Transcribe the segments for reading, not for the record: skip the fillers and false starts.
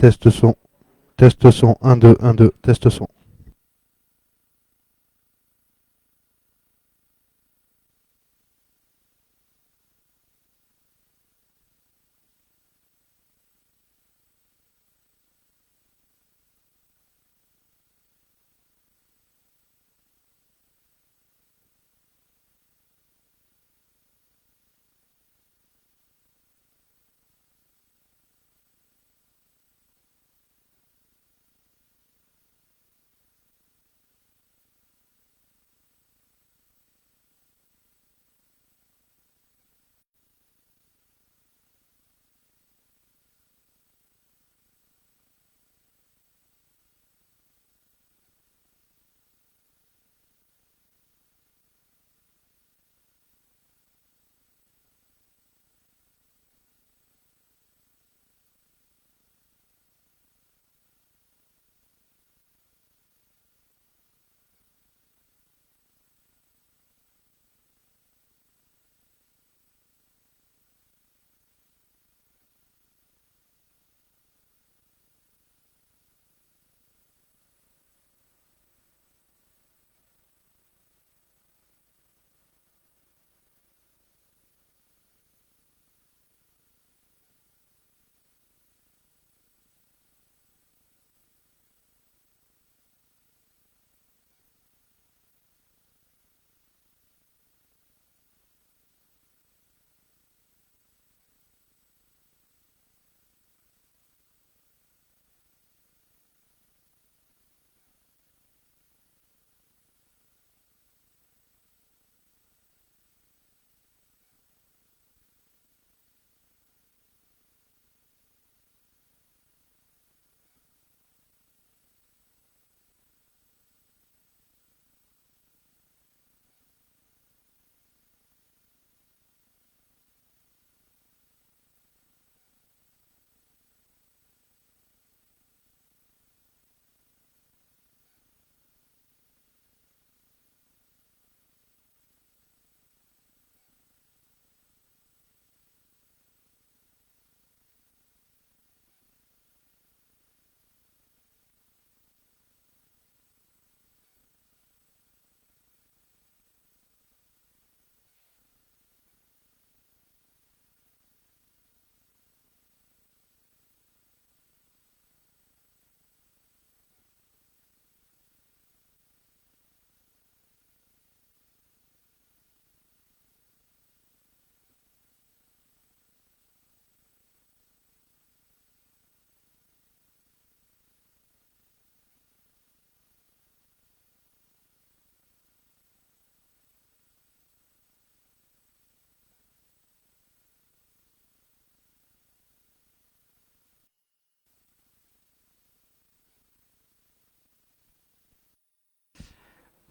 Test son. Test son. 1, 2, 1, 2. Test son.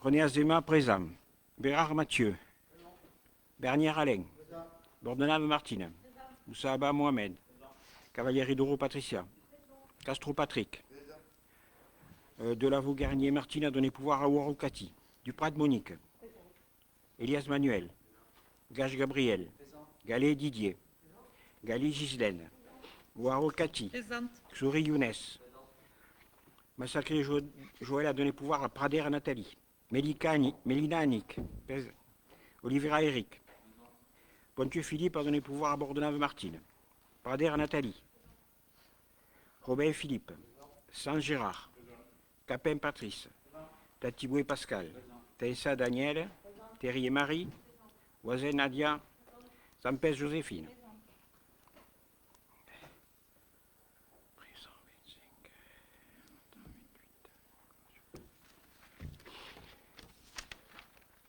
René Azéma, présent. Bérard Mathieu. Bernier Alain. Bordenave Martine. Moussaba Mohamed. Cavalieri Doro Patricia. Castro Patrick. Delavaux Garnier Martine a donné pouvoir à Ouarokati. Duprat Monique. Elias Manuel. Gage Gabriel. Gallet Didier. Gali Gislaine. Ouarokati. Souri Younes. Massacré Joël a donné pouvoir à Prader à Nathalie. Mélina Annick. Olivera Eric. Pontieu Philippe a donné pouvoir à Bordenave Martine. Prader à Nathalie. Robert Philippe. Sans Gérard. Capin Patrice. Tatiboué Pascal. Tessa Daniel. Thierry et Marie. Voisin Nadia. Sampès Joséphine.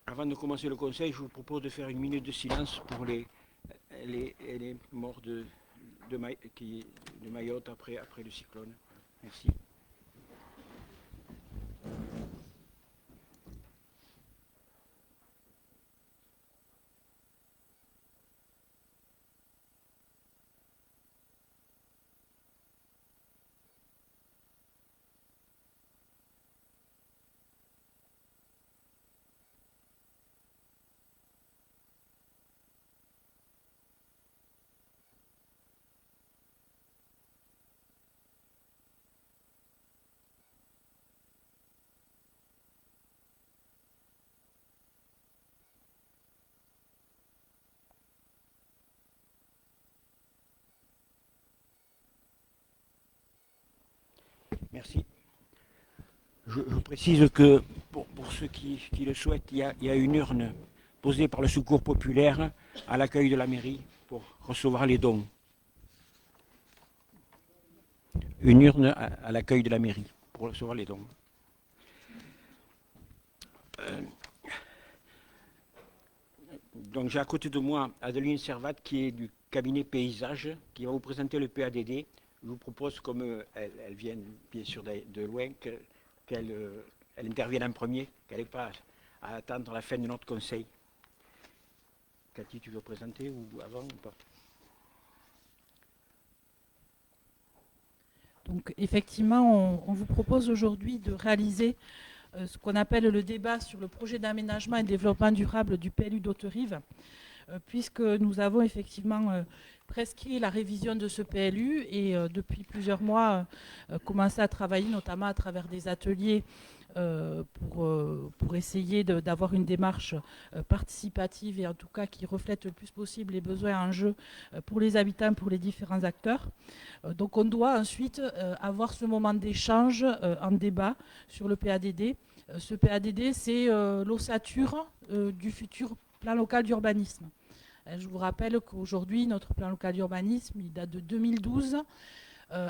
Avant de commencer le conseil, je vous propose de faire une minute de silence pour les morts de Mayotte après le cyclone. Merci. Merci. Je précise que pour ceux qui le souhaitent, il y a une urne posée par le Secours populaire à l'accueil de la mairie pour recevoir les dons. Une urne à l'accueil de la mairie pour recevoir les dons. Donc j'ai à côté de moi Adeline Servat qui est du cabinet Paysage, qui va vous présenter le PADD. Je vous propose, comme elle vient bien sûr de loin, qu'elle intervienne en premier, qu'elle n'ait pas à attendre la fin de notre conseil. Cathy, tu veux présenter ou avant ou pas? Donc effectivement, on vous propose aujourd'hui de réaliser ce qu'on appelle le débat sur le projet d'aménagement et développement durable du PLU d'Haute-Rive, puisque nous avons effectivement prescrit la révision de ce PLU et depuis plusieurs mois commencé à travailler notamment à travers des ateliers pour essayer d'avoir une démarche participative et en tout cas qui reflète le plus possible les besoins en jeu pour les habitants, pour les différents acteurs. Donc on doit ensuite avoir ce moment d'échange en débat sur le PADD. Ce PADD, c'est l'ossature du futur plan local d'urbanisme. Je vous rappelle qu'aujourd'hui, notre plan local d'urbanisme, il date de 2012.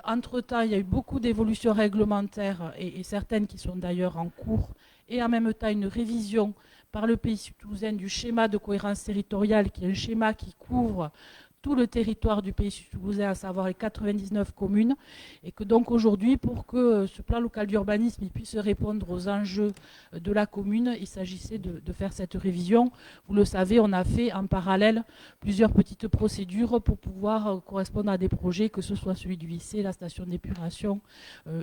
Entre-temps, il y a eu beaucoup d'évolutions réglementaires et certaines qui sont d'ailleurs en cours, et en même temps une révision par le Pays Sud-Toulousain du schéma de cohérence territoriale, qui est un schéma qui couvre tout le territoire du Pays Sud-Toulousain, à savoir les 99 communes, et que donc aujourd'hui, pour que ce plan local d'urbanisme puisse répondre aux enjeux de la commune, il s'agissait de faire cette révision. Vous le savez, on a fait en parallèle plusieurs petites procédures pour pouvoir correspondre à des projets, que ce soit celui du lycée, la station d'épuration,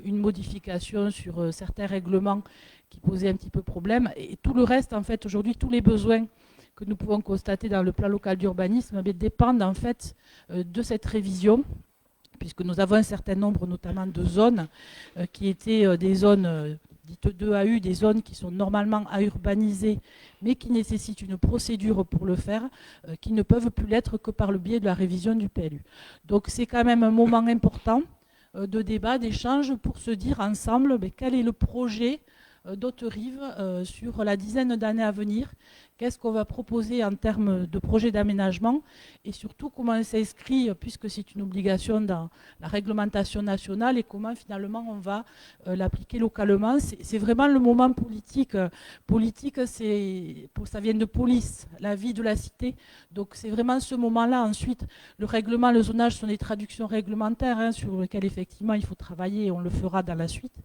une modification sur certains règlements qui posaient un petit peu problème, et tout le reste, en fait, aujourd'hui, tous les besoins que nous pouvons constater dans le plan local d'urbanisme dépendent en fait de cette révision, puisque nous avons un certain nombre notamment de zones qui étaient des zones dites 2AU, des zones qui sont normalement à urbaniser, mais qui nécessitent une procédure pour le faire, qui ne peuvent plus l'être que par le biais de la révision du PLU. Donc c'est quand même un moment important de débat, d'échange, pour se dire ensemble quel est le projet d'Haute-Rive sur la dizaine d'années à venir. Qu'est-ce qu'on va proposer en termes de projet d'aménagement et surtout comment on s'inscrit, puisque c'est une obligation dans la réglementation nationale, et comment finalement on va l'appliquer localement. C'est vraiment le moment politique. Politique, ça vient de police, la vie de la cité. Donc c'est vraiment ce moment-là. Ensuite, le règlement, le zonage sont des traductions réglementaires sur lesquelles effectivement il faut travailler, et on le fera dans la suite.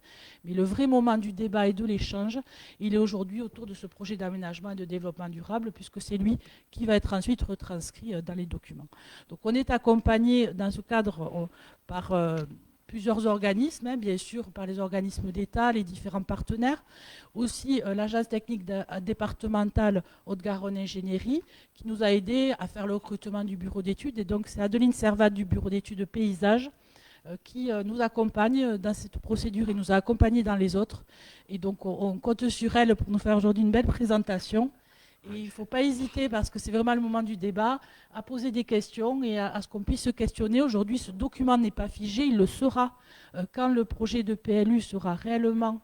Mais le vrai moment du débat et de l'échange, il est aujourd'hui autour de ce projet d'aménagement et de développement durable, puisque c'est lui qui va être ensuite retranscrit dans les documents. Donc on est accompagné dans ce cadre par plusieurs organismes, bien sûr, par les organismes d'État, les différents partenaires, aussi l'agence technique départementale Haute-Garonne Ingénierie, qui nous a aidés à faire le recrutement du bureau d'études. Et donc c'est Adeline Servat du bureau d'études Paysage qui nous accompagne dans cette procédure et nous a accompagnés dans les autres. Et donc on compte sur elle pour nous faire aujourd'hui une belle présentation. Et il ne faut pas hésiter, parce que c'est vraiment le moment du débat, à poser des questions et à ce qu'on puisse se questionner. Aujourd'hui, ce document n'est pas figé, il le sera quand le projet de PLU sera réellement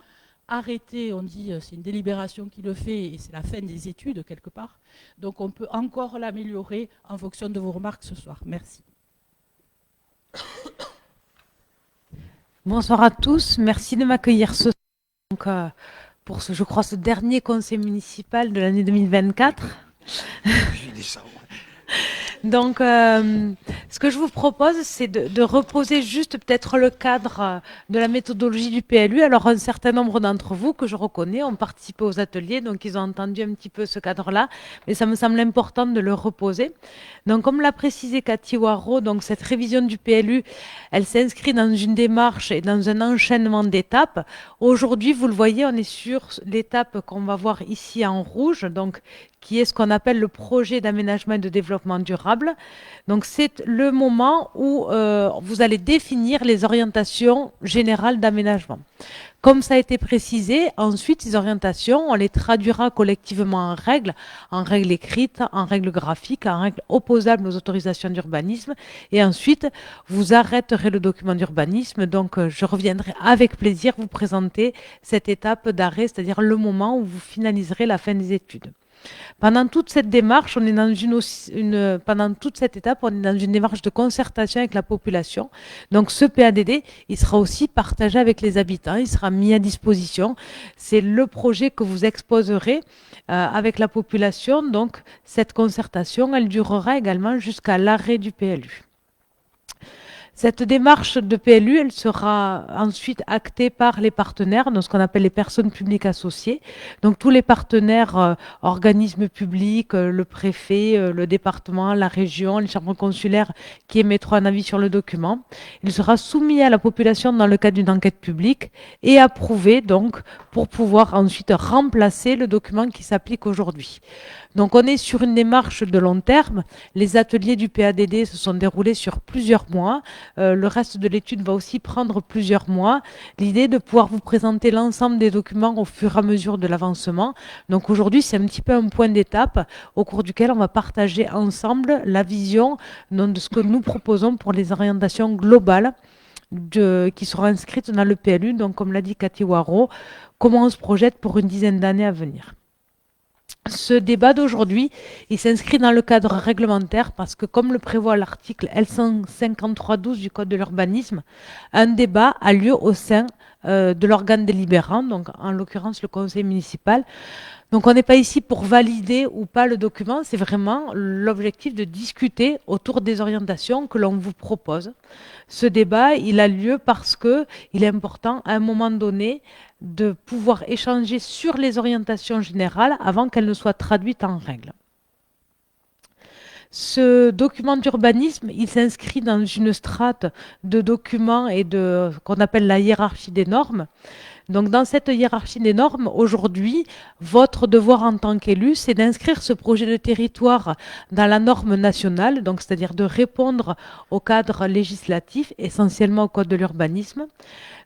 arrêté. On dit c'est une délibération qui le fait et c'est la fin des études quelque part. Donc on peut encore l'améliorer en fonction de vos remarques ce soir. Merci. Bonsoir à tous, merci de m'accueillir ce soir. Donc, pour ce, je crois, ce dernier conseil municipal de l'année 2024. Donc, ce que je vous propose, c'est de reposer juste peut-être le cadre de la méthodologie du PLU. Alors, un certain nombre d'entre vous, que je reconnais, ont participé aux ateliers, donc ils ont entendu un petit peu ce cadre-là, mais ça me semble important de le reposer. Donc, comme l'a précisé Cathy Waro, donc cette révision du PLU, elle s'inscrit dans une démarche et dans un enchaînement d'étapes. Aujourd'hui, vous le voyez, on est sur l'étape qu'on va voir ici en rouge, donc qui est ce qu'on appelle le projet d'aménagement et de développement durable. Donc, c'est le moment où vous allez définir les orientations générales d'aménagement. Comme ça a été précisé, ensuite, ces orientations, on les traduira collectivement en règles écrites, en règles graphiques, en règles opposables aux autorisations d'urbanisme. Et ensuite, vous arrêterez le document d'urbanisme. Donc, je reviendrai avec plaisir vous présenter cette étape d'arrêt, c'est-à-dire le moment où vous finaliserez la fin des études. Pendant toute cette démarche, on est dans pendant toute cette étape, on est dans une démarche de concertation avec la population. Donc, ce PADD, il sera aussi partagé avec les habitants, il sera mis à disposition. C'est le projet que vous exposerez avec la population. Donc, cette concertation, elle durera également jusqu'à l'arrêt du PLU. Cette démarche de PLU, elle sera ensuite actée par les partenaires, donc ce qu'on appelle les personnes publiques associées. Donc tous les partenaires, organismes publics, le préfet, le département, la région, les chambres consulaires qui émettront un avis sur le document. Il sera soumis à la population dans le cadre d'une enquête publique et approuvé donc pour pouvoir ensuite remplacer le document qui s'applique aujourd'hui. Donc on est sur une démarche de long terme. Les ateliers du PADD se sont déroulés sur plusieurs mois. Le reste de l'étude va aussi prendre plusieurs mois. L'idée est de pouvoir vous présenter l'ensemble des documents au fur et à mesure de l'avancement. Donc aujourd'hui, c'est un petit peu un point d'étape au cours duquel on va partager ensemble la vision de ce que nous proposons pour les orientations globales qui seront inscrites dans le PLU. Donc comme l'a dit Cathy Waro, comment on se projette pour une dizaine d'années à venir. Ce débat d'aujourd'hui, il s'inscrit dans le cadre réglementaire parce que, comme le prévoit l'article L153-12 du Code de l'urbanisme, un débat a lieu au sein de l'organe délibérant, donc en l'occurrence le conseil municipal. Donc on n'est pas ici pour valider ou pas le document, c'est vraiment l'objectif de discuter autour des orientations que l'on vous propose. Ce débat, il a lieu parce qu'il est important à un moment donné de pouvoir échanger sur les orientations générales avant qu'elles ne soient traduites en règles. Ce document d'urbanisme, il s'inscrit dans une strate de documents et de qu'on appelle la hiérarchie des normes. Donc dans cette hiérarchie des normes, aujourd'hui, votre devoir en tant qu'élu, c'est d'inscrire ce projet de territoire dans la norme nationale, donc c'est-à-dire de répondre au cadre législatif, essentiellement au Code de l'urbanisme,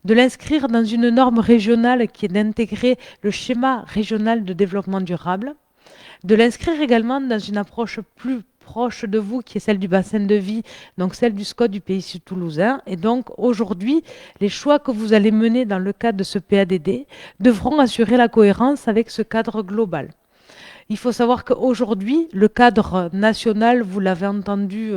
de l'inscrire dans une norme régionale qui est d'intégrer le schéma régional de développement durable, de l'inscrire également dans une approche plus proche de vous, qui est celle du bassin de vie, donc celle du SCOT du Pays Sud Toulousain. Et donc aujourd'hui, les choix que vous allez mener dans le cadre de ce PADD devront assurer la cohérence avec ce cadre global. Il faut savoir qu'aujourd'hui, le cadre national, vous l'avez entendu,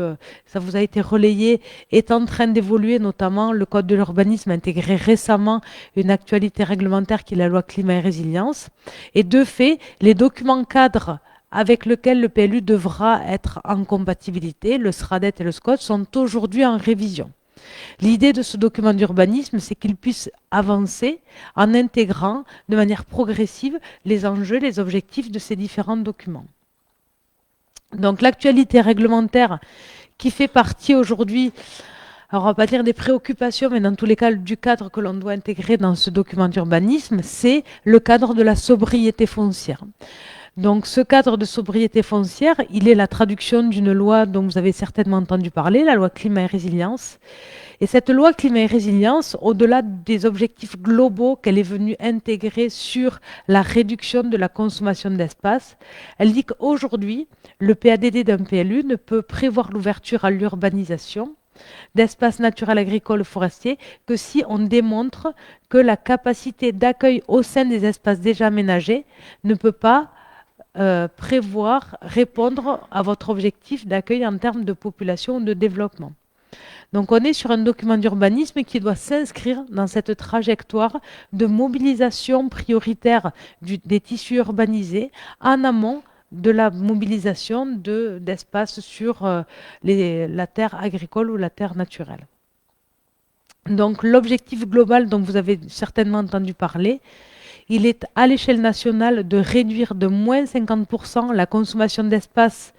ça vous a été relayé, est en train d'évoluer, notamment le Code de l'urbanisme a intégré récemment une actualité réglementaire qui est la loi climat et résilience. Et de fait, les documents cadres avec lequel le PLU devra être en compatibilité, le SRADET et le SCOT, sont aujourd'hui en révision. L'idée de ce document d'urbanisme, c'est qu'il puisse avancer en intégrant de manière progressive les enjeux, les objectifs de ces différents documents. Donc l'actualité réglementaire qui fait partie aujourd'hui, alors on ne va pas dire des préoccupations, mais dans tous les cas du cadre que l'on doit intégrer dans ce document d'urbanisme, c'est le cadre de la sobriété foncière. Donc ce cadre de sobriété foncière, il est la traduction d'une loi dont vous avez certainement entendu parler, la loi climat et résilience. Et cette loi climat et résilience, au-delà des objectifs globaux qu'elle est venue intégrer sur la réduction de la consommation d'espace, elle dit qu'aujourd'hui, le PADD d'un PLU ne peut prévoir l'ouverture à l'urbanisation d'espaces naturels agricoles ou forestiers que si on démontre que la capacité d'accueil au sein des espaces déjà aménagés ne peut pas répondre à votre objectif d'accueil en termes de population ou de développement. Donc on est sur un document d'urbanisme qui doit s'inscrire dans cette trajectoire de mobilisation prioritaire des tissus urbanisés en amont de la mobilisation d'espaces sur la terre agricole ou la terre naturelle. Donc l'objectif global dont vous avez certainement entendu parler, il est à l'échelle nationale de réduire de moins 50% la consommation d'espace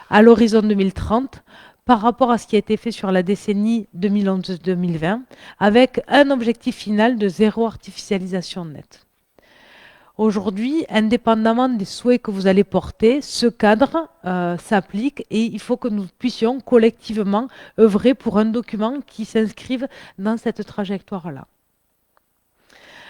à l'horizon 2030 par rapport à ce qui a été fait sur la décennie 2011-2020, avec un objectif final de zéro artificialisation nette. Aujourd'hui, indépendamment des souhaits que vous allez porter, ce cadre s'applique et il faut que nous puissions collectivement œuvrer pour un document qui s'inscrive dans cette trajectoire-là.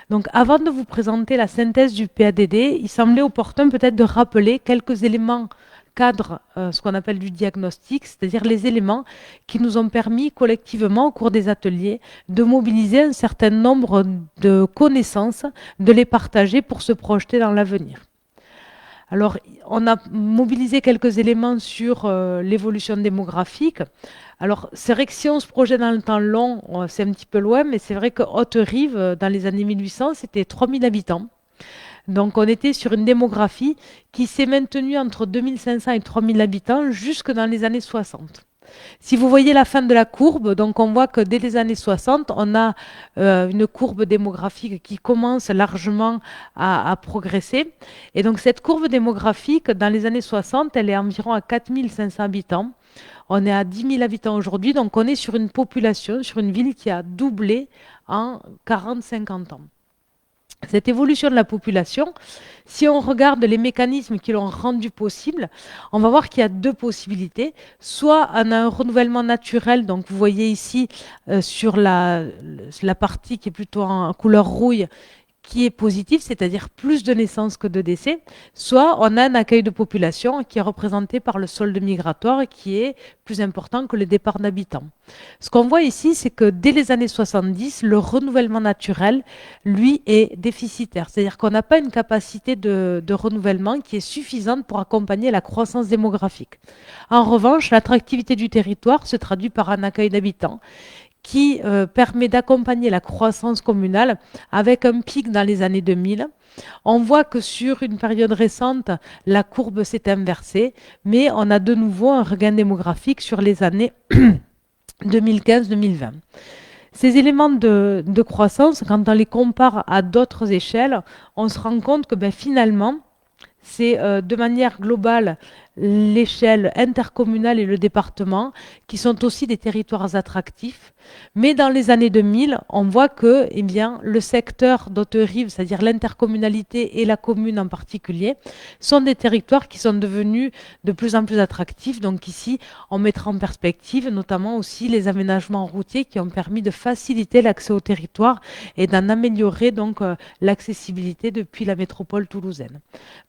Donc, avant de vous présenter la synthèse du PADD, il semblait opportun peut-être de rappeler quelques éléments cadres, ce qu'on appelle du diagnostic, c'est-à-dire les éléments qui nous ont permis collectivement au cours des ateliers de mobiliser un certain nombre de connaissances, de les partager pour se projeter dans l'avenir. Alors, on a mobilisé quelques éléments sur l'évolution démographique. Alors, c'est vrai que si on se projette dans le temps long, c'est un petit peu loin, mais c'est vrai que Haute-Rive, dans les années 1800, c'était 3000 habitants. Donc, on était sur une démographie qui s'est maintenue entre 2500 et 3000 habitants jusque dans les années 60. Si vous voyez la fin de la courbe, donc on voit que dès les années 60, on a une courbe démographique qui commence largement à progresser. Et donc cette courbe démographique, dans les années 60, elle est environ à 4500 habitants. On est à 10 000 habitants aujourd'hui, donc on est sur une population, sur une ville qui a doublé en 40-50 ans. Cette évolution de la population, si on regarde les mécanismes qui l'ont rendu possible, on va voir qu'il y a deux possibilités. Soit on a un renouvellement naturel, donc vous voyez ici sur la partie qui est plutôt en couleur rouille, qui est positif, c'est-à-dire plus de naissances que de décès, soit on a un accueil de population qui est représenté par le solde migratoire et qui est plus important que le départ d'habitants. Ce qu'on voit ici, c'est que dès les années 70, le renouvellement naturel, lui, est déficitaire. C'est-à-dire qu'on n'a pas une capacité de renouvellement qui est suffisante pour accompagner la croissance démographique. En revanche, l'attractivité du territoire se traduit par un accueil d'habitants qui permet d'accompagner la croissance communale avec un pic dans les années 2000. On voit que sur une période récente, la courbe s'est inversée, mais on a de nouveau un regain démographique sur les années 2015-2020. Ces éléments de croissance, quand on les compare à d'autres échelles, on se rend compte que finalement, c'est de manière globale l'échelle intercommunale et le département qui sont aussi des territoires attractifs. Mais dans les années 2000, on voit que le secteur d'Haute-Rive, c'est-à-dire l'intercommunalité et la commune en particulier, sont des territoires qui sont devenus de plus en plus attractifs. Donc ici, on mettra en perspective notamment aussi les aménagements routiers qui ont permis de faciliter l'accès au territoire et d'en améliorer donc l'accessibilité depuis la métropole toulousaine.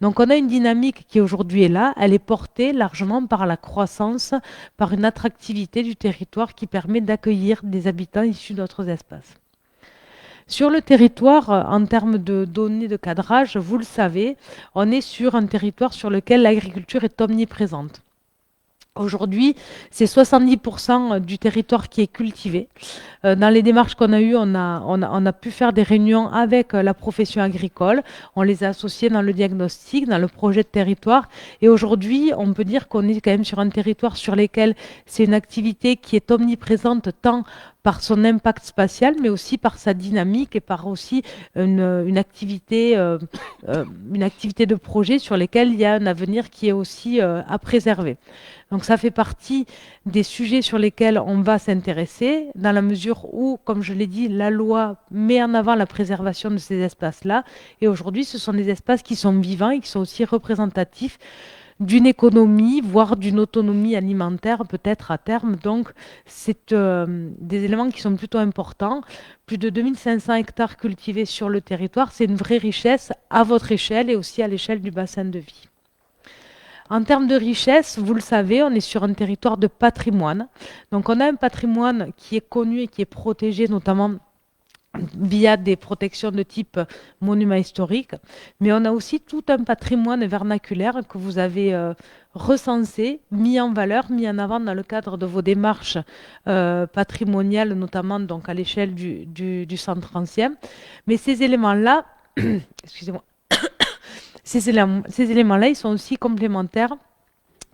Donc on a une dynamique qui aujourd'hui est là, elle est portée largement par la croissance, par une attractivité du territoire qui permet d'accueillir des habitants issus d'autres espaces. Sur le territoire, en termes de données de cadrage, vous le savez, on est sur un territoire sur lequel l'agriculture est omniprésente. Aujourd'hui, c'est 70% du territoire qui est cultivé. Dans les démarches qu'on a eues, on a pu faire des réunions avec la profession agricole. On les a associés dans le diagnostic, dans le projet de territoire. Et aujourd'hui, on peut dire qu'on est quand même sur un territoire sur lequel c'est une activité qui est omniprésente tant par son impact spatial, mais aussi par sa dynamique et par aussi une activité de projet sur lesquels il y a un avenir qui est aussi à préserver. Donc ça fait partie des sujets sur lesquels on va s'intéresser, dans la mesure où, comme je l'ai dit, la loi met en avant la préservation de ces espaces-là. Et aujourd'hui, ce sont des espaces qui sont vivants et qui sont aussi représentatifs d'une économie, voire d'une autonomie alimentaire peut-être à terme. Donc, c'est des éléments qui sont plutôt importants. Plus de 2500 hectares cultivés sur le territoire, c'est une vraie richesse à votre échelle et aussi à l'échelle du bassin de vie. En termes de richesse, vous le savez, on est sur un territoire de patrimoine. Donc, on a un patrimoine qui est connu et qui est protégé, notamment via des protections de type monument historique, mais on a aussi tout un patrimoine vernaculaire que vous avez recensé, mis en valeur, mis en avant dans le cadre de vos démarches patrimoniales, notamment donc à l'échelle du centre ancien. Mais ces éléments-là, excusez-moi, ces éléments-là, ils sont aussi complémentaires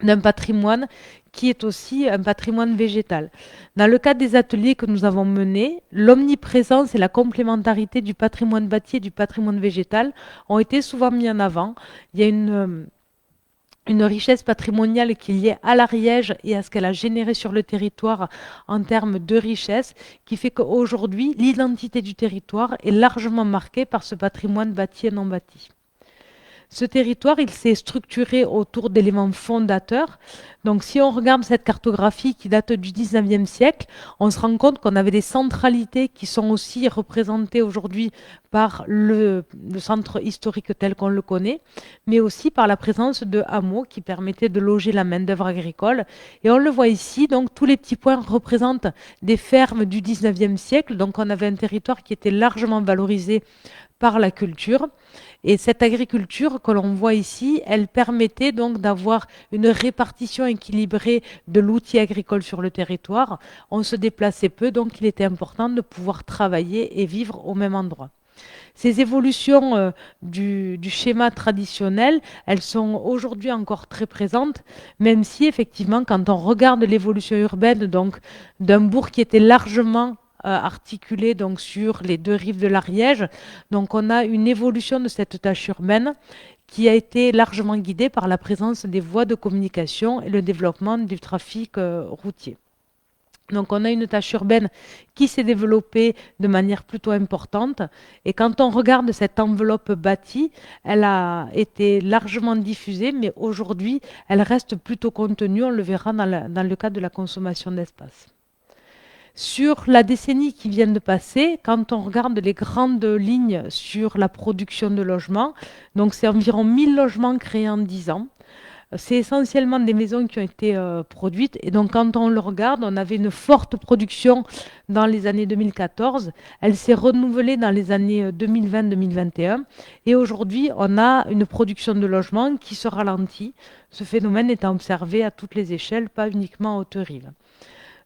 d'un patrimoine qui est aussi un patrimoine végétal. Dans le cadre des ateliers que nous avons menés, l'omniprésence et la complémentarité du patrimoine bâti et du patrimoine végétal ont été souvent mis en avant. Il y a une richesse patrimoniale qui est liée à l'Ariège et à ce qu'elle a généré sur le territoire en termes de richesse, qui fait qu'aujourd'hui, l'identité du territoire est largement marquée par ce patrimoine bâti et non bâti. Ce territoire, il s'est structuré autour d'éléments fondateurs. Donc, si on regarde cette cartographie qui date du 19e siècle, on se rend compte qu'on avait des centralités qui sont aussi représentées aujourd'hui par le centre historique tel qu'on le connaît, mais aussi par la présence de hameaux qui permettaient de loger la main-d'œuvre agricole. Et on le voit ici, donc tous les petits points représentent des fermes du 19e siècle. Donc, on avait un territoire qui était largement valorisé par la culture. Et cette agriculture que l'on voit ici, elle permettait donc d'avoir une répartition équilibrée de l'outil agricole sur le territoire. On se déplaçait peu, donc il était important de pouvoir travailler et vivre au même endroit. Ces évolutions du schéma traditionnel, elles sont aujourd'hui encore très présentes, même si effectivement, quand on regarde l'évolution urbaine, donc d'un bourg qui était largement articulé donc sur les deux rives de l'Ariège. Donc on a une évolution de cette tâche urbaine qui a été largement guidée par la présence des voies de communication et le développement du trafic routier. Donc on a une tâche urbaine qui s'est développée de manière plutôt importante. Et quand on regarde cette enveloppe bâtie, elle a été largement diffusée, mais aujourd'hui, elle reste plutôt contenue. On le verra dans le cadre de la consommation d'espace. Sur la décennie qui vient de passer, quand on regarde les grandes lignes sur la production de logements, donc c'est environ 1000 logements créés en 10 ans. C'est essentiellement des maisons qui ont été produites. Et donc, quand on le regarde, on avait une forte production dans les années 2014. Elle s'est renouvelée dans les années 2020-2021. Et aujourd'hui, on a une production de logements qui se ralentit. Ce phénomène est observé à toutes les échelles, pas uniquement à Haute-Rive.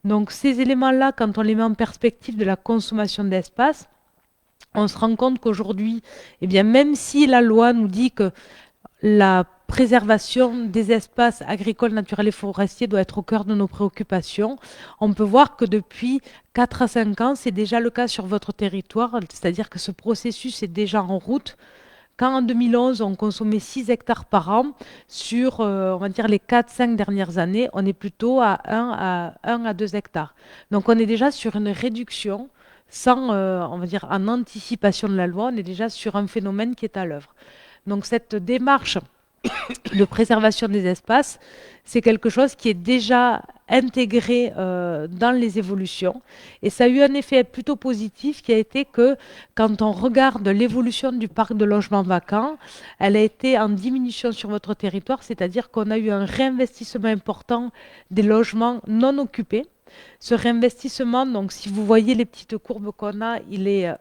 Donc ces éléments-là, quand on les met en perspective de la consommation d'espace, on se rend compte qu'aujourd'hui, eh bien, même si la loi nous dit que la préservation des espaces agricoles, naturels et forestiers doit être au cœur de nos préoccupations, on peut voir que depuis 4 à 5 ans, c'est déjà le cas sur votre territoire, c'est-à-dire que ce processus est déjà en route. Quand en 2011, on consommait 6 hectares par an, sur, on va dire, les 4-5 dernières années, on est plutôt à 1 à 2 hectares. Donc on est déjà sur une réduction sans, on va dire, en anticipation de la loi, on est déjà sur un phénomène qui est à l'œuvre. Donc cette démarche de préservation des espaces, c'est quelque chose qui est déjà intégré dans les évolutions. Et ça a eu un effet plutôt positif qui a été que quand on regarde l'évolution du parc de logements vacants, elle a été en diminution sur votre territoire, c'est-à-dire qu'on a eu un réinvestissement important des logements non occupés. Ce réinvestissement, donc si vous voyez les petites courbes qu'on a, il est...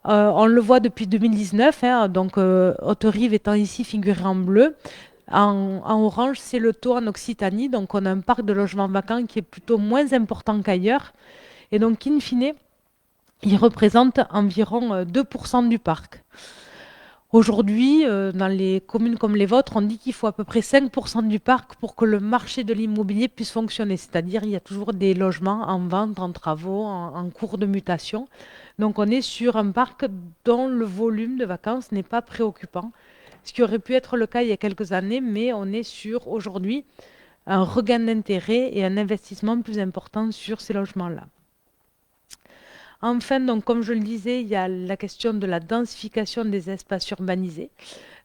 on le voit depuis 2019, hein, donc Haute-Rive étant ici figuré en bleu. En orange, c'est le taux en Occitanie. Donc, on a un parc de logements vacants qui est plutôt moins important qu'ailleurs. Et donc, in fine, il représente environ 2% du parc. Aujourd'hui, dans les communes comme les vôtres, on dit qu'il faut à peu près 5% du parc pour que le marché de l'immobilier puisse fonctionner. C'est-à-dire, il y a toujours des logements en vente, en travaux, en cours de mutation. Donc, on est sur un parc dont le volume de vacances n'est pas préoccupant. Ce qui aurait pu être le cas il y a quelques années, mais on est sur aujourd'hui un regain d'intérêt et un investissement plus important sur ces logements-là. Enfin, donc, comme je le disais, il y a la question de la densification des espaces urbanisés.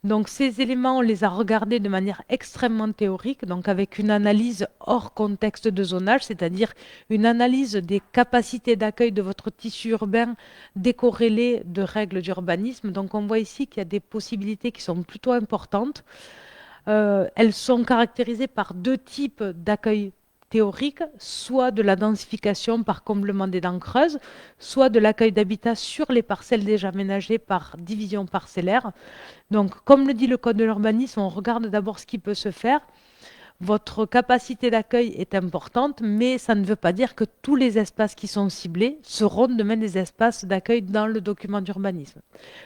Donc ces éléments, on les a regardés de manière extrêmement théorique, donc avec une analyse hors contexte de zonage, c'est-à-dire une analyse des capacités d'accueil de votre tissu urbain décorrélées de règles d'urbanisme. Donc on voit ici qu'il y a des possibilités qui sont plutôt importantes. Elles sont caractérisées par 2 types d'accueil théorique, soit de la densification par comblement des dents creuses, soit de l'accueil d'habitat sur les parcelles déjà aménagées par division parcellaire. Donc, comme le dit le Code de l'urbanisme, on regarde d'abord ce qui peut se faire. Votre capacité d'accueil est importante, mais ça ne veut pas dire que tous les espaces qui sont ciblés seront demain des espaces d'accueil dans le document d'urbanisme.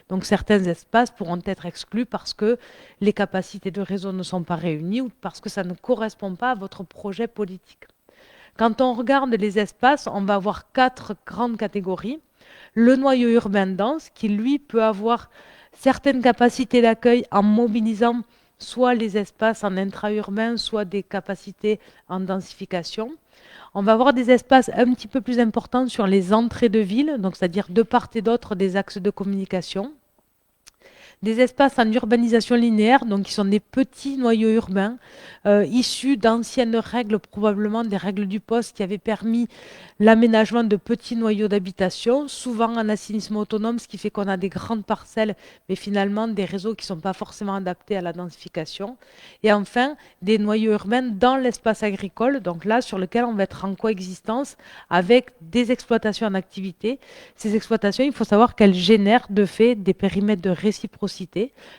Donc certains espaces pourront être exclus parce que les capacités de réseau ne sont pas réunies ou parce que ça ne correspond pas à votre projet politique. Quand on regarde les espaces, on va avoir 4 grandes catégories. Le noyau urbain dense, qui lui peut avoir certaines capacités d'accueil en mobilisant soit les espaces en intra-urbain, soit des capacités en densification. On va avoir des espaces un petit peu plus importants sur les entrées de ville, donc c'est-à-dire de part et d'autre des axes de communication. Des espaces en urbanisation linéaire, donc qui sont des petits noyaux urbains, issus d'anciennes règles, probablement des règles du poste qui avaient permis l'aménagement de petits noyaux d'habitation, souvent en assainissement autonome, ce qui fait qu'on a des grandes parcelles, mais finalement des réseaux qui ne sont pas forcément adaptés à la densification. Et enfin, des noyaux urbains dans l'espace agricole, donc là, sur lequel on va être en coexistence avec des exploitations en activité. Ces exploitations, il faut savoir qu'elles génèrent de fait des périmètres de réciprocité.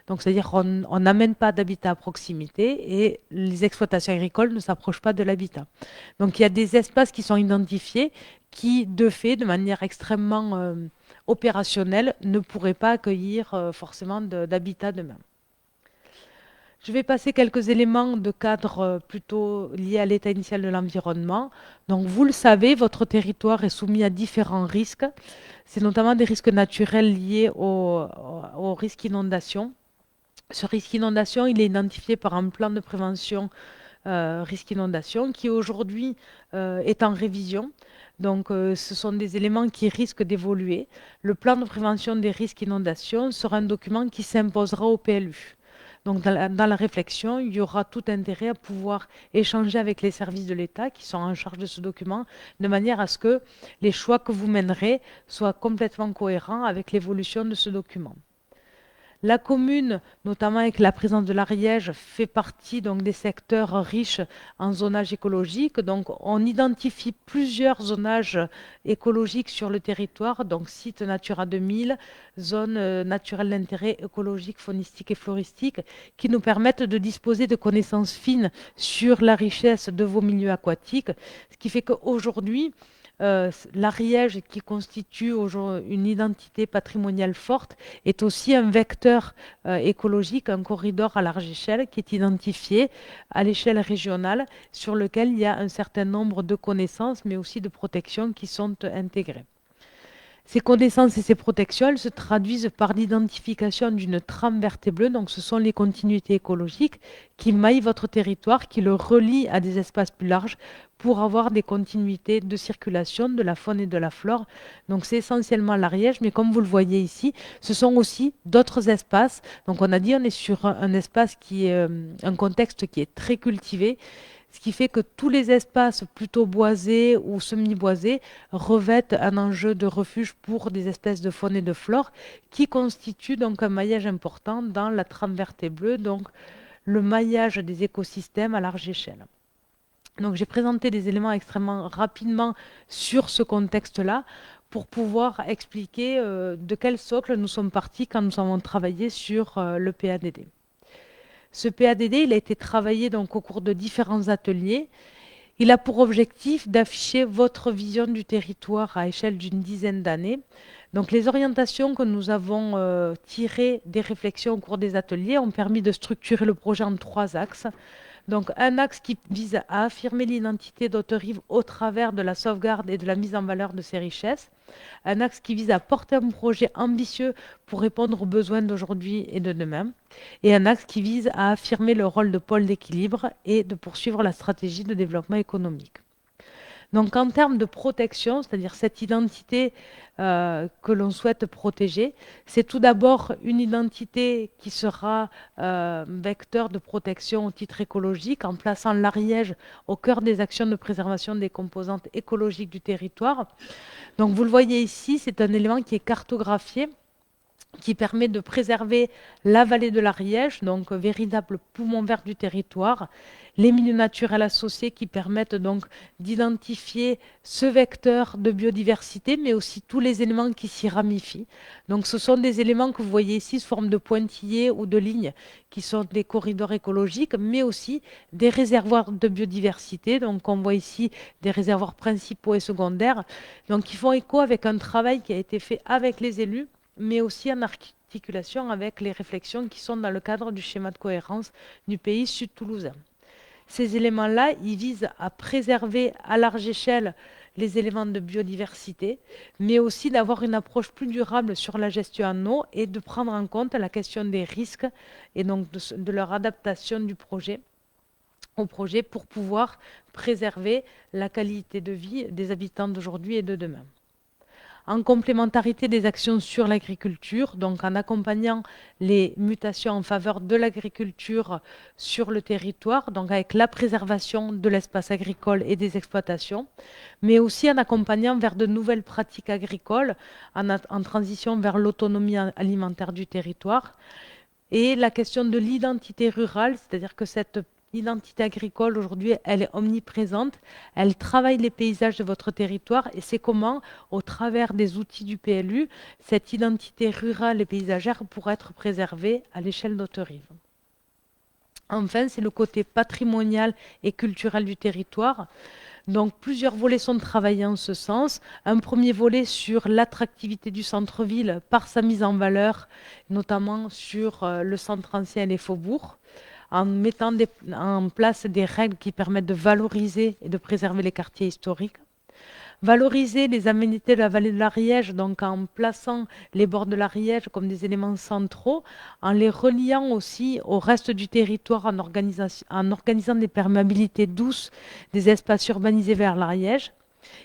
Donc, c'est-à-dire qu'on n'amène pas d'habitat à proximité et les exploitations agricoles ne s'approchent pas de l'habitat. Donc, il y a des espaces qui sont identifiés qui, de fait, de manière extrêmement opérationnelle, ne pourraient pas accueillir forcément d'habitat demain. Je vais passer quelques éléments de cadre plutôt liés à l'état initial de l'environnement. Donc, vous le savez, votre territoire est soumis à différents risques. C'est notamment des risques naturels liés au risque inondation. Ce risque inondation, il est identifié par un plan de prévention risque inondation qui aujourd'hui est en révision. Donc, ce sont des éléments qui risquent d'évoluer. Le plan de prévention des risques inondation sera un document qui s'imposera au PLU. Donc, dans la réflexion, il y aura tout intérêt à pouvoir échanger avec les services de l'État qui sont en charge de ce document, de manière à ce que les choix que vous mènerez soient complètement cohérents avec l'évolution de ce document. La commune, notamment avec la présence de l'Ariège, fait partie donc des secteurs riches en zonage écologique. Donc, on identifie plusieurs zonages écologiques sur le territoire, donc sites Natura 2000, zones naturelles d'intérêt écologique, faunistique et floristique, qui nous permettent de disposer de connaissances fines sur la richesse de vos milieux aquatiques, ce qui fait qu'aujourd'hui, l'Ariège, qui constitue une identité patrimoniale forte, est aussi un vecteur écologique, un corridor à large échelle qui est identifié à l'échelle régionale, sur lequel il y a un certain nombre de connaissances, mais aussi de protections qui sont intégrées. Ces connaissances et ces protections, elles se traduisent par l'identification d'une trame verte et bleue. Donc, ce sont les continuités écologiques qui maillent votre territoire, qui le relient à des espaces plus larges pour avoir des continuités de circulation de la faune et de la flore. Donc, c'est essentiellement l'Ariège, mais comme vous le voyez ici, ce sont aussi d'autres espaces. Donc, on a dit, on est sur un espace qui est un contexte qui est très cultivé, ce qui fait que tous les espaces plutôt boisés ou semi-boisés revêtent un enjeu de refuge pour des espèces de faune et de flore qui constituent donc un maillage important dans la trame verte et bleue, donc le maillage des écosystèmes à large échelle. Donc j'ai présenté des éléments extrêmement rapidement sur ce contexte-là pour pouvoir expliquer de quel socle nous sommes partis quand nous avons travaillé sur le PADD. Ce PADD, il a été travaillé donc au cours de différents ateliers. Il a pour objectif d'afficher votre vision du territoire à échelle d'une dizaine d'années. Donc les orientations que nous avons tirées des réflexions au cours des ateliers ont permis de structurer le projet en 3 axes. Donc un axe qui vise à affirmer l'identité d'Haute-Rive au travers de la sauvegarde et de la mise en valeur de ses richesses. Un axe qui vise à porter un projet ambitieux pour répondre aux besoins d'aujourd'hui et de demain. Et un axe qui vise à affirmer le rôle de pôle d'équilibre et de poursuivre la stratégie de développement économique. Donc en termes de protection, c'est-à-dire cette identité que l'on souhaite protéger, c'est tout d'abord une identité qui sera vecteur de protection au titre écologique en plaçant l'Ariège au cœur des actions de préservation des composantes écologiques du territoire. Donc vous le voyez ici, c'est un élément qui est cartographié, qui permet de préserver la vallée de l'Ariège, donc véritable poumon vert du territoire, les milieux naturels associés qui permettent donc d'identifier ce vecteur de biodiversité, mais aussi tous les éléments qui s'y ramifient. Donc ce sont des éléments que vous voyez ici sous forme de pointillés ou de lignes qui sont des corridors écologiques, mais aussi des réservoirs de biodiversité. Donc on voit ici des réservoirs principaux et secondaires, donc qui font écho avec un travail qui a été fait avec les élus, mais aussi en articulation avec les réflexions qui sont dans le cadre du schéma de cohérence du pays sud-toulousain. Ces éléments-là, ils visent à préserver à large échelle les éléments de biodiversité, mais aussi d'avoir une approche plus durable sur la gestion en eau et de prendre en compte la question des risques et donc de leur adaptation au projet pour pouvoir préserver la qualité de vie des habitants d'aujourd'hui et de demain. en complémentarité des actions sur l'agriculture, donc en accompagnant les mutations en faveur de l'agriculture sur le territoire, donc avec la préservation de l'espace agricole et des exploitations, mais aussi en accompagnant vers de nouvelles pratiques agricoles, en transition vers l'autonomie alimentaire du territoire. Et la question de l'identité rurale, c'est-à-dire que cette identité agricole, aujourd'hui, elle est omniprésente, elle travaille les paysages de votre territoire et c'est comment, au travers des outils du PLU, cette identité rurale et paysagère pourra être préservée à l'échelle d'Haute-Rive. Enfin, c'est le côté patrimonial et culturel du territoire. Donc, plusieurs volets sont travaillés en ce sens. Un premier volet sur l'attractivité du centre-ville par sa mise en valeur, notamment sur le centre ancien et les faubourgs, en mettant en place des règles qui permettent de valoriser et de préserver les quartiers historiques. Valoriser les aménités de la vallée de l'Ariège, donc en plaçant les bords de l'Ariège comme des éléments centraux, en les reliant aussi au reste du territoire, en organisant des perméabilités douces des espaces urbanisés vers l'Ariège,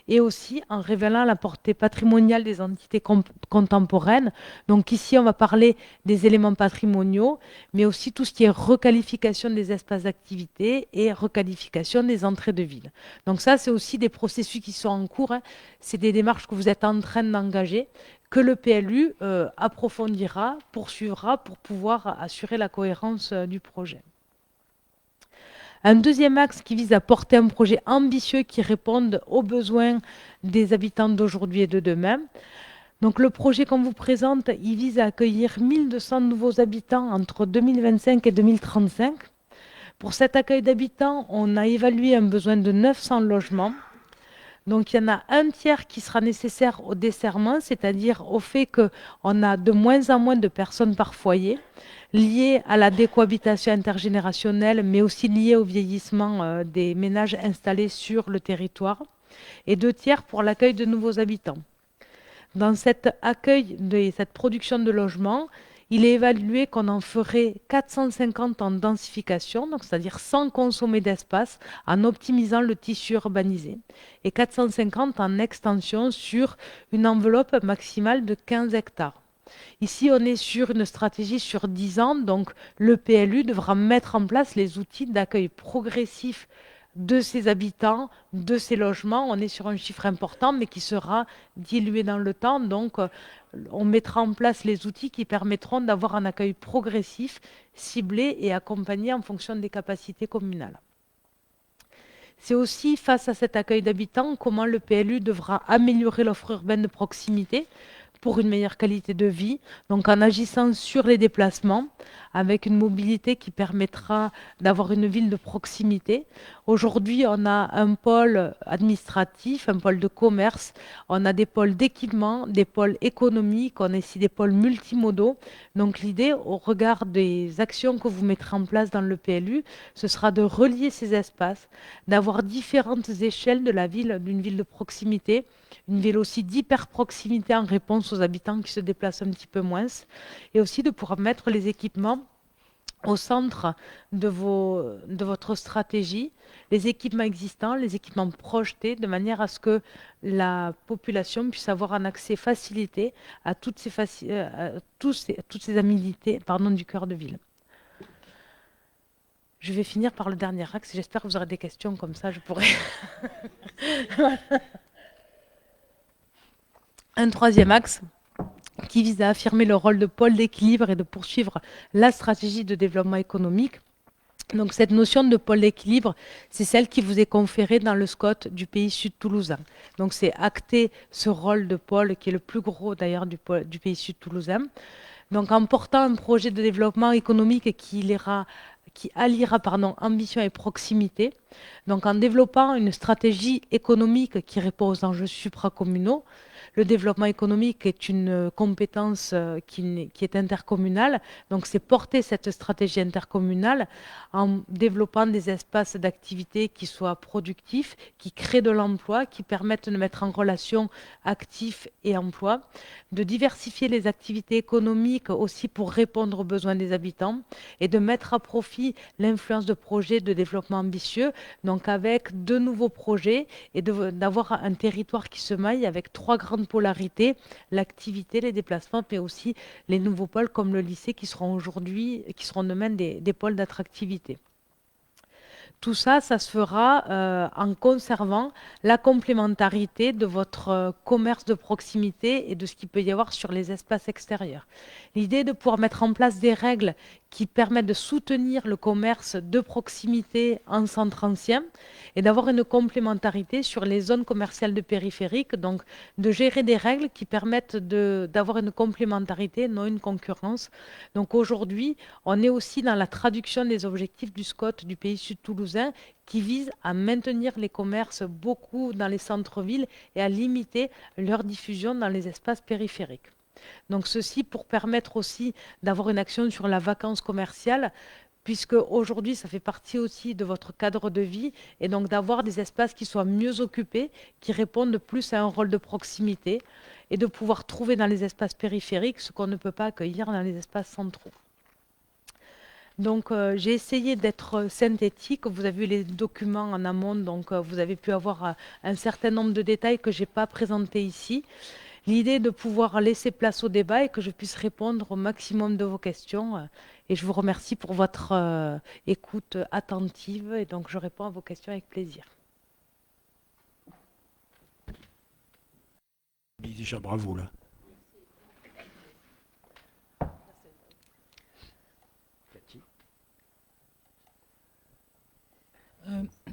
et aussi en révélant la portée patrimoniale des entités contemporaines. Donc ici, on va parler des éléments patrimoniaux, mais aussi tout ce qui est requalification des espaces d'activité et requalification des entrées de ville. Donc ça, c'est aussi des processus qui sont en cours. C'est des démarches que vous êtes en train d'engager, que le PLU approfondira, poursuivra pour pouvoir assurer la cohérence du projet. Un deuxième axe qui vise à porter un projet ambitieux qui réponde aux besoins des habitants d'aujourd'hui et de demain. Donc le projet qu'on vous présente, il vise à accueillir 1200 nouveaux habitants entre 2025 et 2035. Pour cet accueil d'habitants, on a évalué un besoin de 900 logements. Donc il y en a un tiers qui sera nécessaire au desserrement, c'est-à-dire au fait qu'on a de moins en moins de personnes par foyer, liées à la décohabitation intergénérationnelle, mais aussi liées au vieillissement des ménages installés sur le territoire, et 2 tiers pour l'accueil de nouveaux habitants. Dans cet accueil, cette production de logements, il est évalué qu'on en ferait 450 en densification, donc c'est-à-dire sans consommer d'espace, en optimisant le tissu urbanisé, et 450 en extension sur une enveloppe maximale de 15 hectares. Ici, on est sur une stratégie sur 10 ans, donc le PLU devra mettre en place les outils d'accueil progressif de ces habitants, de ces logements. On est sur un chiffre important, mais qui sera dilué dans le temps. Donc, on mettra en place les outils qui permettront d'avoir un accueil progressif, ciblé et accompagné en fonction des capacités communales. C'est aussi, face à cet accueil d'habitants, comment le PLU devra améliorer l'offre urbaine de proximité pour une meilleure qualité de vie, donc en agissant sur les déplacements, avec une mobilité qui permettra d'avoir une ville de proximité. Aujourd'hui, on a un pôle administratif, un pôle de commerce, on a des pôles d'équipement, des pôles économiques, on a ici des pôles multimodaux. Donc l'idée, au regard des actions que vous mettrez en place dans le PLU, ce sera de relier ces espaces, d'avoir différentes échelles de la ville, d'une ville de proximité, une ville aussi d'hyper-proximité en réponse aux habitants qui se déplacent un petit peu moins, et aussi de pouvoir mettre les équipements au centre de votre stratégie, les équipements existants, les équipements projetés, de manière à ce que la population puisse avoir un accès facilité à toutes ces aménités du cœur de ville. Je vais finir par le dernier axe. J'espère que vous aurez des questions, comme ça je pourrai... Voilà. Un troisième axe qui vise à affirmer le rôle de pôle d'équilibre et de poursuivre la stratégie de développement économique. Donc cette notion de pôle d'équilibre, c'est celle qui vous est conférée dans le SCOT du pays sud toulousain. Donc c'est acter ce rôle de pôle qui est le plus gros d'ailleurs du pays sud toulousain. Donc en portant un projet de développement économique qui alliera ambition et proximité, donc en développant une stratégie économique qui répond aux enjeux supracommunaux. Le développement économique est une compétence qui est intercommunale, donc c'est porter cette stratégie intercommunale en développant des espaces d'activité qui soient productifs, qui créent de l'emploi, qui permettent de mettre en relation actifs et emploi, de diversifier les activités économiques aussi pour répondre aux besoins des habitants et de mettre à profit l'influence de projets de développement ambitieux donc avec de nouveaux projets et d'avoir un territoire qui se maille avec 3 grandes polarités, l'activité, les déplacements, mais aussi les nouveaux pôles comme le lycée qui seront demain des pôles d'attractivité. Tout ça, ça se fera en conservant la complémentarité de votre commerce de proximité et de ce qu'il peut y avoir sur les espaces extérieurs. L'idée est de pouvoir mettre en place des règles qui permettent de soutenir le commerce de proximité en centre ancien et d'avoir une complémentarité sur les zones commerciales de périphérique, donc de gérer des règles qui permettent d'avoir une complémentarité, non une concurrence. Donc aujourd'hui, on est aussi dans la traduction des objectifs du SCOT du pays sud toulousain qui vise à maintenir les commerces beaucoup dans les centres-villes et à limiter leur diffusion dans les espaces périphériques. Donc ceci pour permettre aussi d'avoir une action sur la vacance commerciale, puisque aujourd'hui ça fait partie aussi de votre cadre de vie, et donc d'avoir des espaces qui soient mieux occupés, qui répondent plus à un rôle de proximité, et de pouvoir trouver dans les espaces périphériques ce qu'on ne peut pas accueillir dans les espaces centraux. Donc j'ai essayé d'être synthétique, vous avez vu les documents en amont, donc vous avez pu avoir un certain nombre de détails que je n'ai pas présentés ici. L'idée est de pouvoir laisser place au débat et que je puisse répondre au maximum de vos questions. Et je vous remercie pour votre écoute attentive. Et donc, je réponds à vos questions avec plaisir. Déjà bravo là.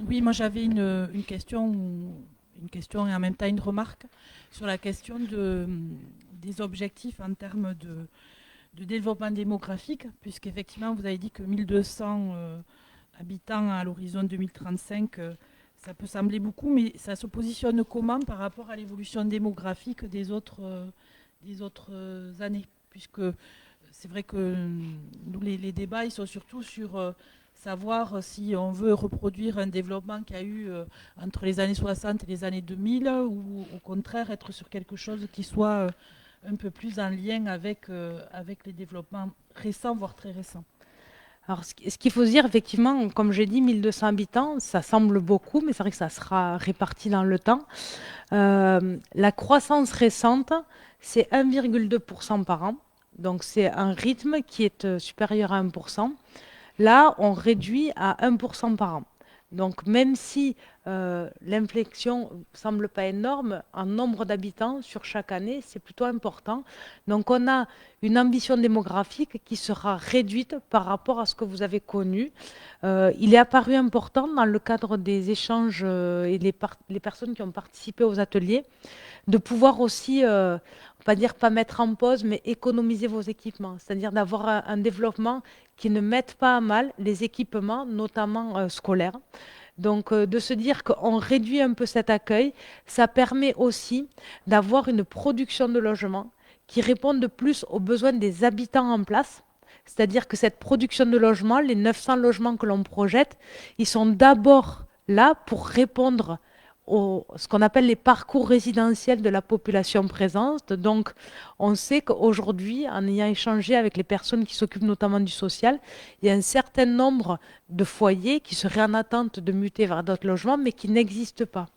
Oui, moi j'avais une question et en même temps une remarque sur la question des objectifs en termes de développement démographique, puisqu'effectivement vous avez dit que 1200 habitants à l'horizon 2035, ça peut sembler beaucoup, mais ça se positionne comment par rapport à l'évolution démographique des autres années, puisque c'est vrai que nous, les débats ils sont surtout sur savoir si on veut reproduire un développement qu'il y a eu entre les années 60 et les années 2000 ou au contraire être sur quelque chose qui soit un peu plus en lien avec les développements récents, voire très récents. Alors, ce qu'il faut se dire, effectivement, comme j'ai dit, 1200 habitants, ça semble beaucoup, mais c'est vrai que ça sera réparti dans le temps. La croissance récente, c'est 1,2% par an. Donc, c'est un rythme qui est supérieur à 1%. Là, on réduit à 1% par an. Donc, même si l'inflexion ne semble pas énorme, en nombre d'habitants sur chaque année, c'est plutôt important. Donc, on a une ambition démographique qui sera réduite par rapport à ce que vous avez connu. Il est apparu important dans le cadre des échanges et les personnes qui ont participé aux ateliers de pouvoir aussi, on va dire pas mettre en pause, mais économiser vos équipements. C'est-à-dire d'avoir un développement qui ne mette pas à mal les équipements, notamment scolaires. Donc, de se dire qu'on réduit un peu cet accueil, ça permet aussi d'avoir une production de logements qui répondent plus aux besoins des habitants en place. C'est-à-dire que cette production de logements, les 900 logements que l'on projette, ils sont d'abord là pour répondre ce qu'on appelle les parcours résidentiels de la population présente. Donc, on sait qu'aujourd'hui, en ayant échangé avec les personnes qui s'occupent notamment du social, il y a un certain nombre de foyers qui seraient en attente de muter vers d'autres logements, mais qui n'existent pas.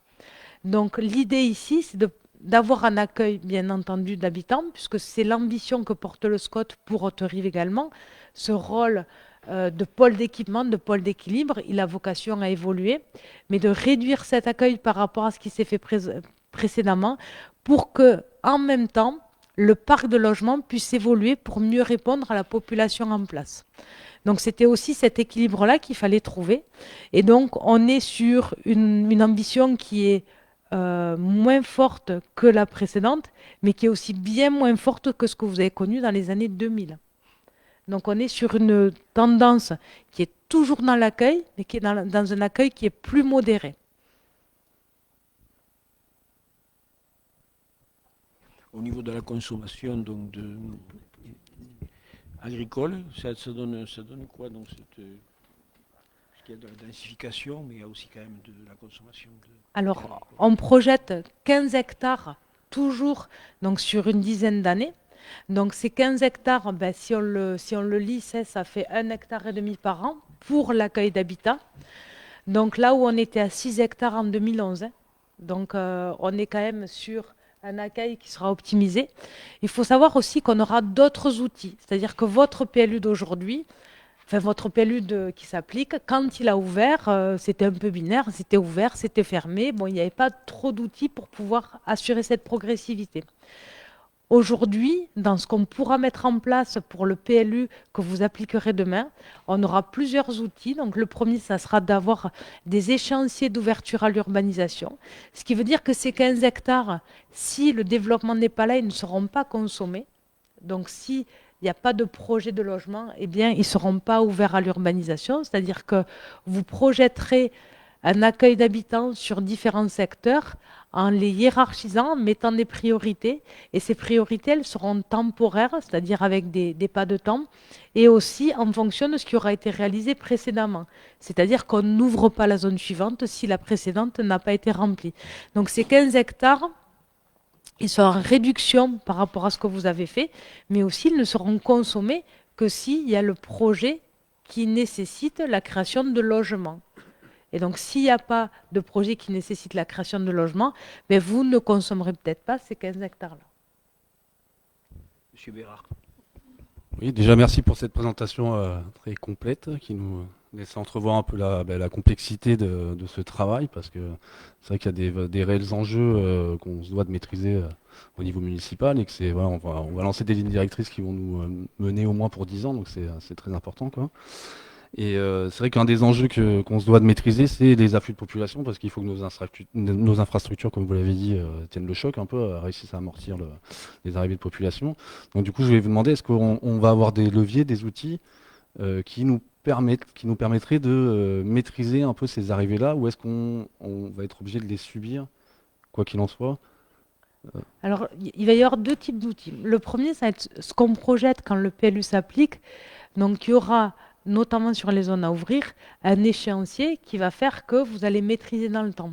Donc, l'idée ici, c'est d'avoir un accueil, bien entendu, d'habitants, puisque c'est l'ambition que porte le SCOT pour Haute-Rive également, ce rôle de pôle d'équipement, de pôle d'équilibre, il a vocation à évoluer, mais de réduire cet accueil par rapport à ce qui s'est fait précédemment pour que, en même temps, le parc de logement puisse évoluer pour mieux répondre à la population en place. Donc c'était aussi cet équilibre-là qu'il fallait trouver. Et donc on est sur une ambition qui est moins forte que la précédente, mais qui est aussi bien moins forte que ce que vous avez connu dans les années 2000. Donc on est sur une tendance qui est toujours dans l'accueil, mais qui est dans un accueil qui est plus modéré. Au niveau de la consommation donc agricole, ça donne quoi donc parce qu'il y a de la densification, mais il y a aussi quand même de la consommation. Alors, on projette 15 hectares toujours donc sur une dizaine d'années. Donc ces 15 hectares, ben, si on le lissait, ça fait 1,5 hectare par an pour l'accueil d'habitat. Donc là où on était à 6 hectares en 2011, hein, donc on est quand même sur un accueil qui sera optimisé. Il faut savoir aussi qu'on aura d'autres outils, c'est-à-dire que votre PLU d'aujourd'hui, enfin votre PLU qui s'applique, quand il a ouvert, c'était un peu binaire, c'était ouvert, c'était fermé. Bon, il n'y avait pas trop d'outils pour pouvoir assurer cette progressivité. Aujourd'hui, dans ce qu'on pourra mettre en place pour le PLU que vous appliquerez demain, on aura plusieurs outils. Donc le premier, ça sera d'avoir des échéanciers d'ouverture à l'urbanisation. Ce qui veut dire que ces 15 hectares, si le développement n'est pas là, ils ne seront pas consommés. Donc s'il n'y a pas de projet de logement, eh bien, ils ne seront pas ouverts à l'urbanisation. C'est-à-dire que vous projetterez un accueil d'habitants sur différents secteurs en les hiérarchisant, en mettant des priorités. Et ces priorités, elles seront temporaires, c'est-à-dire avec des pas de temps, et aussi en fonction de ce qui aura été réalisé précédemment. C'est-à-dire qu'on n'ouvre pas la zone suivante si la précédente n'a pas été remplie. Donc ces 15 hectares, ils sont en réduction par rapport à ce que vous avez fait, mais aussi ils ne seront consommés que s'il y a le projet qui nécessite la création de logements. Et donc, s'il n'y a pas de projet qui nécessite la création de logements, ben vous ne consommerez peut-être pas ces 15 hectares-là. Monsieur Bérard. Oui, déjà merci pour cette présentation très complète qui nous laisse entrevoir un peu la complexité de ce travail, parce que c'est vrai qu'il y a des réels enjeux qu'on se doit de maîtriser au niveau municipal, et que c'est voilà, on va lancer des lignes directrices qui vont nous mener au moins pour 10 ans, donc c'est très important, quoi. Et c'est vrai qu'un des enjeux qu'on se doit de maîtriser, c'est les afflux de population, parce qu'il faut que nos infrastructures, comme vous l'avez dit, tiennent le choc un peu, réussissent à amortir les arrivées de population. Donc du coup, je vais vous demander, est-ce qu'on va avoir des leviers, des outils qui nous permettraient de maîtriser un peu ces arrivées-là, ou est-ce qu'on va être obligé de les subir, quoi qu'il en soit? Alors, il va y avoir deux types d'outils. Le premier, ça va être ce qu'on projette quand le PLU s'applique. Donc, il y aura, notamment sur les zones à ouvrir, un échéancier qui va faire que vous allez maîtriser dans le temps.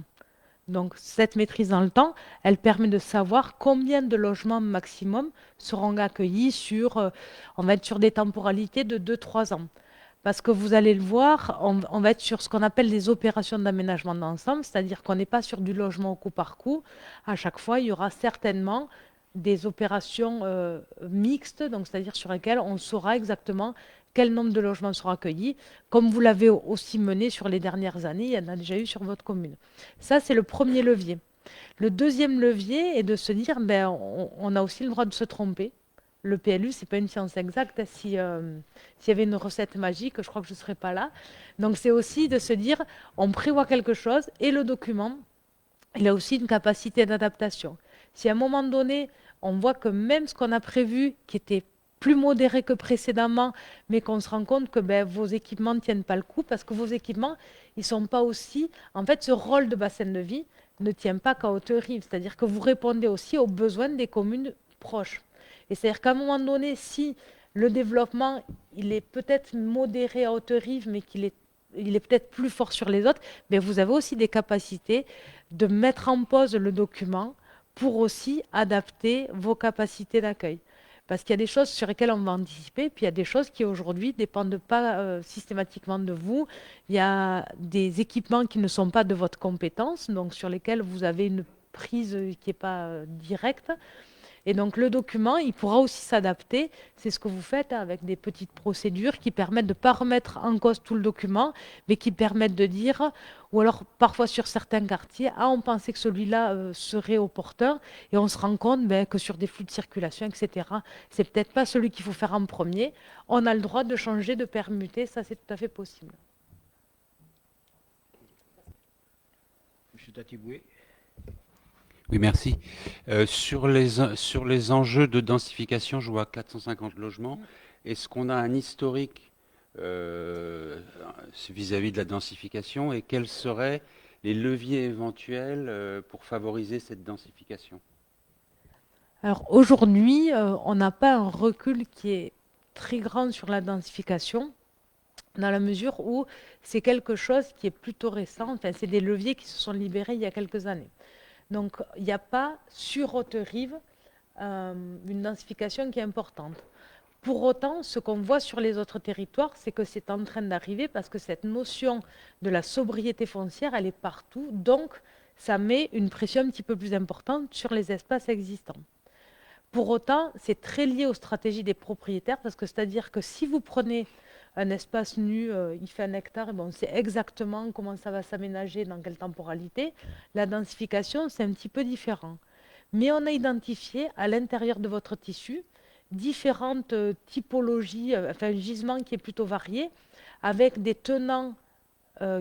Donc, cette maîtrise dans le temps, elle permet de savoir combien de logements maximum seront accueillis on va être sur des temporalités de 2-3 ans. Parce que vous allez le voir, on va être sur ce qu'on appelle des opérations d'aménagement d'ensemble, c'est-à-dire qu'on n'est pas sur du logement au coup par coup. À chaque fois, il y aura certainement des opérations mixtes, donc c'est-à-dire sur lesquelles on saura exactement quel nombre de logements sera accueillis, comme vous l'avez aussi mené sur les dernières années, il y en a déjà eu sur votre commune. Ça, c'est le premier levier. Le deuxième levier est de se dire, ben, on a aussi le droit de se tromper. Le PLU, ce n'est pas une science exacte. S'il y avait une recette magique, je crois que je ne serais pas là. Donc, c'est aussi de se dire, on prévoit quelque chose et le document, il a aussi une capacité d'adaptation. Si à un moment donné, on voit que même ce qu'on a prévu, qui était plus modéré que précédemment, mais qu'on se rend compte que ben, vos équipements ne tiennent pas le coup, parce que vos équipements, ils ne sont pas aussi... En fait, ce rôle de bassin de vie ne tient pas qu'à Haute-Rive, c'est-à-dire que vous répondez aussi aux besoins des communes proches. Et c'est-à-dire qu'à un moment donné, si le développement, il est peut-être modéré à Haute-Rive, mais qu'il est peut-être plus fort sur les autres, mais vous avez aussi des capacités de mettre en pause le document pour aussi adapter vos capacités d'accueil. Parce qu'il y a des choses sur lesquelles on va anticiper, puis il y a des choses qui aujourd'hui ne dépendent pas systématiquement de vous. Il y a des équipements qui ne sont pas de votre compétence, donc sur lesquels vous avez une prise qui n'est pas directe. Et donc le document, il pourra aussi s'adapter. C'est ce que vous faites avec des petites procédures qui permettent de ne pas remettre en cause tout le document, mais qui permettent de dire, ou alors parfois sur certains quartiers, on pensait que celui-là serait opportun, et on se rend compte que sur des flux de circulation, etc., c'est peut-être pas celui qu'il faut faire en premier. On a le droit de changer, de permuter, ça c'est tout à fait possible. Monsieur Tatiboué. Oui, merci. Sur les enjeux de densification, je vois 450 logements. Est-ce qu'on a un historique vis-à-vis de la densification, et quels seraient les leviers éventuels pour favoriser cette densification? Alors aujourd'hui, on n'a pas un recul qui est très grand sur la densification, dans la mesure où c'est quelque chose qui est plutôt récent. Enfin, c'est des leviers qui se sont libérés il y a quelques années. Donc, il n'y a pas sur Haute-Rive une densification qui est importante. Pour autant, ce qu'on voit sur les autres territoires, c'est que c'est en train d'arriver parce que cette notion de la sobriété foncière, elle est partout. Donc, ça met une pression un petit peu plus importante sur les espaces existants. Pour autant, c'est très lié aux stratégies des propriétaires parce que c'est-à-dire que si vous prenez un espace nu, il fait 1 hectare, et bon, on sait exactement comment ça va s'aménager, dans quelle temporalité. La densification, c'est un petit peu différent. Mais on a identifié à l'intérieur de votre tissu différentes typologies, enfin un gisement qui est plutôt varié, avec des tenants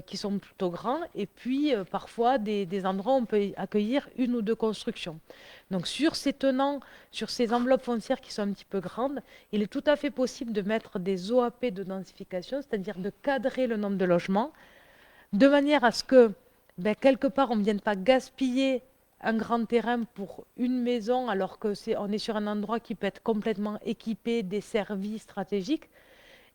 qui sont plutôt grands, et puis parfois des endroits où on peut accueillir 1 ou 2 constructions. Donc sur ces tenants, sur ces enveloppes foncières qui sont un petit peu grandes, il est tout à fait possible de mettre des OAP de densification, c'est-à-dire de cadrer le nombre de logements, de manière à ce que, quelque part, on ne vienne pas gaspiller un grand terrain pour une maison, alors qu'on est sur un endroit qui peut être complètement équipé, desservi, stratégique,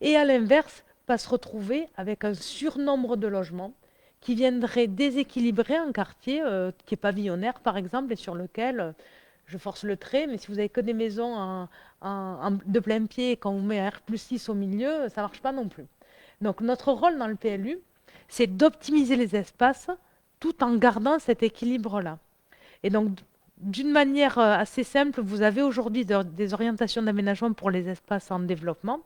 et à l'inverse, pas se retrouver avec un surnombre de logements qui viendrait déséquilibrer un quartier qui est pavillonnaire, par exemple, et sur lequel, je force le trait, mais si vous avez que des maisons de plein pied et qu'on vous met un R+6 au milieu, ça ne marche pas non plus. Donc notre rôle dans le PLU, c'est d'optimiser les espaces tout en gardant cet équilibre-là. Et donc, d'une manière assez simple, vous avez aujourd'hui des orientations d'aménagement pour les espaces en développement.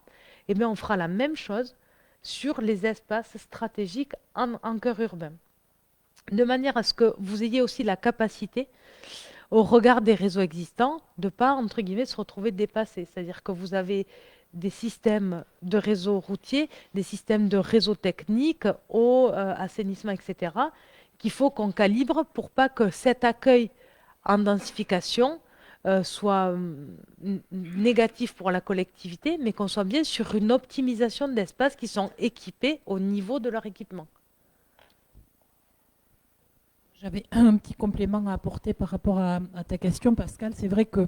Eh bien, on fera la même chose sur les espaces stratégiques en cœur urbain. De manière à ce que vous ayez aussi la capacité, au regard des réseaux existants, de ne pas, entre guillemets, se retrouver dépassé. C'est-à-dire que vous avez des systèmes de réseaux routiers, des systèmes de réseaux techniques, eau, assainissement, etc., qu'il faut qu'on calibre pour pas que cet accueil en densification soit négatif pour la collectivité, mais qu'on soit bien sur une optimisation d'espaces qui sont équipés au niveau de leur équipement. J'avais un petit complément à apporter par rapport à ta question, Pascal. C'est vrai que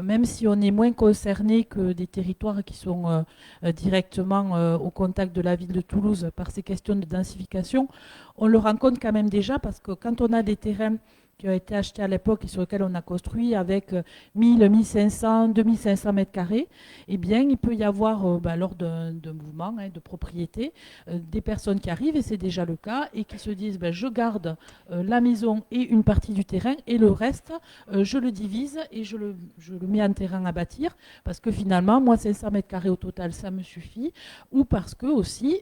même si on est moins concerné que des territoires qui sont directement au contact de la ville de Toulouse par ces questions de densification, on le rencontre quand même déjà parce que quand on a des terrains qui ont été achetés à l'époque et sur lesquels on a construit avec 1000, 1500, 2500 mètres carrés, eh bien, il peut y avoir, lors d'un mouvement de propriété, des personnes qui arrivent, et c'est déjà le cas, et qui se disent, je garde la maison et une partie du terrain, et le reste, je le divise et je le mets en terrain à bâtir, parce que finalement, moi, 500 mètres carrés au total, ça me suffit, ou parce que aussi,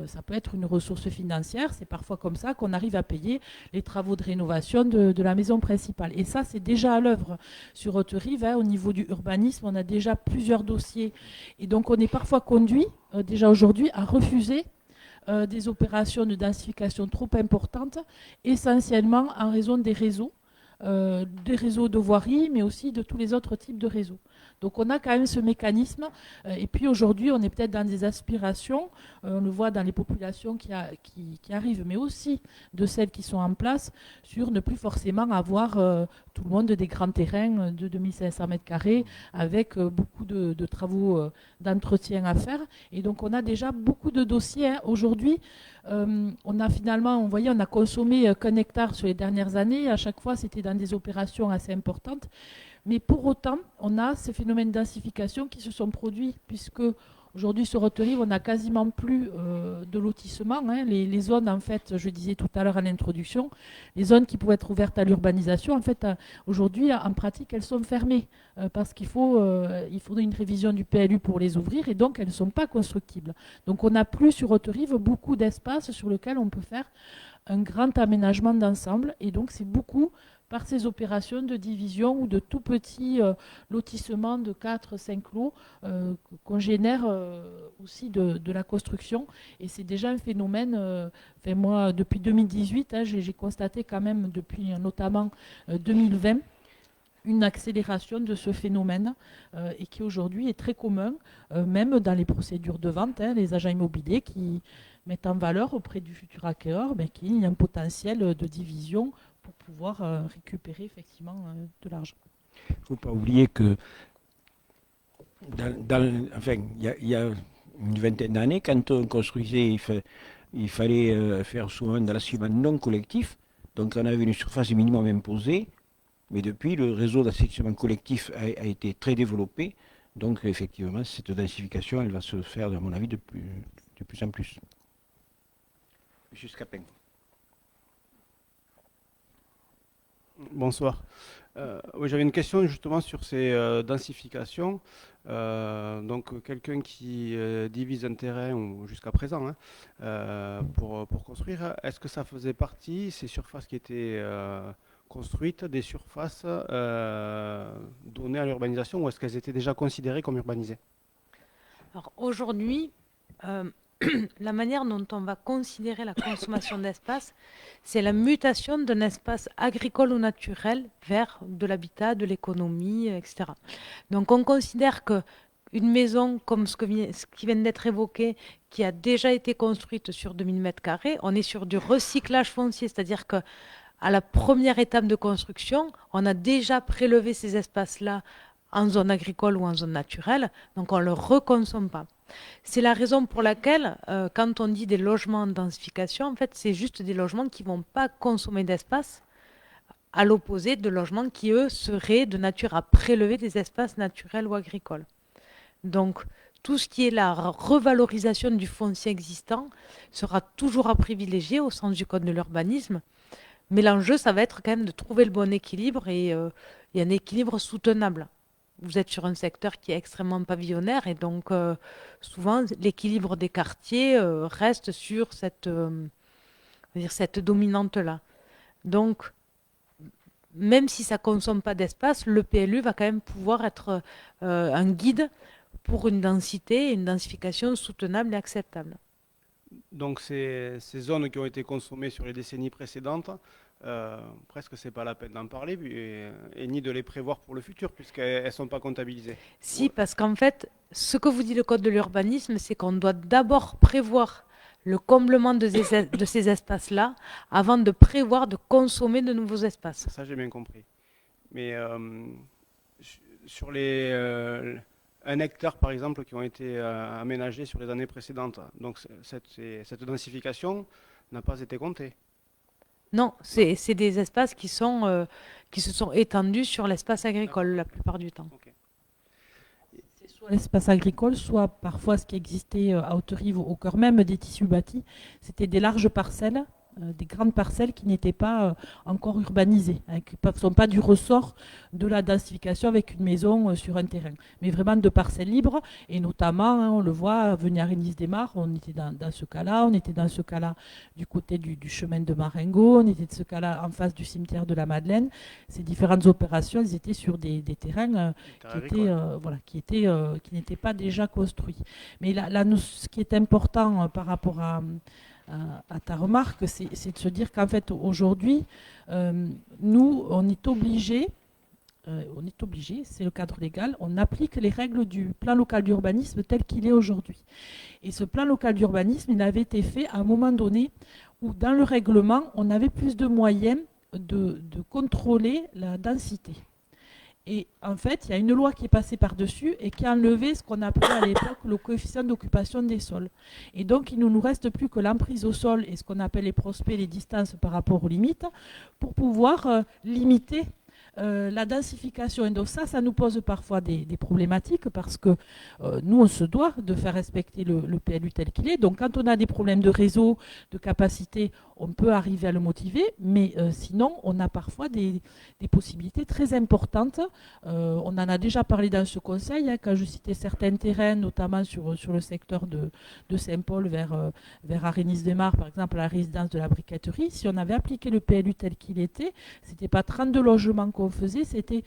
ça peut être une ressource financière, c'est parfois comme ça qu'on arrive à payer les travaux de rénovation de la maison principale. Et ça, c'est déjà à l'œuvre sur Haute-Rive. Au niveau du urbanisme, on a déjà plusieurs dossiers. Et donc, on est parfois conduit, déjà aujourd'hui, à refuser des opérations de densification trop importantes, essentiellement en raison des réseaux de voirie, mais aussi de tous les autres types de réseaux. Donc on a quand même ce mécanisme, et puis aujourd'hui on est peut-être dans des aspirations, on le voit dans les populations qui arrivent, mais aussi de celles qui sont en place, sur ne plus forcément avoir tout le monde des grands terrains de 2500 mètres carrés, avec beaucoup de travaux d'entretien à faire. Et donc on a déjà beaucoup de dossiers aujourd'hui. On a consommé qu'un hectare sur les dernières années. À chaque fois, c'était dans des opérations assez importantes. Mais pour autant, on a ces phénomènes de densification qui se sont produits, puisque aujourd'hui, sur Haute-Rive, on n'a quasiment plus de lotissement. Les zones, en fait, je disais tout à l'heure à l'introduction, les zones qui pouvaient être ouvertes à l'urbanisation, en fait, aujourd'hui, en pratique, elles sont fermées, parce qu'il faudrait une révision du PLU pour les ouvrir, et donc elles ne sont pas constructibles. Donc on n'a plus sur Haute-Rive beaucoup d'espace sur lequel on peut faire un grand aménagement d'ensemble, et donc c'est beaucoup par ces opérations de division ou de tout petits lotissements de 4-5 lots qu'on génère aussi de la construction. Et c'est déjà un phénomène, moi, depuis 2018, j'ai constaté quand même, depuis notamment 2020, une accélération de ce phénomène et qui aujourd'hui est très commun, même dans les procédures de vente, les agents immobiliers qui mettent en valeur auprès du futur acquéreur qu'il y a un potentiel de division pour pouvoir récupérer effectivement de l'argent. Il ne faut pas oublier que il y a une vingtaine d'années, quand on construisait, il fallait faire souvent de l'assainissement non collectif, donc on avait une surface minimum imposée, mais depuis, le réseau d'assainissement collectif a été très développé, Donc effectivement, cette densification, elle va se faire, à mon avis, de plus en plus. Monsieur Scapin. Bonsoir. Oui, j'avais une question justement sur ces densifications. Donc quelqu'un qui divise un terrain, ou jusqu'à présent, pour construire, est-ce que ça faisait partie, ces surfaces qui étaient construites, des surfaces données à l'urbanisation, ou est-ce qu'elles étaient déjà considérées comme urbanisées? Alors aujourd'hui, la manière dont on va considérer la consommation d'espace, c'est la mutation d'un espace agricole ou naturel vers de l'habitat, de l'économie, etc. Donc on considère que une maison comme ce qui vient d'être évoqué, qui a déjà été construite sur 2000 m², on est sur du recyclage foncier, c'est-à-dire que à la première étape de construction, on a déjà prélevé ces espaces-là en zone agricole ou en zone naturelle, donc on ne le reconsomme pas. C'est la raison pour laquelle, quand on dit des logements en densification, en fait, c'est juste des logements qui ne vont pas consommer d'espace, à l'opposé de logements qui, eux, seraient de nature à prélever des espaces naturels ou agricoles. Donc, tout ce qui est la revalorisation du foncier existant sera toujours à privilégier au sens du Code de l'urbanisme. Mais l'enjeu, ça va être quand même de trouver le bon équilibre et un équilibre soutenable. Vous êtes sur un secteur qui est extrêmement pavillonnaire et donc souvent l'équilibre des quartiers reste sur cette dominante-là. Donc, même si ça ne consomme pas d'espace, le PLU va quand même pouvoir être un guide pour une densité et une densification soutenable et acceptable. Donc ces zones qui ont été consommées sur les décennies précédentes, presque c'est pas la peine d'en parler et ni de les prévoir pour le futur puisqu'elles ne sont pas comptabilisées. Si, parce qu'en fait, ce que vous dit le Code de l'urbanisme, c'est qu'on doit d'abord prévoir le comblement de ces espaces-là avant de prévoir de consommer de nouveaux espaces. Ça, j'ai bien compris. Mais sur 1 hectare, par exemple, qui ont été aménagés sur les années précédentes, donc cette densification n'a pas été comptée. Non, c'est des espaces qui se sont étendus sur l'espace agricole la plupart du temps. Okay. C'est soit l'espace agricole, soit parfois ce qui existait à Haute-Rive, au cœur même des tissus bâtis, c'était des larges parcelles, des grandes parcelles qui n'étaient pas encore urbanisées, qui ne sont pas du ressort de la densification avec une maison sur un terrain, mais vraiment de parcelles libres, et notamment, on le voit, venir à Arénis-des-Mares, on était dans ce cas-là, on était dans ce cas-là du côté du chemin de Marengo, on était de ce cas-là en face du cimetière de la Madeleine. Ces différentes opérations, elles étaient sur des terrains qui n'étaient pas déjà construits. Mais là, ce qui est important par rapport à ta remarque, c'est de se dire qu'en fait, aujourd'hui, nous, on est obligé, c'est le cadre légal, on applique les règles du plan local d'urbanisme tel qu'il est aujourd'hui. Et ce plan local d'urbanisme, il avait été fait à un moment donné où, dans le règlement, on avait plus de moyens de contrôler la densité. Et en fait, il y a une loi qui est passée par-dessus et qui a enlevé ce qu'on appelait à l'époque le coefficient d'occupation des sols. Et donc, il ne nous reste plus que l'emprise au sol et ce qu'on appelle les prospects, les distances par rapport aux limites, pour pouvoir limiter la densification. Et donc ça nous pose parfois des problématiques parce que nous, on se doit de faire respecter le PLU tel qu'il est. Donc quand on a des problèmes de réseau, de capacité, on peut arriver à le motiver, mais sinon, on a parfois des possibilités très importantes. On en a déjà parlé dans ce conseil, quand je citais certains terrains, notamment sur le secteur de Saint-Paul vers Arénis-des-Mares, par exemple, à la résidence de la briqueterie. Si on avait appliqué le PLU tel qu'il était, c'était pas 32 logements qu'on faisait, c'était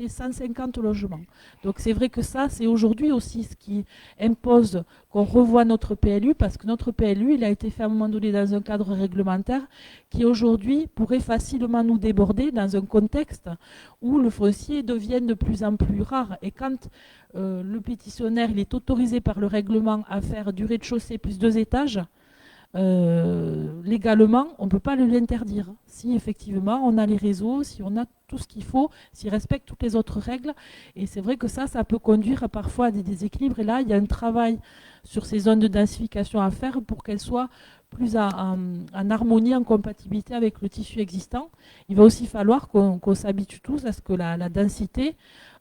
150 logements. Donc c'est vrai que ça, c'est aujourd'hui aussi ce qui impose qu'on revoie notre PLU, parce que notre PLU, il a été fait à un moment donné dans un cadre réglementaire qui aujourd'hui pourrait facilement nous déborder dans un contexte où le foncier devient de plus en plus rare. Et quand le pétitionnaire, il est autorisé par le règlement à faire du rez-de-chaussée plus 2 étages, légalement, on ne peut pas le lui interdire. Si effectivement on a les réseaux, si on a tout ce qu'il faut, s'il respecte toutes les autres règles. Et c'est vrai que ça peut conduire parfois à des déséquilibres. Et là, il y a un travail sur ces zones de densification à faire pour qu'elles soient plus en harmonie, en compatibilité avec le tissu existant. Il va aussi falloir qu'on s'habitue tous à ce que la densité,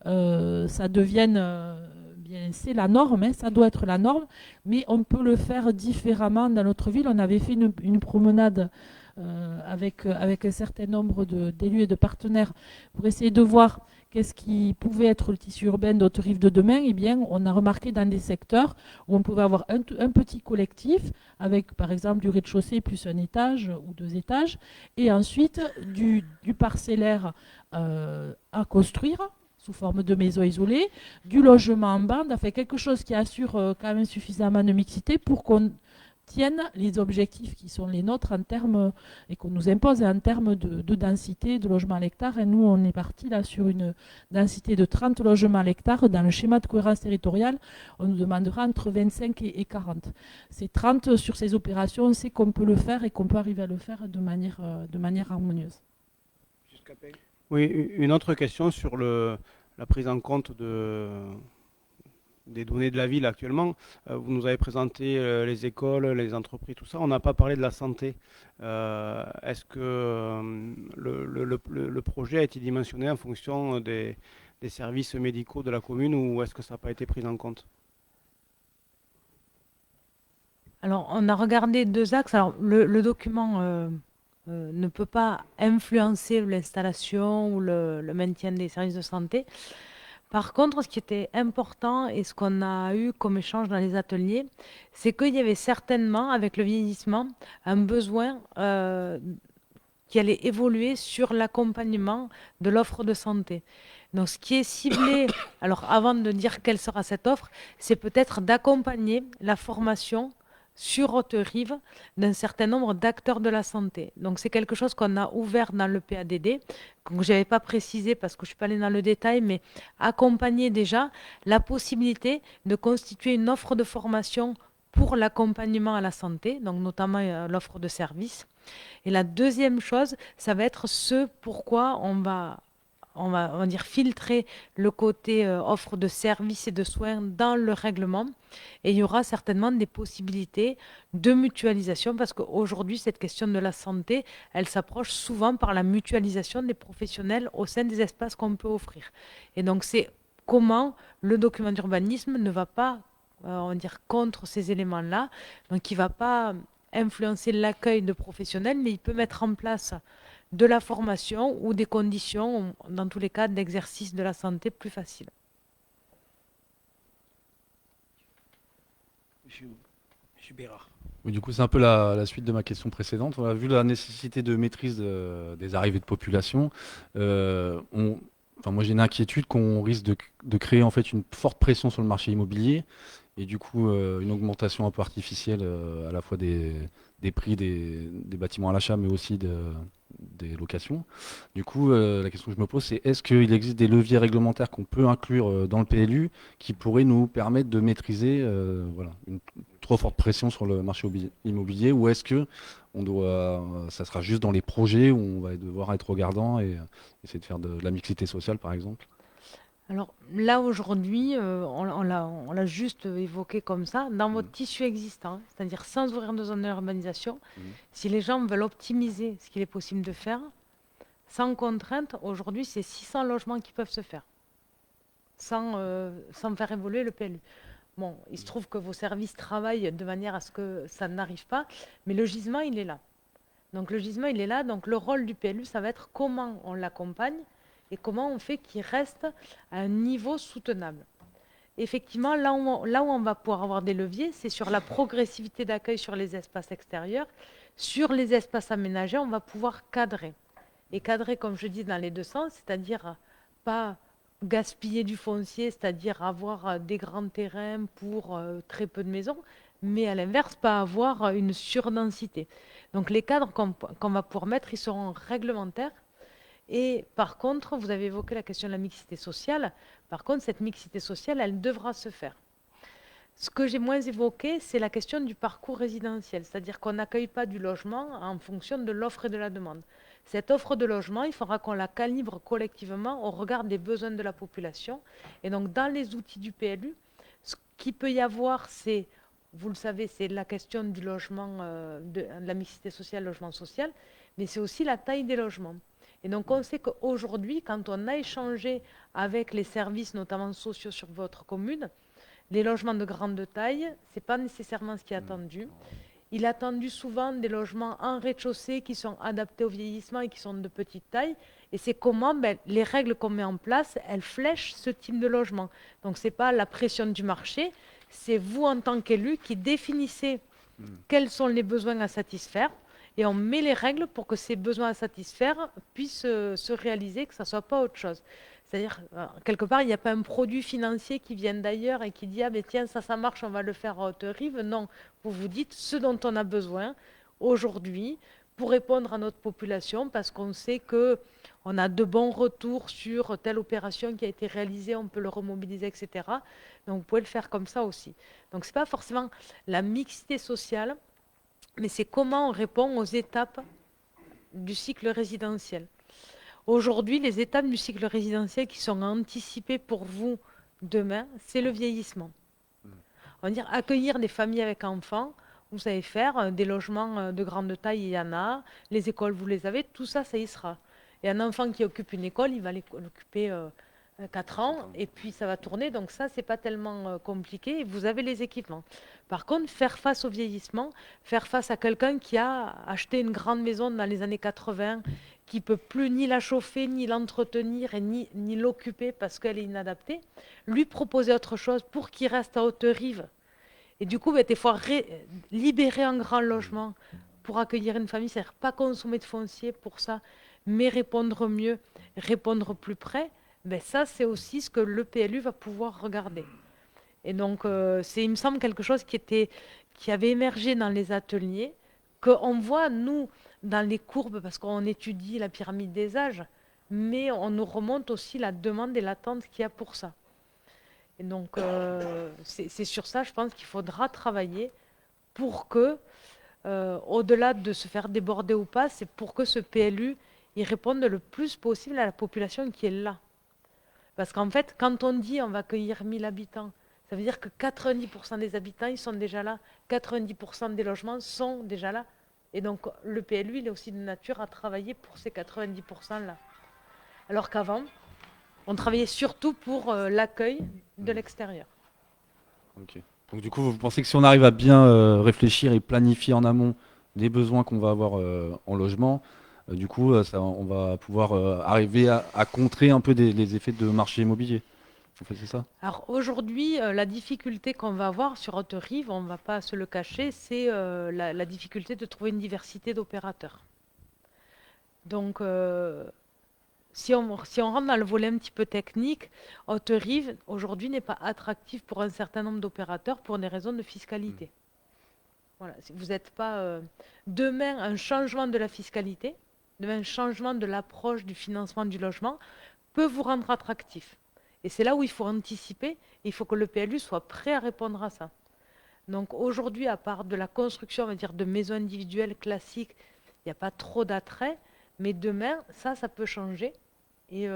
ça devienne bien, c'est la norme, hein, ça doit être la norme, mais on peut le faire différemment dans notre ville. On avait fait une promenade avec un certain nombre d'élus et de partenaires pour essayer de voir qu'est-ce qui pouvait être le tissu urbain d'Haute-Rive de demain. Eh bien, on a remarqué dans des secteurs où on pouvait avoir un petit collectif avec, par exemple, du rez-de-chaussée plus un étage ou 2 étages, et ensuite du parcellaire à construire sous forme de maisons isolées, du logement en bande, enfin quelque chose qui assure quand même suffisamment de mixité pour qu'on tienne les objectifs qui sont les nôtres en termes, et qu'on nous impose en termes de densité de logements à l'hectare. Et nous, on est parti là sur une densité de 30 logements à l'hectare. Dans le schéma de cohérence territoriale, on nous demandera entre 25 et 40. Ces 30 sur ces opérations, on sait qu'on peut le faire et qu'on peut arriver à le faire de manière harmonieuse. Oui, une autre question sur la prise en compte des données de la ville actuellement. Vous nous avez présenté les écoles, les entreprises, tout ça. On n'a pas parlé de la santé. Est-ce que le projet a été dimensionné en fonction des services médicaux de la commune, ou est-ce que ça n'a pas été pris en compte? Alors, on a regardé 2 axes. Alors, le document ne peut pas influencer l'installation ou le maintien des services de santé. Par contre, ce qui était important et ce qu'on a eu comme échange dans les ateliers, c'est qu'il y avait certainement, avec le vieillissement, un besoin qui allait évoluer sur l'accompagnement de l'offre de santé. Donc, ce qui est ciblé, alors avant de dire quelle sera cette offre, c'est peut-être d'accompagner la formation sur Haute-Rive d'un certain nombre d'acteurs de la santé. Donc, c'est quelque chose qu'on a ouvert dans le PADD, que je n'avais pas précisé parce que je ne suis pas allée dans le détail, mais accompagner déjà la possibilité de constituer une offre de formation pour l'accompagnement à la santé, donc notamment l'offre de services. Et la deuxième chose, ça va être ce pourquoi on va dire filtrer le côté offre de services et de soins dans le règlement. Et il y aura certainement des possibilités de mutualisation, parce qu'aujourd'hui, cette question de la santé, elle s'approche souvent par la mutualisation des professionnels au sein des espaces qu'on peut offrir. Et donc, c'est comment le document d'urbanisme ne va pas, on va dire, contre ces éléments-là. Donc, il ne va pas influencer l'accueil de professionnels, mais il peut mettre en place de la formation ou des conditions, dans tous les cas, d'exercice de la santé plus faciles. Monsieur Bérard. Oui, du coup, c'est un peu la suite de ma question précédente. On a vu la nécessité de maîtrise des arrivées de population. Moi, j'ai une inquiétude qu'on risque de créer en fait une forte pression sur le marché immobilier et du coup une augmentation un peu artificielle à la fois des prix des bâtiments à l'achat, mais aussi des locations. Du coup, la question que je me pose, c'est est-ce qu'il existe des leviers réglementaires qu'on peut inclure dans le PLU qui pourraient nous permettre de maîtriser une trop forte pression sur le marché immobilier, ou est-ce que ça sera juste dans les projets où on va devoir être regardant et essayer de faire de la mixité sociale, par exemple? Alors là, aujourd'hui, on l'a juste évoqué comme ça, dans votre tissu existant, c'est-à-dire sans ouvrir de zone d'urbanisation, si les gens veulent optimiser ce qu'il est possible de faire, sans contrainte, aujourd'hui, c'est 600 logements qui peuvent se faire, sans faire évoluer le PLU. Bon, il se trouve que vos services travaillent de manière à ce que ça n'arrive pas, mais le gisement, il est là. Donc le gisement, il est là, donc le rôle du PLU, ça va être comment on l'accompagne et comment on fait qu'il reste à un niveau soutenable. Effectivement, là où on va pouvoir avoir des leviers, c'est sur la progressivité d'accueil sur les espaces extérieurs. Sur les espaces aménagés, on va pouvoir cadrer. Et cadrer, comme je dis, dans les deux sens, c'est-à-dire pas gaspiller du foncier, c'est-à-dire avoir des grands terrains pour très peu de maisons, mais à l'inverse, pas avoir une surdensité. Donc les cadres qu'on va pouvoir mettre, ils seront réglementaires. Et par contre, vous avez évoqué la question de la mixité sociale. Par contre, cette mixité sociale, elle devra se faire. Ce que j'ai moins évoqué, c'est la question du parcours résidentiel, c'est-à-dire qu'on n'accueille pas du logement en fonction de l'offre et de la demande. Cette offre de logement, il faudra qu'on la calibre collectivement au regard des besoins de la population. Et donc, dans les outils du PLU, ce qu'il peut y avoir, c'est, vous le savez, c'est la question du logement, de la mixité sociale, logement social, mais c'est aussi la taille des logements. Et donc, on sait qu'aujourd'hui, quand on a échangé avec les services, notamment sociaux, sur votre commune, Les logements de grande taille, ce n'est pas nécessairement ce qui est attendu. Il est attendu souvent des logements en rez-de-chaussée qui sont adaptés au vieillissement et qui sont de petite taille. Et c'est comment les règles qu'on met en place, elles flèchent ce type de logement. Donc ce n'est pas la pression du marché, c'est vous en tant qu'élu qui définissez quels sont les besoins à satisfaire. Et on met les règles pour que ces besoins à satisfaire puissent se réaliser, que ça ne soit pas autre chose. C'est-à-dire, quelque part, il n'y a pas un produit financier qui vient d'ailleurs et qui dit « Ah, mais tiens, ça marche, on va le faire à Haute-Rive ». Non, vous vous dites ce dont on a besoin aujourd'hui pour répondre à notre population, parce qu'on sait qu'on a de bons retours sur telle opération qui a été réalisée, on peut le remobiliser, etc. Donc, vous pouvez le faire comme ça aussi. Donc, ce n'est pas forcément la mixité sociale, mais c'est comment on répond aux étapes du cycle résidentiel. Aujourd'hui, les étapes du cycle résidentiel qui sont anticipées pour vous demain, c'est le vieillissement. On va dire accueillir des familles avec enfants, vous savez faire, des logements de grande taille, il y en a, les écoles, vous les avez, tout ça, ça y sera. Et un enfant qui occupe une école, il va l'occuper 4 ans, et puis ça va tourner, donc ça, c'est pas tellement compliqué, et vous avez les équipements. Par contre, faire face au vieillissement, faire face à quelqu'un qui a acheté une grande maison dans les années 80, qui ne peut plus ni la chauffer, ni l'entretenir, et ni l'occuper parce qu'elle est inadaptée, lui proposer autre chose pour qu'il reste à Haute-Rive. Et du coup, des fois, libérer un grand logement pour accueillir une famille, c'est-à-dire pas consommer de foncier pour ça, mais répondre mieux, répondre plus près, ça, c'est aussi ce que le PLU va pouvoir regarder. Et donc, c'est, il me semble, quelque chose qui avait émergé dans les ateliers, qu'on voit, nous, dans les courbes, parce qu'on étudie la pyramide des âges, mais on nous remonte aussi la demande et l'attente qu'il y a pour ça. Et donc, c'est sur ça, je pense, qu'il faudra travailler pour que, au-delà de se faire déborder ou pas, c'est pour que ce PLU, il réponde le plus possible à la population qui est là. Parce qu'en fait, quand on dit on va accueillir 1000 habitants, ça veut dire que 90% des habitants, ils sont déjà là. 90% des logements sont déjà là. Et donc, le PLU, il est aussi de nature à travailler pour ces 90%-là. Alors qu'avant, on travaillait surtout pour l'accueil de l'extérieur. Ok. Donc du coup, vous pensez que si on arrive à bien réfléchir et planifier en amont des besoins qu'on va avoir en logement, du coup, on va pouvoir arriver à contrer un peu les effets de marché immobilier. En fait, c'est ça? Alors aujourd'hui, la difficulté qu'on va avoir sur Haute-Rive, on ne va pas se le cacher, c'est la difficulté de trouver une diversité d'opérateurs. Donc, si on rentre dans le volet un petit peu technique, Haute-Rive, aujourd'hui, n'est pas attractif pour un certain nombre d'opérateurs pour des raisons de fiscalité. Voilà, vous n'êtes pas... demain, un changement de la fiscalité, demain, un changement de l'approche du financement du logement peut vous rendre attractif. Et c'est là où il faut anticiper, il faut que le PLU soit prêt à répondre à ça. Donc aujourd'hui, à part de la construction, on va dire, de maisons individuelles classiques, il n'y a pas trop d'attrait, mais demain, ça peut changer. Et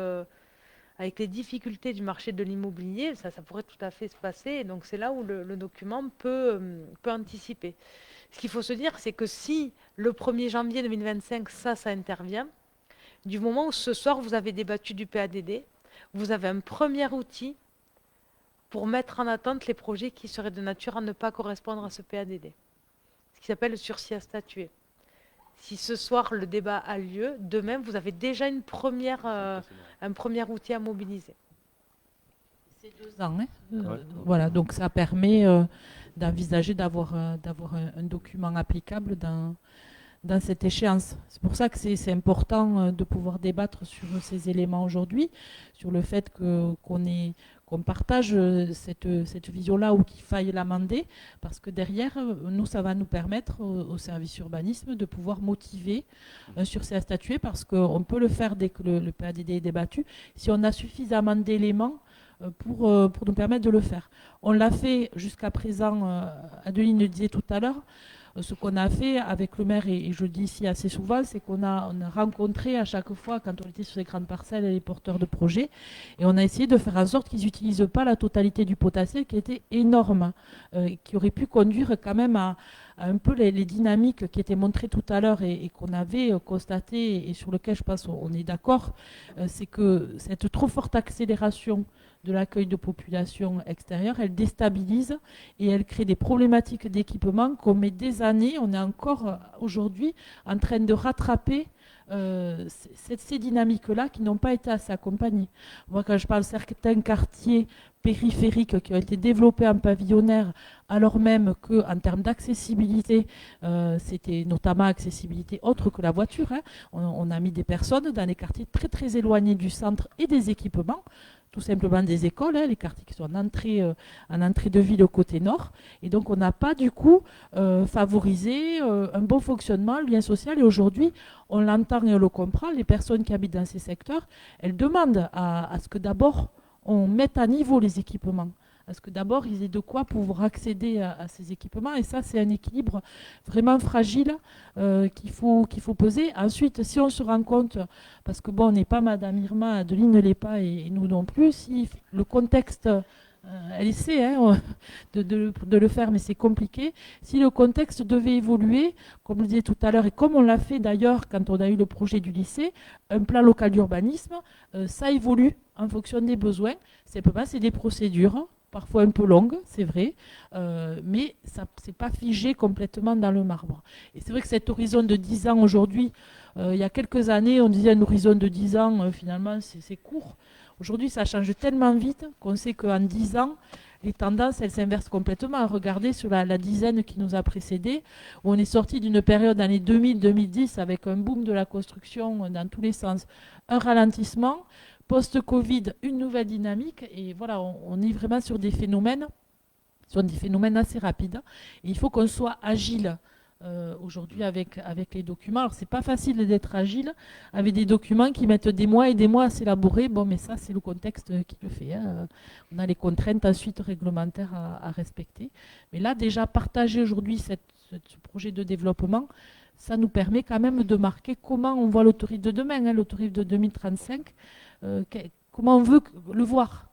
avec les difficultés du marché de l'immobilier, ça pourrait tout à fait se passer. Et donc c'est là où le document peut anticiper. Ce qu'il faut se dire, c'est que si le 1er janvier 2025, ça intervient, du moment où ce soir, vous avez débattu du PADD, vous avez un premier outil pour mettre en attente les projets qui seraient de nature à ne pas correspondre à ce PADD, ce qui s'appelle le sursis à statuer. Si ce soir le débat a lieu, demain vous avez déjà un premier outil à mobiliser. C'est 2 ans. Voilà, donc ça permet d'envisager d'avoir un document applicable dans cette échéance. C'est pour ça que c'est important de pouvoir débattre sur ces éléments aujourd'hui, sur le fait qu'on partage cette vision-là ou qu'il faille l'amender, parce que derrière, nous, ça va nous permettre au service urbanisme de pouvoir motiver sur ces statuts, parce qu'on peut le faire dès que le PADD est débattu, si on a suffisamment d'éléments pour nous permettre de le faire. On l'a fait jusqu'à présent, Adeline le disait tout à l'heure, ce qu'on a fait avec le maire, et je le dis ici assez souvent, c'est qu'on a rencontré à chaque fois, quand on était sur les grandes parcelles, les porteurs de projets, et on a essayé de faire en sorte qu'ils n'utilisent pas la totalité du potentiel qui était énorme, qui aurait pu conduire quand même à un peu les dynamiques qui étaient montrées tout à l'heure et qu'on avait constaté, et sur lequel je pense on est d'accord, c'est que cette trop forte accélération de l'accueil de populations extérieures, elle déstabilise et elle crée des problématiques d'équipement qu'on met des années, on est encore aujourd'hui en train de rattraper ces dynamiques-là qui n'ont pas été assez accompagnées. Moi, quand je parle de certains quartiers périphériques qui ont été développés en pavillonnaire, alors même qu'en termes d'accessibilité, c'était notamment accessibilité autre que la voiture. Hein. On a mis des personnes dans des quartiers très très éloignés du centre et des équipements, tout simplement des écoles, hein, les quartiers qui sont en entrée de ville au côté nord. Et donc on n'a pas du coup favorisé un bon fonctionnement, le lien social. Et aujourd'hui, on l'entend et on le comprend, les personnes qui habitent dans ces secteurs, elles demandent à ce que d'abord on mette à niveau les équipements. Parce que d'abord, ils aient de quoi pouvoir accéder à ces équipements. Et ça, c'est un équilibre vraiment fragile qu'il faut peser. Ensuite, si on se rend compte, parce que bon, on n'est pas Madame Irma, Adeline ne l'est pas et nous non plus, si le contexte, elle essaie de le faire, mais c'est compliqué. Si le contexte devait évoluer, comme je le disais tout à l'heure, et comme on l'a fait d'ailleurs quand on a eu le projet du lycée, un plan local d'urbanisme, ça évolue en fonction des besoins. Simplement, c'est des procédures parfois un peu longue, c'est vrai, mais ça c'est pas figé complètement dans le marbre. Et c'est vrai que cet horizon de 10 ans aujourd'hui, il y a quelques années, on disait un horizon de 10 ans, finalement c'est court. Aujourd'hui, ça change tellement vite qu'on sait qu'en 10 ans, les tendances, elles s'inversent complètement. Regardez sur la dizaine qui nous a précédés, où on est sorti d'une période années 2000-2010 avec un boom de la construction dans tous les sens, un ralentissement. Post-Covid, une nouvelle dynamique, et voilà, on est vraiment sur des phénomènes assez rapides. Et il faut qu'on soit agile aujourd'hui avec les documents. Alors, c'est pas facile d'être agile avec des documents qui mettent des mois et des mois à s'élaborer. Bon, mais ça, c'est le contexte qui le fait. Hein. On a les contraintes ensuite réglementaires à respecter. Mais là, déjà, partager aujourd'hui ce projet de développement, ça nous permet quand même de marquer comment on voit l'autoroute de demain, hein, l'autoroute de 2035. Comment on veut le voir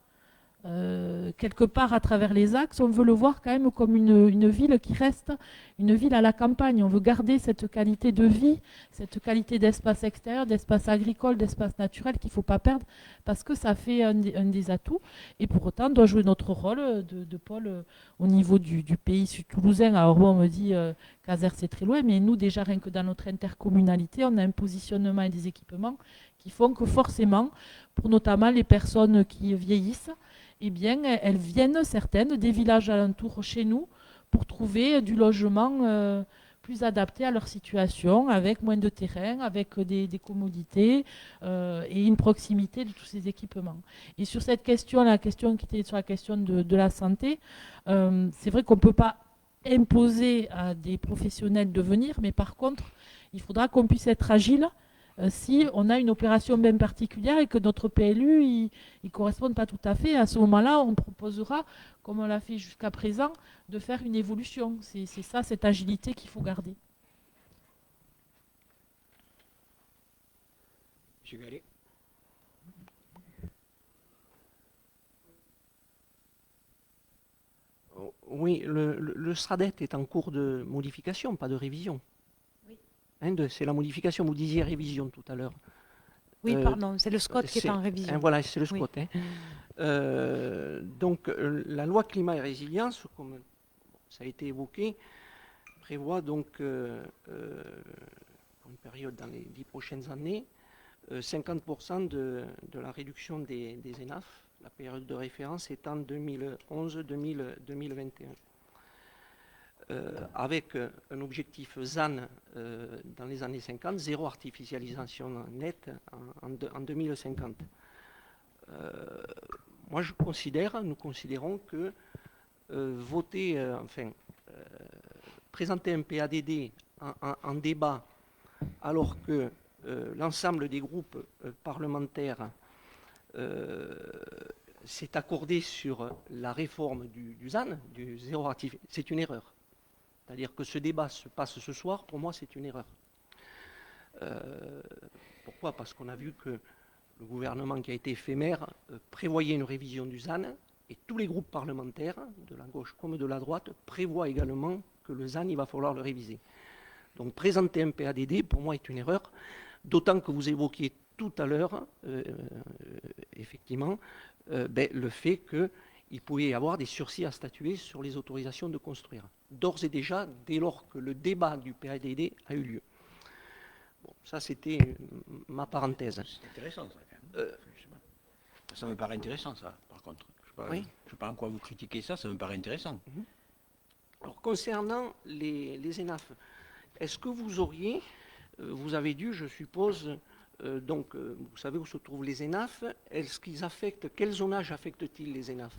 quelque part à travers les axes, on veut le voir quand même comme une ville qui reste une ville à la campagne. On veut garder cette qualité de vie, cette qualité d'espace extérieur, d'espace agricole, d'espace naturel qu'il ne faut pas perdre parce que ça fait un des atouts. Et pour autant, on doit jouer notre rôle de pôle au niveau du pays toulousain. Alors bon, on me dit Caser c'est très loin, mais nous déjà rien que dans notre intercommunalité, on a un positionnement et des équipements qui font que forcément, pour notamment les personnes qui vieillissent, eh bien, elles viennent, certaines, des villages alentours chez nous pour trouver du logement plus adapté à leur situation, avec moins de terrain, avec des commodités et une proximité de tous ces équipements. Et sur cette question, la question qui était sur la question de la santé, c'est vrai qu'on ne peut pas imposer à des professionnels de venir, mais par contre, il faudra qu'on puisse être agile si on a une opération bien particulière et que notre PLU ne corresponde pas tout à fait. À ce moment-là, on proposera, comme on l'a fait jusqu'à présent, de faire une évolution. C'est ça, cette agilité qu'il faut garder. Monsieur Gallet. Oui, le SRADET est en cours de modification, pas de révision. Hein, c'est la modification, vous disiez révision tout à l'heure. Oui, pardon, c'est le SCOT qui est en révision. Hein, voilà, c'est le SCOT. Oui. Hein. Donc, la loi climat et résilience, comme ça a été évoqué, prévoit donc, pour une période dans les 10 prochaines années, 50% de la réduction des ENAF, la période de référence étant 2011-2021. Avec un objectif ZAN dans les années 50, zéro artificialisation nette en 2050. Moi, nous considérons que présenter un PADD en débat, alors que l'ensemble des groupes parlementaires s'est accordé sur la réforme du ZAN, du zéro artificialisation, c'est une erreur. C'est-à-dire que ce débat se passe ce soir, pour moi, c'est une erreur. Pourquoi ? Parce qu'on a vu que le gouvernement qui a été éphémère prévoyait une révision du ZAN et tous les groupes parlementaires, de la gauche comme de la droite, prévoient également que le ZAN, il va falloir le réviser. Donc présenter un PADD, pour moi, est une erreur, d'autant que vous évoquiez tout à l'heure, effectivement, le fait qu'il pouvait y avoir des sursis à statuer sur les autorisations de construire. D'ores et déjà, dès lors que le débat du PADD a eu lieu. Bon, ça, c'était ma parenthèse. C'est intéressant, ça, quand même. Ça me paraît intéressant, ça, par contre. Je ne sais pas en quoi vous critiquez ça, ça me paraît intéressant. Alors, concernant les ENAF, est-ce que vous auriez, vous avez dû, je suppose, vous savez où se trouvent les ENAF, est-ce qu'ils affectent, quel zonage affectent-ils les ENAF?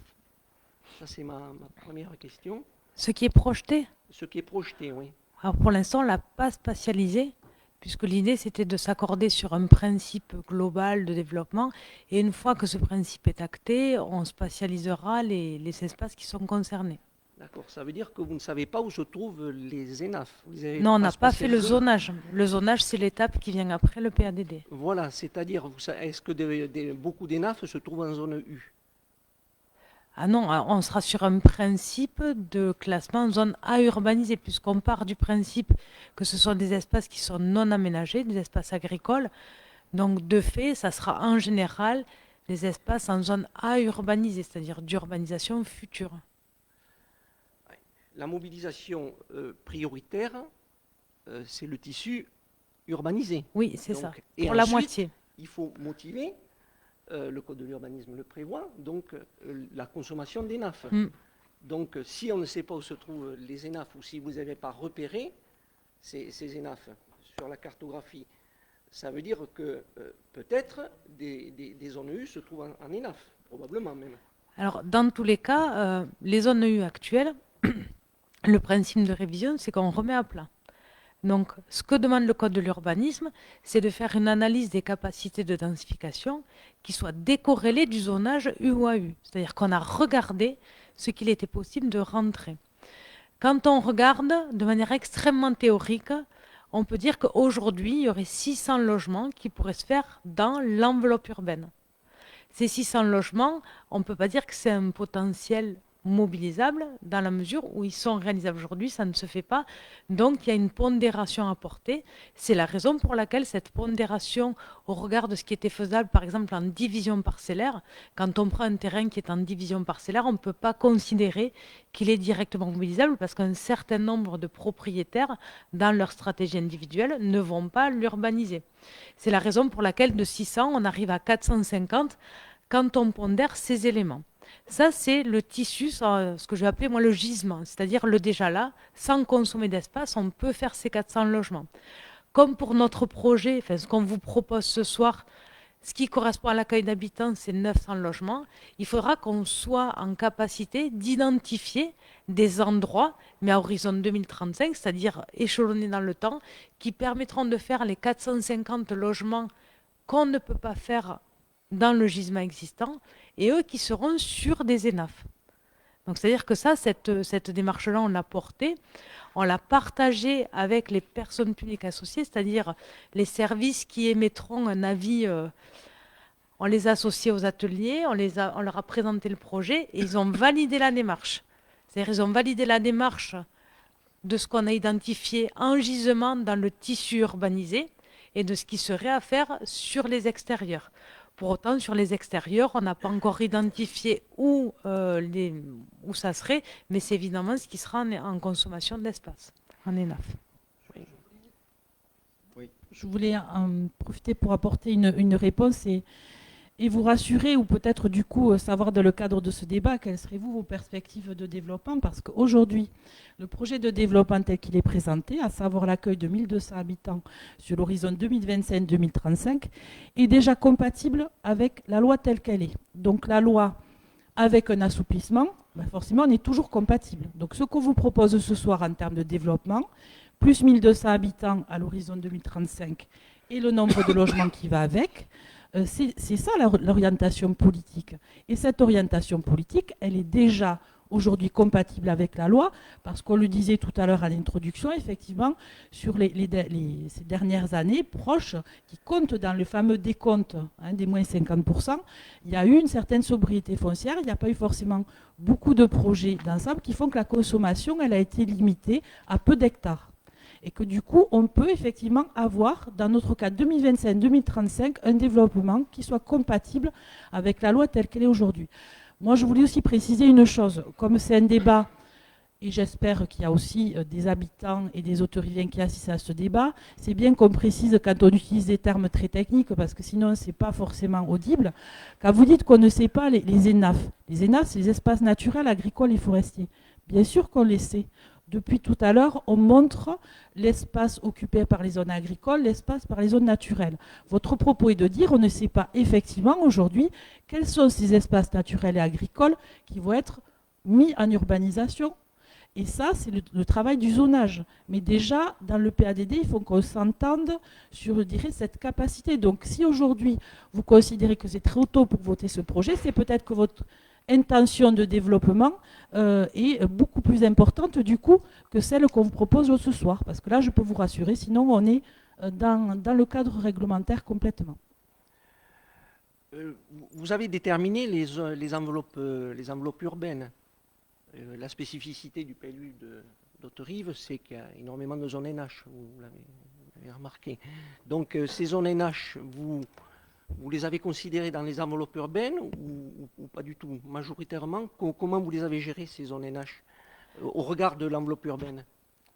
Ça, c'est ma première question. Ce qui est projeté, Ce qui est projeté, oui. alors pour l'instant, on ne l'a pas spatialisé, puisque l'idée, c'était de s'accorder sur un principe global de développement. Et une fois que ce principe est acté, on spatialisera les espaces qui sont concernés. D'accord, ça veut dire que vous ne savez pas où se trouvent les ENAF. Non, on n'a pas fait le zonage. Le zonage, c'est l'étape qui vient après le PADD. Voilà, c'est-à-dire, est-ce que beaucoup d'ENAF se trouvent en zone U? Ah non, on sera sur un principe de classement en zone A urbanisée, puisqu'on part du principe que ce sont des espaces qui sont non aménagés, des espaces agricoles. Donc, de fait, ça sera en général des espaces en zone A urbanisée, c'est-à-dire d'urbanisation future. La mobilisation prioritaire, c'est le tissu urbanisé. Oui, c'est Donc, ça, et pour la ensuite, moitié. Il faut motiver, le Code de l'urbanisme le prévoit, donc la consommation d'ENAF. Donc si on ne sait pas où se trouvent les ENAF ou si vous n'avez pas repéré ces ENAF sur la cartographie, ça veut dire que peut-être des zones U se trouvent en ENAF, probablement même. Alors, dans tous les cas, les zones EU actuelles, le principe de révision, c'est qu'on remet à plat. Donc, ce que demande le Code de l'urbanisme, c'est de faire une analyse des capacités de densification qui soit décorrélée du zonage UAU. C'est-à-dire qu'on a regardé ce qu'il était possible de rentrer. Quand on regarde de manière extrêmement théorique, on peut dire qu'aujourd'hui, il y aurait 600 logements qui pourraient se faire dans l'enveloppe urbaine. Ces 600 logements, on ne peut pas dire que c'est un potentiel mobilisables dans la mesure où ils sont réalisables aujourd'hui, ça ne se fait pas. Donc il y a une pondération à porter. C'est la raison pour laquelle cette pondération au regard de ce qui était faisable, par exemple en division parcellaire, quand on prend un terrain qui est en division parcellaire, on ne peut pas considérer qu'il est directement mobilisable parce qu'un certain nombre de propriétaires, dans leur stratégie individuelle, ne vont pas l'urbaniser. C'est la raison pour laquelle de 600, on arrive à 450 quand on pondère ces éléments. Ça, c'est le tissu, ce que je vais appeler moi le gisement, c'est-à-dire le déjà là, sans consommer d'espace, on peut faire ces 400 logements. Comme pour notre projet, ce qu'on vous propose ce soir, ce qui correspond à l'accueil d'habitants, c'est 900 logements. Il faudra qu'on soit en capacité d'identifier des endroits, mais à horizon 2035, c'est-à-dire échelonnés dans le temps, qui permettront de faire les 450 logements qu'on ne peut pas faire dans le gisement existant, et eux qui seront sur des ENAF. Donc c'est-à-dire que ça, cette démarche-là, on l'a portée, on l'a partagée avec les personnes publiques associées, c'est-à-dire les services qui émettront un avis, on les a associés aux ateliers, on leur a présenté le projet, et ils ont validé la démarche. C'est-à-dire qu'ils ont validé la démarche de ce qu'on a identifié en gisement dans le tissu urbanisé, et de ce qui serait à faire sur les extérieurs. Pour autant, sur les extérieurs, on n'a pas encore identifié où ça serait, mais c'est évidemment ce qui sera en consommation d'espace, en ENAF. Oui. Je voulais en profiter pour apporter une réponse et vous rassurer, ou peut-être du coup savoir dans le cadre de ce débat, quelles seraient vos perspectives de développement, parce qu'aujourd'hui, le projet de développement tel qu'il est présenté, à savoir l'accueil de 1200 habitants sur l'horizon 2025-2035, est déjà compatible avec la loi telle qu'elle est. Donc la loi avec un assouplissement, forcément on est toujours compatible. Donc ce qu'on vous propose ce soir en termes de développement, plus 1200 habitants à l'horizon 2035 et le nombre de logements qui va avec, c'est ça l'orientation politique. Et cette orientation politique, elle est déjà aujourd'hui compatible avec la loi, parce qu'on le disait tout à l'heure à l'introduction, effectivement, sur ces dernières années proches, qui comptent dans le fameux décompte des moins 50%, il y a eu une certaine sobriété foncière, il n'y a pas eu forcément beaucoup de projets d'ensemble qui font que la consommation, elle a été limitée à peu d'hectares. et que du coup, on peut effectivement avoir, dans notre cas 2025-2035, un développement qui soit compatible avec la loi telle qu'elle est aujourd'hui. Moi, je voulais aussi préciser une chose, comme c'est un débat, et j'espère qu'il y a aussi des habitants et des autoriviens qui assistent à ce débat, c'est bien qu'on précise quand on utilise des termes très techniques, parce que sinon, ce n'est pas forcément audible. Quand vous dites qu'on ne sait pas les ENAF, les ENAF, c'est les espaces naturels, agricoles et forestiers. Bien sûr qu'on les sait. Depuis tout à l'heure, on montre l'espace occupé par les zones agricoles, l'espace par les zones naturelles. Votre propos est de dire on ne sait pas effectivement aujourd'hui quels sont ces espaces naturels et agricoles qui vont être mis en urbanisation. Et ça, c'est le travail du zonage. Mais déjà, dans le PADD, il faut qu'on s'entende sur, je dirais, cette capacité. Donc, si aujourd'hui, vous considérez que c'est trop tôt pour voter ce projet, c'est peut-être que votre intention de développement est beaucoup plus importante, du coup, que celle qu'on vous propose ce soir. Parce que là, je peux vous rassurer, sinon, on est dans le cadre réglementaire complètement. Vous avez déterminé les enveloppes urbaines. La spécificité du PLU d'Haute-Rive, c'est qu'il y a énormément de zones NH, vous l'avez remarqué. Donc ces zones NH, vous les avez considérées dans les enveloppes urbaines ou pas du tout? Majoritairement, comment vous les avez gérées, ces zones NH, au regard de l'enveloppe urbaine?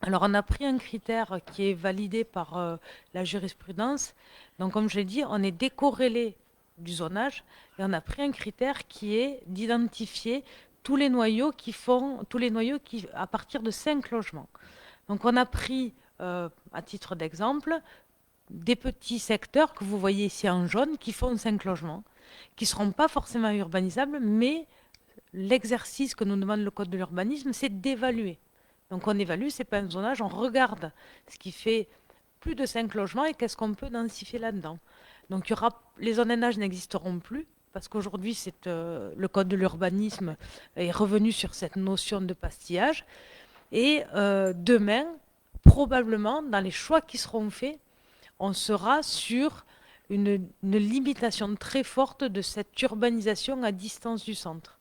Alors, on a pris un critère qui est validé par la jurisprudence. Donc, comme je l'ai dit, on est décorrélé du zonage et on a pris un critère qui est d'identifier tous les noyaux qui à partir de 5 logements. Donc, on a pris, à titre d'exemple, des petits secteurs que vous voyez ici en jaune qui font 5 logements, qui ne seront pas forcément urbanisables, mais l'exercice que nous demande le Code de l'urbanisme, c'est d'évaluer. Donc on évalue, ce n'est pas un zonage, on regarde ce qui fait plus de 5 logements et qu'est-ce qu'on peut densifier là-dedans. Donc les zones NH n'existeront plus, parce qu'aujourd'hui, le Code de l'urbanisme est revenu sur cette notion de pastillage. Et demain, probablement, dans les choix qui seront faits, on sera sur une limitation très forte de cette urbanisation à distance du centre.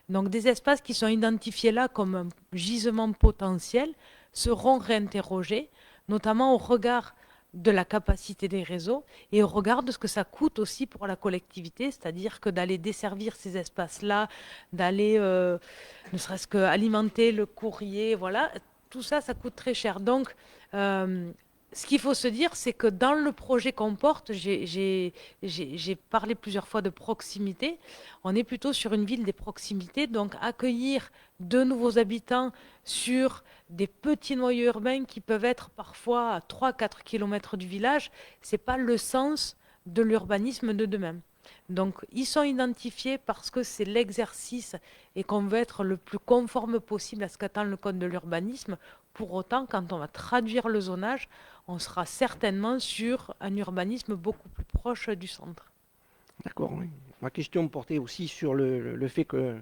Donc des espaces qui sont identifiés là comme un gisement potentiel seront réinterrogés, notamment au regard de la capacité des réseaux et au regard de ce que ça coûte aussi pour la collectivité, c'est-à-dire que d'aller desservir ces espaces-là, d'aller ne serait-ce qu'alimenter le courrier, voilà, tout ça, ça coûte très cher. Donc, ce qu'il faut se dire, c'est que dans le projet qu'on porte, j'ai parlé plusieurs fois de proximité, on est plutôt sur une ville des proximités, donc accueillir de nouveaux habitants sur des petits noyaux urbains qui peuvent être parfois à 3-4 km du village, ce n'est pas le sens de l'urbanisme de demain. Donc ils sont identifiés parce que c'est l'exercice et qu'on veut être le plus conforme possible à ce qu'attend le Code de l'urbanisme. Pour autant, quand on va traduire le zonage, on sera certainement sur un urbanisme beaucoup plus proche du centre. D'accord, oui. Ma question portait aussi sur le fait que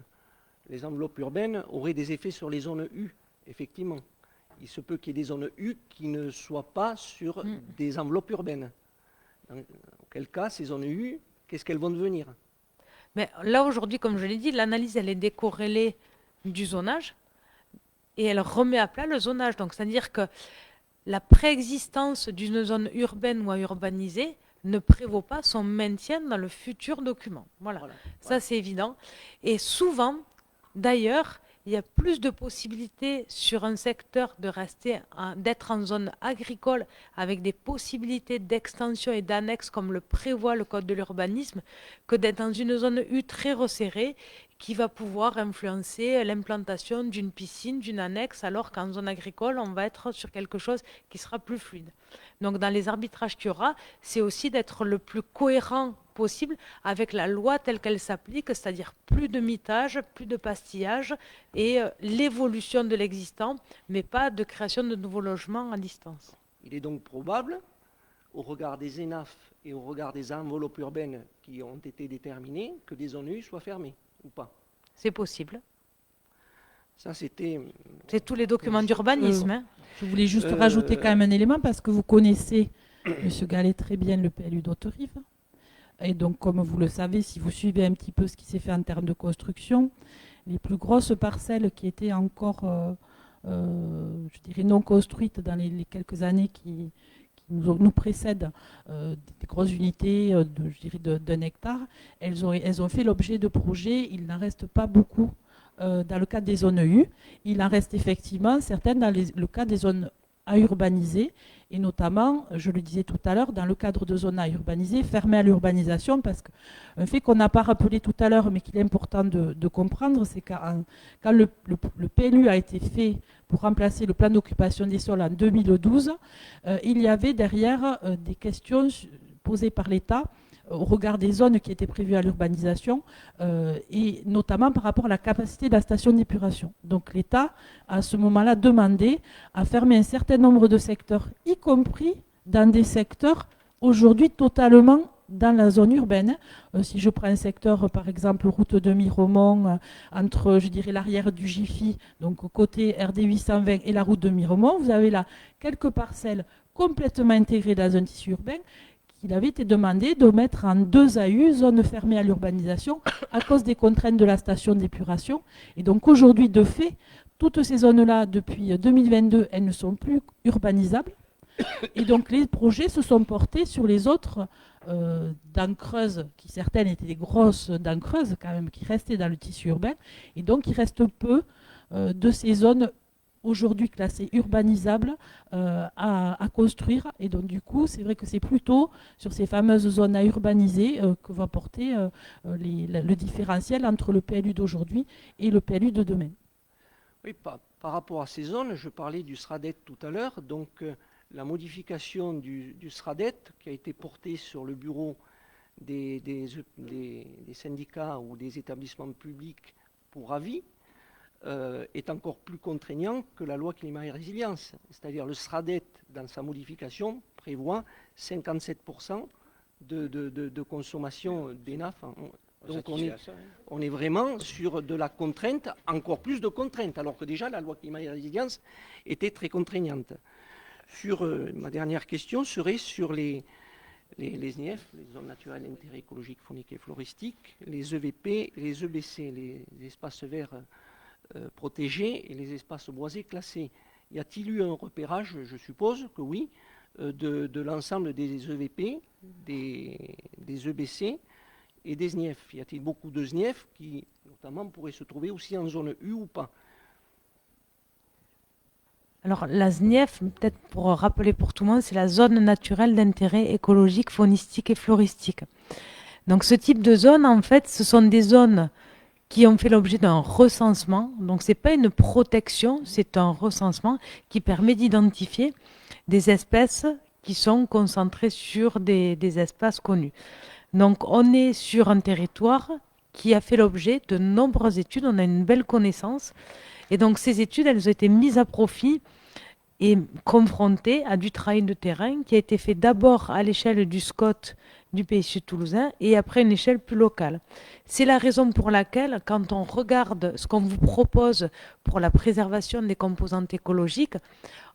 les enveloppes urbaines auraient des effets sur les zones U, effectivement. Il se peut qu'il y ait des zones U qui ne soient pas sur des enveloppes urbaines. Dans quel cas, ces zones U, qu'est-ce qu'elles vont devenir? Mais là, aujourd'hui, comme je l'ai dit, l'analyse, elle est décorrélée du zonage et elle remet à plat le zonage. Donc, c'est-à-dire que la préexistence d'une zone urbaine ou à urbaniser ne prévaut pas son maintien dans le futur document. Voilà. Ça, c'est évident. Et souvent, d'ailleurs, il y a plus de possibilités sur un secteur d'être en zone agricole avec des possibilités d'extension et d'annexe comme le prévoit le Code de l'urbanisme que d'être dans une zone U très resserrée qui va pouvoir influencer l'implantation d'une piscine, d'une annexe, alors qu'en zone agricole, on va être sur quelque chose qui sera plus fluide. Donc dans les arbitrages qu'il y aura, c'est aussi d'être le plus cohérent possible avec la loi telle qu'elle s'applique, c'est-à-dire plus de mitage, plus de pastillage et l'évolution de l'existant, mais pas de création de nouveaux logements à distance. Il est donc probable, au regard des ENAF et au regard des enveloppes urbaines qui ont été déterminées, que des zones U soient fermées, ou pas? C'est possible. Ça, c'était... C'est tous les documents d'urbanisme. Je voulais juste rajouter quand même un élément, parce que vous connaissez, M. Gallet, très bien le PLU d'Haute-Rive. Et donc, comme vous le savez, si vous suivez un petit peu ce qui s'est fait en termes de construction, les plus grosses parcelles qui étaient encore je dirais, non construites dans les quelques années qui nous précèdent, des grosses unités je dirais d'un hectare, elles ont fait l'objet de projets. Il n'en reste pas beaucoup dans le cadre des zones U. Il en reste effectivement certaines dans le cadre des zones à urbaniser, et notamment, je le disais tout à l'heure, dans le cadre de zones à urbaniser, fermées à l'urbanisation, parce qu'un fait qu'on n'a pas rappelé tout à l'heure, mais qu'il est important de comprendre, c'est quand le PLU a été fait pour remplacer le plan d'occupation des sols en 2012, il y avait derrière des questions posées par l'État au regard des zones qui étaient prévues à l'urbanisation, et notamment par rapport à la capacité de la station d'épuration. Donc l'État a à ce moment-là demandé à fermer un certain nombre de secteurs, y compris dans des secteurs aujourd'hui totalement dans la zone urbaine. Si je prends un secteur, par exemple, route de Miremont, entre, je dirais, l'arrière du Jiffy, donc côté RD 820 et la route de Miremont, vous avez là quelques parcelles complètement intégrées dans un tissu urbain. Il avait été demandé de mettre en 2 AU, zone fermée à l'urbanisation, à cause des contraintes de la station d'épuration. Et donc aujourd'hui, de fait, toutes ces zones-là, depuis 2022, elles ne sont plus urbanisables. Et donc les projets se sont portés sur les autres dents creuses, qui certaines étaient des grosses dents creuses quand même, qui restaient dans le tissu urbain. Et donc il reste peu de ces zones aujourd'hui classées urbanisables à construire. Et donc du coup, c'est vrai que c'est plutôt sur ces fameuses zones à urbaniser que va porter le différentiel entre le PLU d'aujourd'hui et le PLU de demain. Oui, par rapport à ces zones, je parlais du SRADET tout à l'heure. Donc la modification du SRADET qui a été portée sur le bureau des syndicats ou des établissements publics pour avis, est encore plus contraignant que la loi climat et résilience. C'est-à-dire le SRADET, dans sa modification, prévoit 57% de consommation d'ENAF. Donc on est vraiment sur de la contrainte, encore plus de contraintes, alors que déjà la loi climat et résilience était très contraignante. Ma dernière question serait sur les SNIF, les zones naturelles d'intérêt écologique, faunique et floristique, les EVP, les EBC, les espaces verts protégés et les espaces boisés classés. Y a-t-il eu un repérage, je suppose que oui, de l'ensemble des EVP, des EBC et des SNIF? Y a-t-il beaucoup de SNIF qui, notamment, pourraient se trouver aussi en zone U ou pas? Alors la SNIF, peut-être pour rappeler pour tout le monde, c'est la zone naturelle d'intérêt écologique, faunistique et floristique. Donc ce type de zone, en fait, ce sont des zones qui ont fait l'objet d'un recensement. Donc ce n'est pas une protection, c'est un recensement qui permet d'identifier des espèces qui sont concentrées sur des espaces connus. Donc on est sur un territoire qui a fait l'objet de nombreuses études, on a une belle connaissance. Et donc ces études, elles ont été mises à profit et confrontées à du travail de terrain qui a été fait d'abord à l'échelle du SCOT du PSU toulousain et après une échelle plus locale. C'est la raison pour laquelle, quand on regarde ce qu'on vous propose pour la préservation des composantes écologiques,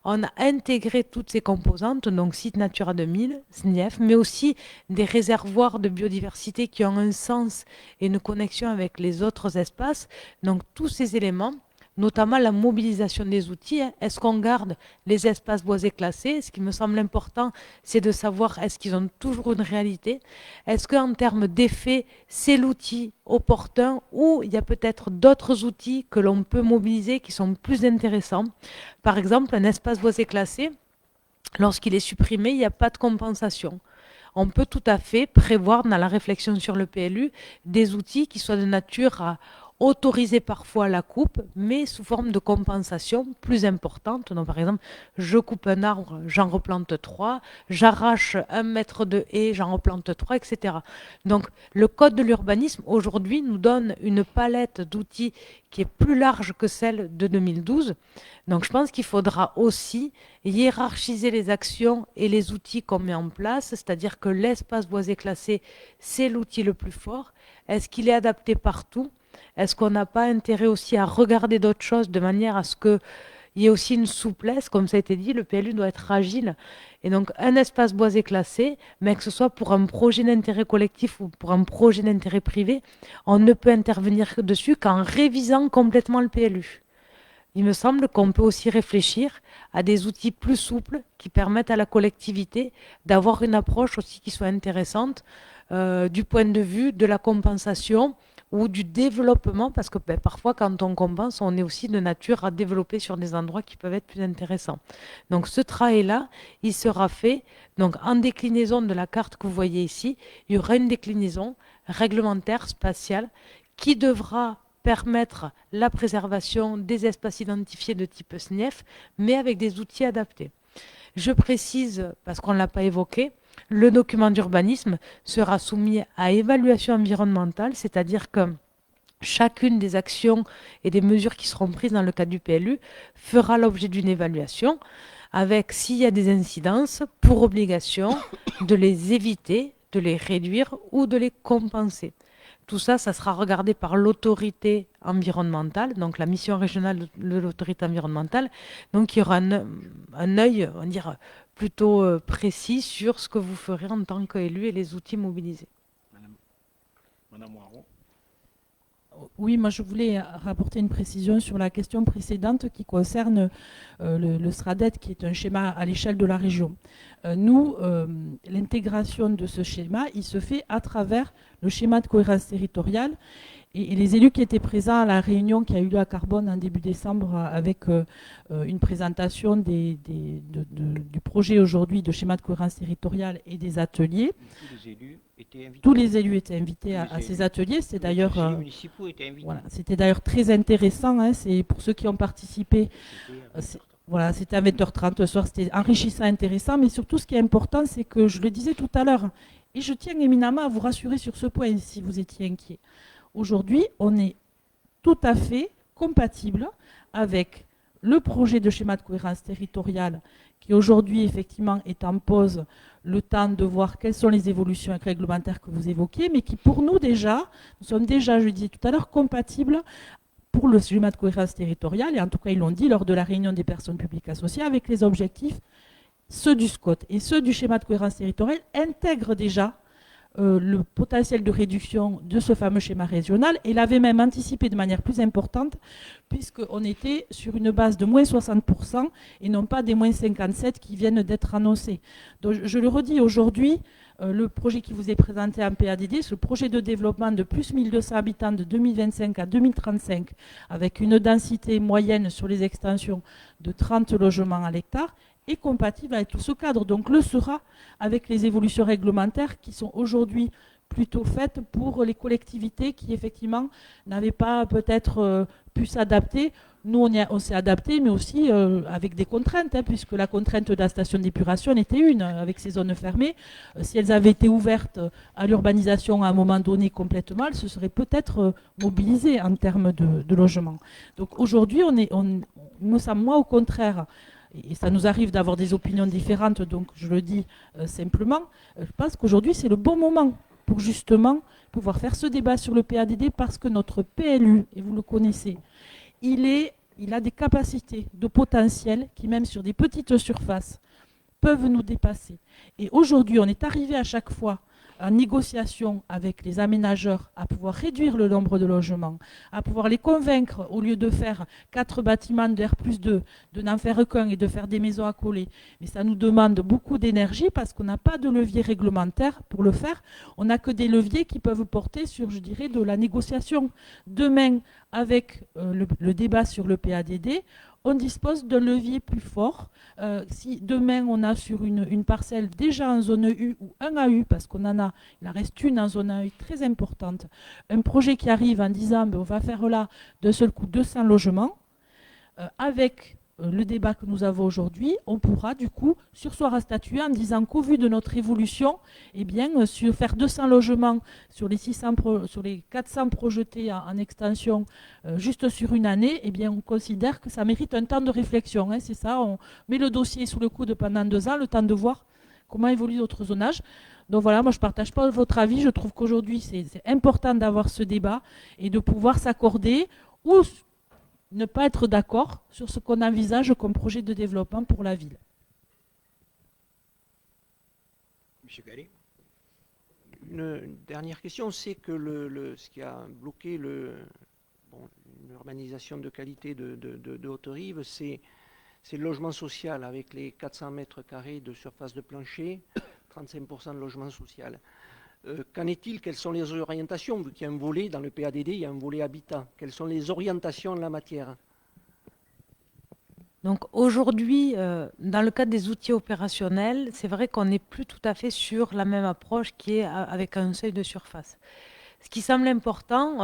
on a intégré toutes ces composantes, donc site Natura 2000, SNIF, mais aussi des réservoirs de biodiversité qui ont un sens et une connexion avec les autres espaces. Donc tous ces éléments, notamment la mobilisation des outils. Est-ce qu'on garde les espaces boisés classés? Ce qui me semble important, c'est de savoir est-ce qu'ils ont toujours une réalité? Est-ce qu'en termes d'effet, c'est l'outil opportun ou il y a peut-être d'autres outils que l'on peut mobiliser qui sont plus intéressants? Par exemple, un espace boisé classé, lorsqu'il est supprimé, il n'y a pas de compensation. On peut tout à fait prévoir dans la réflexion sur le PLU des outils qui soient de nature à autoriser parfois la coupe, mais sous forme de compensation plus importante. Donc, par exemple, je coupe un arbre, j'en replante 3, j'arrache 1 mètre de haie, j'en replante 3, etc. Donc, le Code de l'urbanisme, aujourd'hui, nous donne une palette d'outils qui est plus large que celle de 2012. Donc, je pense qu'il faudra aussi hiérarchiser les actions et les outils qu'on met en place, c'est-à-dire que l'espace boisé classé, c'est l'outil le plus fort. Est-ce qu'il est adapté partout ? Est-ce qu'on n'a pas intérêt aussi à regarder d'autres choses de manière à ce qu'il y ait aussi une souplesse? Comme ça a été dit, le PLU doit être agile. Et donc, un espace boisé classé, mais que ce soit pour un projet d'intérêt collectif ou pour un projet d'intérêt privé, on ne peut intervenir dessus qu'en révisant complètement le PLU. il me semble qu'on peut aussi réfléchir à des outils plus souples qui permettent à la collectivité d'avoir une approche aussi qui soit intéressante du point de vue de la compensation ou du développement, parce que parfois quand on compense, on est aussi de nature à développer sur des endroits qui peuvent être plus intéressants. Donc ce travail-là, il sera fait donc en déclinaison de la carte que vous voyez ici. Il y aura une déclinaison réglementaire spatiale qui devra permettre la préservation des espaces identifiés de type SNIEF, mais avec des outils adaptés. Je précise, parce qu'on ne l'a pas évoqué, le document d'urbanisme sera soumis à évaluation environnementale, c'est-à-dire que chacune des actions et des mesures qui seront prises dans le cadre du PLU fera l'objet d'une évaluation, avec, s'il y a des incidences, pour obligation de les éviter, de les réduire ou de les compenser. Tout ça, ça sera regardé par l'autorité environnementale, donc la mission régionale de l'autorité environnementale. Donc il y aura un œil, on va dire, plutôt précis sur ce que vous ferez en tant qu'élu et les outils mobilisés. Madame Moirot. Oui, moi je voulais rapporter une précision sur la question précédente qui concerne le SRADET, qui est un schéma à l'échelle de la région. Nous, l'intégration de ce schéma, il se fait à travers le schéma de cohérence territoriale. Et les élus qui étaient présents à la réunion qui a eu lieu à Carbone en début décembre avec une présentation du projet aujourd'hui de schéma de cohérence territoriale et des ateliers. Tous les élus étaient invités à ces ateliers. C'est d'ailleurs, voilà, c'était d'ailleurs très intéressant. Hein, c'est pour ceux qui ont participé. Voilà, c'était à 20h30 ce soir. C'était enrichissant, intéressant. Mais surtout, ce qui est important, c'est que je le disais tout à l'heure, et je tiens éminemment à vous rassurer sur ce point si vous étiez inquiet. Aujourd'hui, on est tout à fait compatible avec le projet de schéma de cohérence territoriale qui aujourd'hui effectivement est en pause le temps de voir quelles sont les évolutions réglementaires que vous évoquez, mais qui pour nous déjà, nous sommes déjà, je disais tout à l'heure, compatibles pour le schéma de cohérence territoriale, et en tout cas ils l'ont dit lors de la réunion des personnes publiques associées, avec les objectifs, ceux du SCOT et ceux du schéma de cohérence territoriale intègrent déjà le potentiel de réduction de ce fameux schéma régional et l'avait même anticipé de manière plus importante puisqu'on était sur une base de moins 60% et non pas des moins 57 qui viennent d'être annoncés. Donc je le redis aujourd'hui, le projet qui vous est présenté en PADD, ce projet de développement de plus 1200 habitants de 2025 à 2035 avec une densité moyenne sur les extensions de 30 logements à l'hectare, est compatible avec tout ce cadre. Donc le sera avec les évolutions réglementaires qui sont aujourd'hui plutôt faites pour les collectivités qui effectivement n'avaient pas peut-être pu s'adapter. Nous on s'est adapté, mais aussi avec des contraintes, hein, puisque la contrainte de la station d'épuration en était une, avec ces zones fermées. Si elles avaient été ouvertes à l'urbanisation à un moment donné complètement, elles se seraient peut-être mobilisées en termes de logement. Donc aujourd'hui, moi au contraire, et ça nous arrive d'avoir des opinions différentes, donc je le dis simplement, je pense qu'aujourd'hui c'est le bon moment pour justement pouvoir faire ce débat sur le PADD parce que notre PLU, et vous le connaissez, il a des capacités de potentiel qui même sur des petites surfaces peuvent nous dépasser. Et aujourd'hui on est arrivé à chaque fois en négociation avec les aménageurs à pouvoir réduire le nombre de logements, à pouvoir les convaincre, au lieu de faire 4 bâtiments de R+2, de n'en faire qu'un et de faire des maisons à coller. Mais ça nous demande beaucoup d'énergie parce qu'on n'a pas de levier réglementaire pour le faire. On n'a que des leviers qui peuvent porter sur, je dirais, de la négociation. Demain, avec le débat sur le PADD, on dispose d'un levier plus fort. Si demain on a sur une parcelle déjà en zone U ou un AU, parce il en reste une en zone AU très importante, un projet qui arrive en disant on va faire là d'un seul coup 200 logements, avec le débat que nous avons aujourd'hui, on pourra du coup surseoir à statuer en disant qu'au vu de notre évolution, eh bien, faire 200 logements sur les 400 projetés en extension juste sur une année, eh bien, on considère que ça mérite un temps de réflexion. Hein, c'est ça, on met le dossier sous le coude pendant 2 ans, le temps de voir comment évolue notre zonage. Donc voilà, moi je ne partage pas votre avis, je trouve qu'aujourd'hui c'est important d'avoir ce débat et de pouvoir s'accorder ou ne pas être d'accord sur ce qu'on envisage comme projet de développement pour la ville. Monsieur Gallet. Une dernière question, c'est que ce qui a bloqué une urbanisation de qualité de Haute-Rive, c'est le logement social avec les 400 mètres carrés de surface de plancher, 35% de logement social. Qu'en est-il? Quelles sont les orientations? Vu qu'il y a un volet dans le PADD, il y a un volet habitat. Quelles sont les orientations en la matière? Donc aujourd'hui, dans le cadre des outils opérationnels, c'est vrai qu'on n'est plus tout à fait sur la même approche qui est avec un seuil de surface. Ce qui semble important,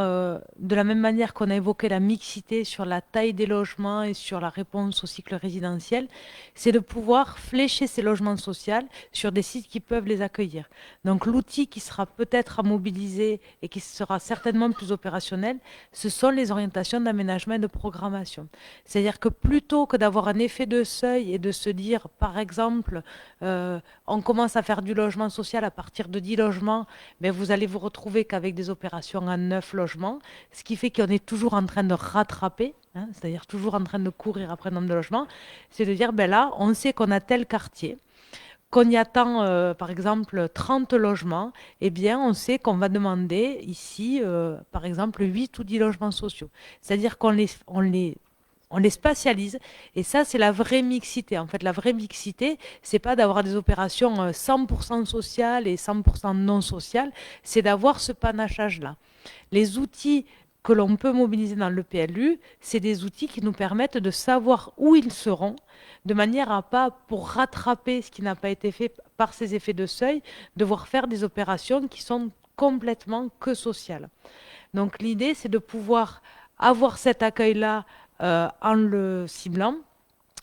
de la même manière qu'on a évoqué la mixité sur la taille des logements et sur la réponse au cycle résidentiel, c'est de pouvoir flécher ces logements sociaux sur des sites qui peuvent les accueillir. Donc l'outil qui sera peut-être à mobiliser et qui sera certainement plus opérationnel, ce sont les orientations d'aménagement et de programmation. C'est-à-dire que plutôt que d'avoir un effet de seuil et de se dire, par exemple, on commence à faire du logement social à partir de 10 logements, mais vous allez vous retrouver qu'avec des opérations à 9 logements, ce qui fait qu'on est toujours en train de rattraper, hein, c'est-à-dire toujours en train de courir après un nombre de logements, c'est de dire, ben là, on sait qu'on a tel quartier, qu'on y attend, par exemple, 30 logements, eh bien, on sait qu'on va demander ici, par exemple, 8 ou 10 logements sociaux. C'est-à-dire qu'on les spatialise, et ça, c'est la vraie mixité. En fait, la vraie mixité, c'est pas d'avoir des opérations 100% sociales et 100% non sociales, c'est d'avoir ce panachage-là. Les outils que l'on peut mobiliser dans le PLU, c'est des outils qui nous permettent de savoir où ils seront, de manière à pas, pour rattraper ce qui n'a pas été fait par ces effets de seuil, devoir faire des opérations qui sont complètement que sociales. Donc l'idée, c'est de pouvoir avoir cet accueil-là en le ciblant,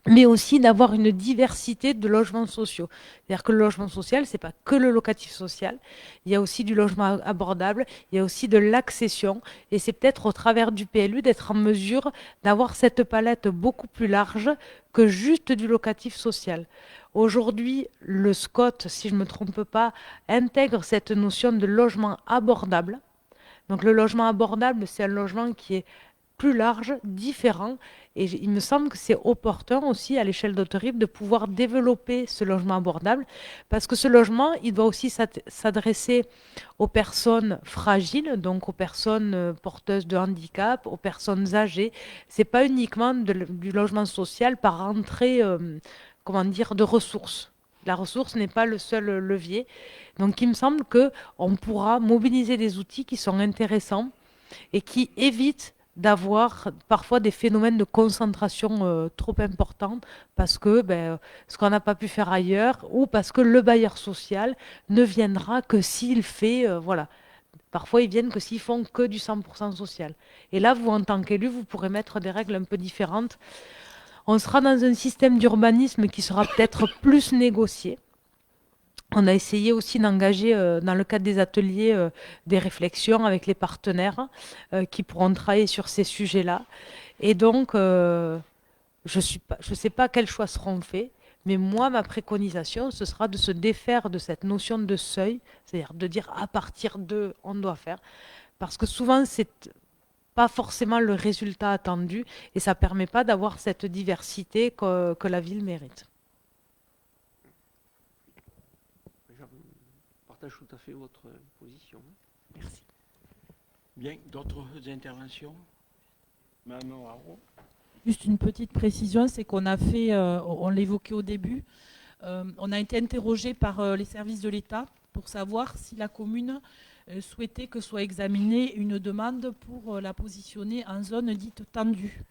mais aussi d'avoir une diversité de logements sociaux. C'est-à-dire que le logement social, c'est pas que le locatif social, il y a aussi du logement abordable, il y a aussi de l'accession, et c'est peut-être au travers du PLU d'être en mesure d'avoir cette palette beaucoup plus large que juste du locatif social. Aujourd'hui, le SCOT, si je ne me trompe pas, intègre cette notion de logement abordable. Donc le logement abordable, c'est un logement qui est plus large, différent, et il me semble que c'est opportun aussi à l'échelle d'Haute-Rive de pouvoir développer ce logement abordable, parce que ce logement, il doit aussi s'adresser aux personnes fragiles, donc aux personnes porteuses de handicap, aux personnes âgées. C'est pas uniquement du logement social par entrée, comment dire, de ressources. La ressource n'est pas le seul levier. Donc il me semble qu'on pourra mobiliser des outils qui sont intéressants et qui évitent d'avoir parfois des phénomènes de concentration trop importants parce que ce qu'on n'a pas pu faire ailleurs ou parce que le bailleur social ne viendra que s'il fait, voilà. Parfois, ils viennent que s'ils font que du 100% social. Et là, vous, en tant qu'élu, vous pourrez mettre des règles un peu différentes. On sera dans un système d'urbanisme qui sera peut-être plus négocié. On a essayé aussi d'engager dans le cadre des ateliers des réflexions avec les partenaires qui pourront travailler sur ces sujets-là. Et donc, je sais pas quels choix seront faits, mais moi, ma préconisation, ce sera de se défaire de cette notion de seuil, c'est-à-dire de dire à partir de, on doit faire, parce que souvent, c'est pas forcément le résultat attendu et ça permet pas d'avoir cette diversité que la ville mérite. Je partage tout à fait votre position. Merci. Bien, d'autres interventions? Madame Haro. Juste une petite précision, c'est qu'on a fait, on l'évoquait au début, on a été interrogé par les services de l'État pour savoir si la commune souhaitait que soit examinée une demande pour la positionner en zone dite tendue.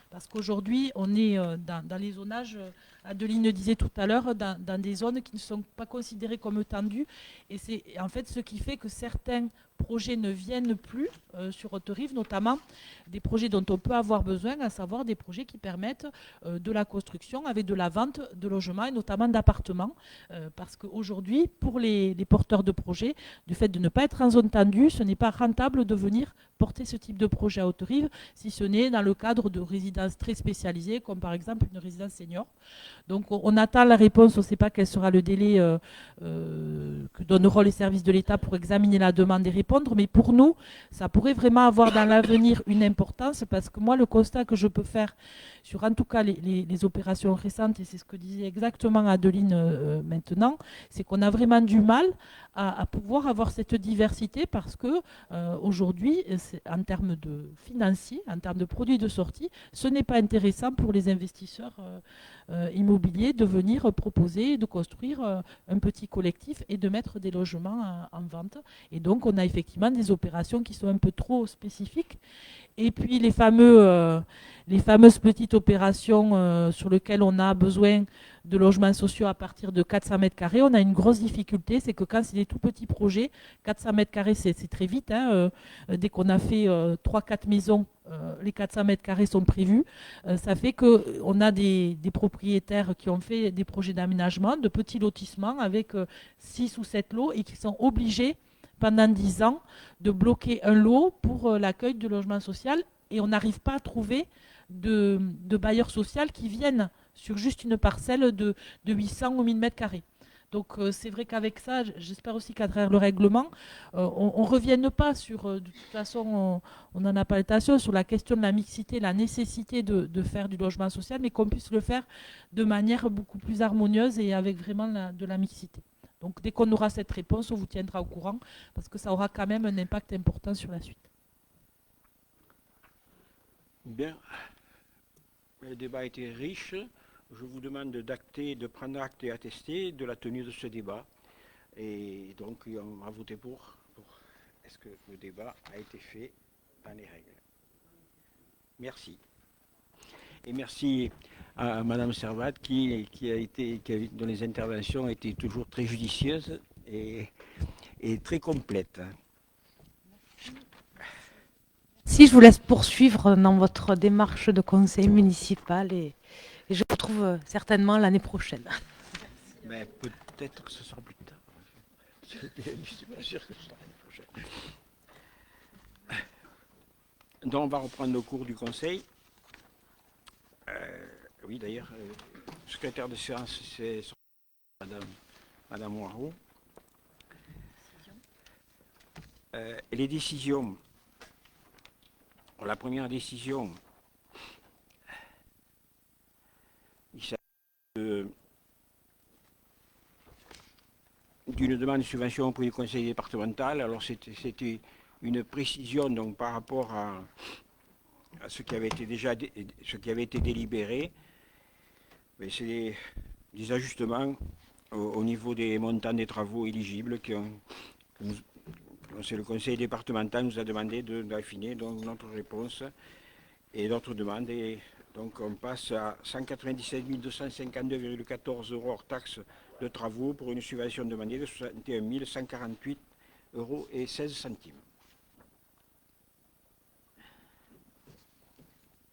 Parce qu'aujourd'hui, on est dans les zonages, Adeline le disait tout à l'heure, dans des zones qui ne sont pas considérées comme tendues. Et c'est en fait ce qui fait que certains projets ne viennent plus sur Haute-Rive, notamment des projets dont on peut avoir besoin, à savoir des projets qui permettent de la construction avec de la vente de logements et notamment d'appartements. Parce qu'aujourd'hui, pour les porteurs de projets, du fait de ne pas être en zone tendue, ce n'est pas rentable de venir porter ce type de projet à Haute-Rive, si ce n'est dans le cadre de résidences très spécialisées, comme par exemple une résidence senior. Donc on attend la réponse, on ne sait pas quel sera le délai que donneront les services de l'État pour examiner la demande et répondre répondre, mais pour nous, ça pourrait vraiment avoir dans l'avenir une importance, parce que moi, le constat que je peux faire sur en tout cas les opérations récentes, et c'est ce que disait exactement Adeline maintenant, c'est qu'on a vraiment du mal à pouvoir avoir cette diversité, parce que aujourd'hui, en termes de financiers, en termes de produits de sortie, ce n'est pas intéressant pour les investisseurs immobiliers de venir proposer, de construire un petit collectif et de mettre des logements en vente. Et donc, on a effectivement des opérations qui sont un peu trop spécifiques. Et puis, les fameuses petites opérations sur lesquelles on a besoin de logements sociaux à partir de 400 mètres carrés, on a une grosse difficulté, c'est que quand c'est des tout petits projets, 400 mètres carrés, c'est très vite. Dès qu'on a fait 3-4 maisons, les 400 mètres carrés sont prévus. Ça fait qu'on a des propriétaires qui ont fait des projets d'aménagement, de petits lotissements avec 6 ou 7 lots et qui sont obligés pendant 10 ans de bloquer un lot pour l'accueil de logement social, et on n'arrive pas à trouver de bailleurs sociaux qui viennent sur juste une parcelle de 800 ou 1000 mètres carrés. Donc c'est vrai qu'avec ça, j'espère aussi qu'à travers le règlement, on ne revienne pas sur, de toute façon, on en a pas l'intention, sur la question de la mixité, la nécessité de faire du logement social, mais qu'on puisse le faire de manière beaucoup plus harmonieuse et avec vraiment de la mixité. Donc dès qu'on aura cette réponse, on vous tiendra au courant, parce que ça aura quand même un impact important sur la suite. Bien. Le débat a été riche. Je vous demande d'acter, de prendre acte et attester de la tenue de ce débat. Et donc, on va voter pour. Est-ce que le débat a été fait dans les règles? Merci. Et merci à Madame Servat dont les interventions étaient toujours très judicieuses et très complètes. Si je vous laisse poursuivre dans votre démarche de conseil municipal et je vous retrouve certainement l'année prochaine. Mais peut-être que ce sera plus tard. Je ne suis pas sûr que ce sera l'année prochaine. Donc on va reprendre le cours du conseil. Oui, d'ailleurs, le secrétaire de séance, c'est Madame Moirot. Et les décisions. La première décision, il s'agit d'une demande de subvention auprès du conseil départemental. Alors c'était une précision donc, par rapport à ce qui avait été délibéré. Mais c'est des ajustements au niveau des montants des travaux éligibles c'est le conseil départemental nous a demandé d'affiner notre réponse et notre demande. Et donc on passe à 197 252,14 € hors taxes de travaux pour une subvention demandée de 61 148 € et 16 centimes.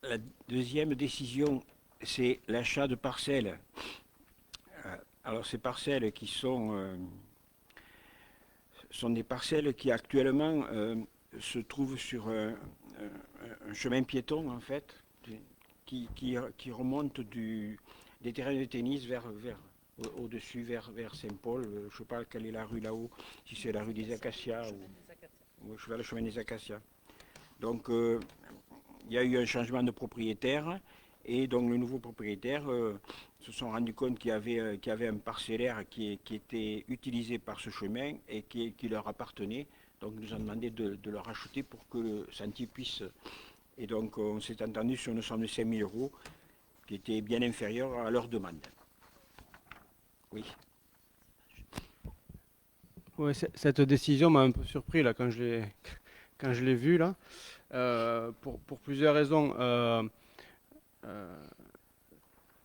La deuxième décision, c'est l'achat de parcelles. Alors ces parcelles qui sont des parcelles qui actuellement se trouvent sur un chemin piéton en fait, qui remonte des terrains de tennis au-dessus vers Saint-Paul. Je ne sais pas quelle est la rue là-haut, si c'est la rue des Acacias ou je vais le chemin des Acacias. Donc il y a eu un changement de propriétaire et donc le nouveau propriétaire se sont rendus compte qu'il y avait un parcellaire qui était utilisé par ce chemin et qui leur appartenait. Donc ils nous ont demandé de le racheter pour que le sentier puisse. Et donc on s'est entendu sur une somme de 5 000 €, qui était bien inférieure à leur demande. Oui. Ouais, cette décision m'a un peu surpris là, quand je l'ai vue là, pour plusieurs raisons.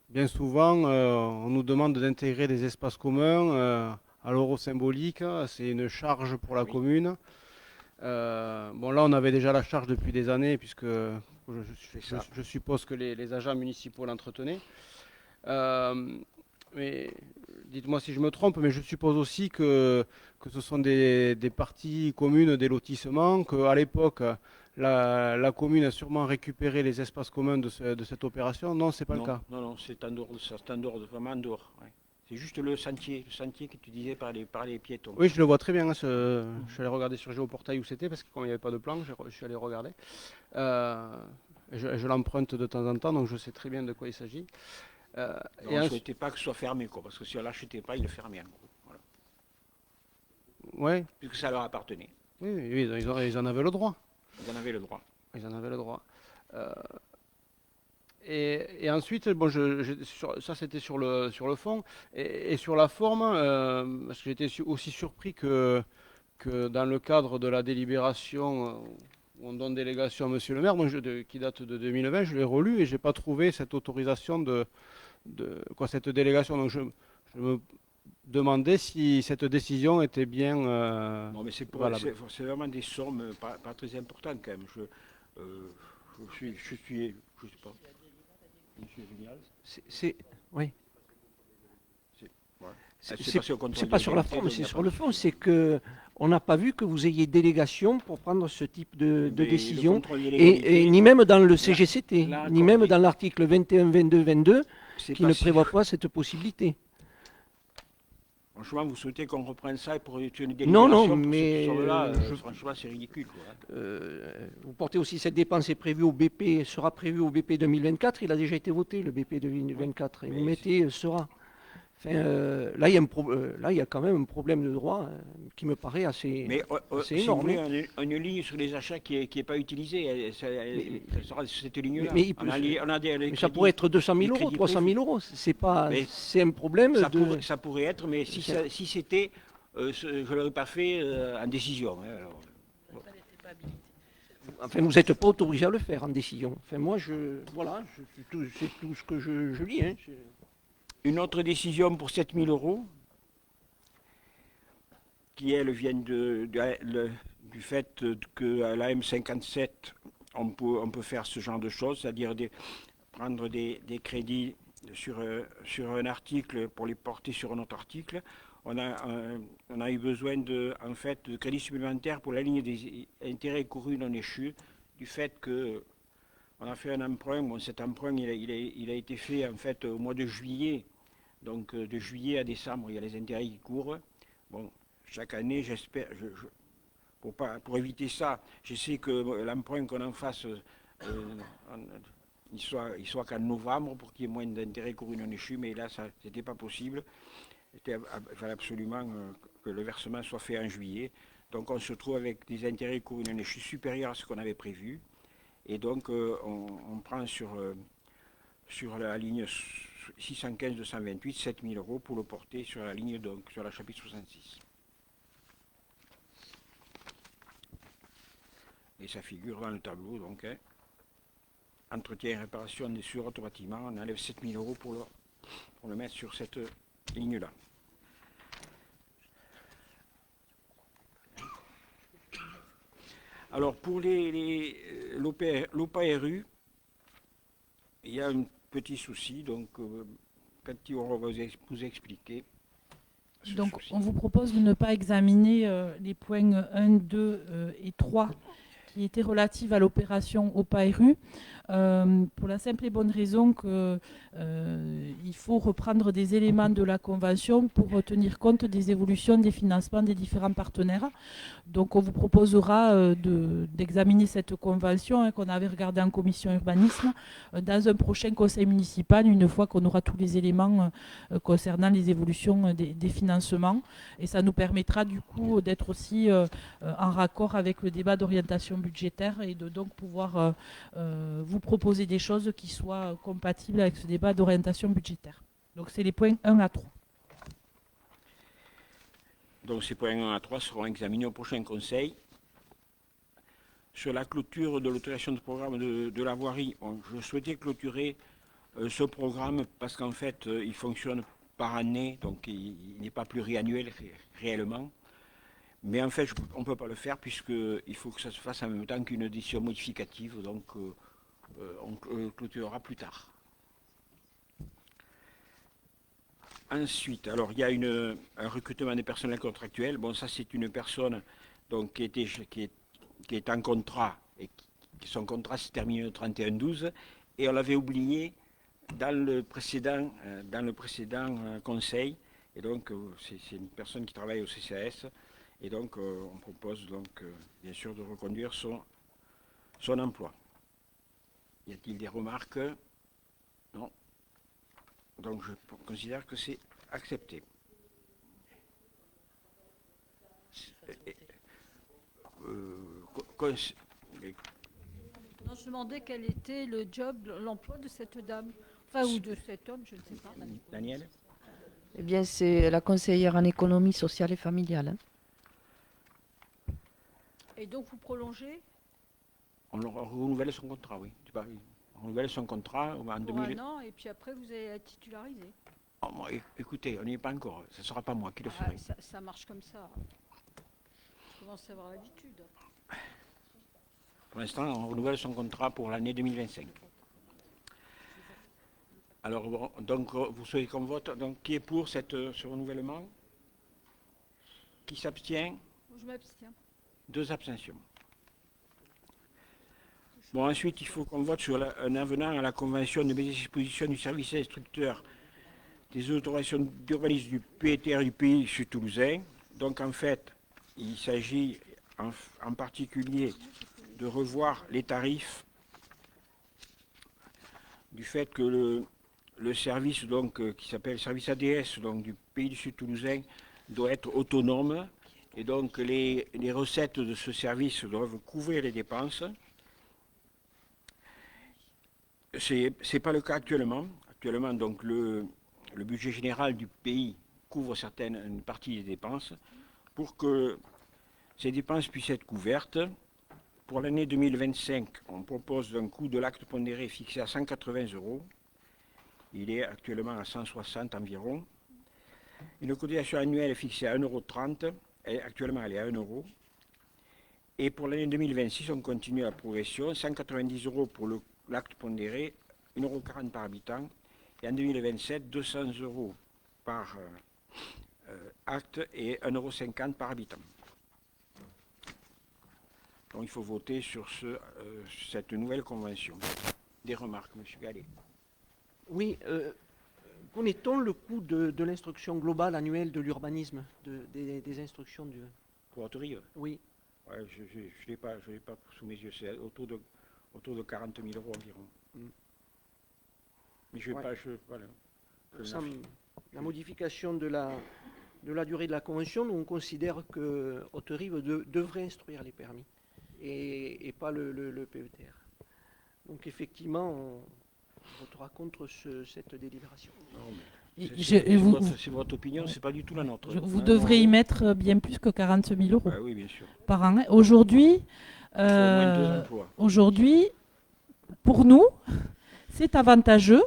Bien souvent, on nous demande d'intégrer des espaces communs à l'euro symbolique. C'est une charge pour la commune. Bon, là, on avait déjà la charge depuis des années, puisque je suppose que les agents municipaux l'entretenaient. Mais dites-moi si je me trompe, mais je suppose aussi que ce sont des parties communes, des lotissements, qu'à l'époque, la commune a sûrement récupéré les espaces communs de cette opération. Non, c'est pas le cas. Non, c'est en dehors de ça, c'est vraiment en dehors. Ouais. C'est juste le sentier que tu disais par les piétons. Oui, je le vois très bien. Hein, je suis allé regarder sur Géoportail où c'était, parce que comme il n'y avait pas de plan, je suis allé regarder. Je l'emprunte de temps en temps, donc je sais très bien de quoi il s'agit. On ne souhaitait pas que ce soit fermé, quoi, parce que si on ne l'achetait pas, ils le fermaient. En gros, voilà. Ouais. Puisque ça leur appartenait. Oui, ils en avaient le droit. Ils en avaient le droit. Ils en avaient le droit. Et ensuite, bon, ça c'était sur le fond. Et sur la forme, parce que j'étais aussi surpris que dans le cadre de la délibération où on donne délégation à Monsieur le maire, qui date de 2020, je l'ai relu et je n'ai pas trouvé cette autorisation cette délégation. Donc je me demandais si cette décision était bien. Non, mais c'est vraiment des sommes pas très importantes quand même. Je sais pas. Oui. Ouais. C'est pas sur la forme, c'est sur le fond. C'est que on n'a pas vu que vous ayez délégation pour prendre ce type de décision, et ni même dans le CGCT, ni même dans l'article 21, 22, 22, qui ne prévoit pas cette possibilité. Franchement, vous souhaitez qu'on reprenne ça pour une délibération? Non, mais franchement, c'est ridicule. Quoi. Vous portez aussi cette dépense sera prévue au BP 2024. Il a déjà été voté, le BP 2024. Et vous mettez sera. Enfin, là, il y a quand même un problème de droit qui me paraît assez si énorme. Vous voulez une ligne sur les achats qui n'est pas utilisée, elle sera cette ligne-là. Mais ça pourrait être 200 000 euros, 300 000 euros. C'est un problème. Ça pourrait être, mais si c'était, je ne l'aurais pas fait en décision. Hein, Enfin, vous n'êtes pas autorisé à le faire en décision. Enfin, moi, c'est tout ce que je lis. Hein. Une autre décision pour 7 000 euros, qui elle vient du fait qu'à la M57, on peut faire ce genre de choses, c'est-à-dire prendre des crédits sur un article pour les porter sur un autre article. On a eu besoin de crédits supplémentaires pour la ligne des intérêts courus non échus, du fait que on a fait un emprunt. Bon, cet emprunt, il a été fait en fait au mois de juillet. Donc de juillet à décembre, il y a les intérêts qui courent. Bon, chaque année, j'espère, pour éviter ça, j'essaie que l'emprunt qu'on en fasse, il soit qu'en novembre pour qu'il y ait moins d'intérêts courus non échus, mais là, ça n'était pas possible. Il fallait absolument que le versement soit fait en juillet. Donc on se trouve avec des intérêts courus non échus supérieurs à ce qu'on avait prévu. Et donc on prend sur la ligne 615-228, 7 000 euros pour le porter sur la ligne, donc sur la chapitre 66. Et ça figure dans le tableau, donc, hein, entretien et réparation des sur-autres bâtiments, on enlève 7 000 euros pour le mettre sur cette ligne-là. Alors, pour l'OPARU, il y a un petit souci, donc Cathy on va vous expliquer. Donc on vous propose de ne pas examiner les points 1, 2 et 3 qui étaient relatifs à l'opération OPARU, pour la simple et bonne raison qu'il faut reprendre des éléments de la convention pour tenir compte des évolutions des financements des différents partenaires. Donc on vous proposera d'examiner cette convention qu'on avait regardée en commission urbanisme dans un prochain conseil municipal, une fois qu'on aura tous les éléments concernant les évolutions des financements. Et ça nous permettra du coup d'être aussi en raccord avec le débat d'orientation budgétaire et de donc pouvoir vous proposer des choses qui soient compatibles avec ce débat d'orientation budgétaire. Donc c'est les points 1 à 3. Donc ces points 1 à 3 seront examinés au prochain conseil. Sur la clôture de l'autorisation de programme de la voirie, je souhaitais clôturer ce programme parce qu'en fait il fonctionne par année, donc il n'est pas pluriannuel réellement. Mais en fait, on ne peut pas le faire puisqu'il faut que ça se fasse en même temps qu'une décision modificative, donc on clôturera plus tard. Ensuite, alors il y a un recrutement des personnels contractuels. Bon, ça c'est une personne donc, qui est en contrat et son contrat s'est terminé le 31-12 et on l'avait oublié dans le précédent conseil, et donc c'est une personne qui travaille au CCAS, et donc on propose donc bien sûr de reconduire son emploi. Y a-t-il des remarques? Non. Donc je considère que c'est accepté. Non, je demandais quel était le job, l'emploi de cette dame, enfin ou de cet homme, je ne sais pas. Daniel? Eh bien, c'est la conseillère en économie sociale et familiale. Hein. Et donc vous prolongez On renouvelle son contrat, oui. On renouvelle son contrat en pour 2000. un an et puis après vous allez être titularisé. Oh, écoutez, on n'y est pas encore. Ce ne sera pas moi qui le ferai. Ça marche comme ça. Je commence à avoir l'habitude. Pour l'instant, on renouvelle son contrat pour l'année 2025. Alors, bon, donc, vous souhaitez qu'on vote. Donc, qui est pour ce renouvellement? Qui s'abstient? Je m'abstiens. 2 abstentions. Bon, ensuite, il faut qu'on vote sur un avenant à la convention de mise à disposition du service instructeur des autorisations d'urbanisme du PETR du pays sud toulousain. Donc, en fait, il s'agit en particulier de revoir les tarifs du fait que le service donc, qui s'appelle service ADS donc, du pays du sud toulousain doit être autonome et donc les recettes de ce service doivent couvrir les dépenses. C'est pas le cas actuellement. Actuellement, donc, le budget général du pays couvre une partie des dépenses. Pour que ces dépenses puissent être couvertes, pour l'année 2025, on propose un coût de l'acte pondéré fixé à 180 €. Il est actuellement à 160 environ. Une cotisation annuelle est fixée à 1,30 €. Actuellement, elle est à 1 €. Et pour l'année 2026, on continue la progression. 190 € pour l'acte pondéré, 1,40 € par habitant. Et en 2027, 200 € par acte et 1,50 € par habitant. Donc il faut voter sur cette nouvelle convention. Des remarques, M. Gallet? Oui, connaît-on le coût de l'instruction globale annuelle de l'urbanisme, des instructions du... Pour Haute-Rive? Oui. Ouais, je ne l'ai pas sous mes yeux, c'est autour de 40 000 € environ. Mais je ne vais pas... Voilà. La modification de la durée de la convention, nous, on considère que Haute-Rive devrait instruire les permis et pas le PETR. Donc effectivement, on votera contre cette délibération. C'est votre opinion, c'est pas du tout la nôtre. Vous devrez y mettre bien plus que 40 000 € oui, bien sûr. par an. Aujourd'hui, pour nous, c'est avantageux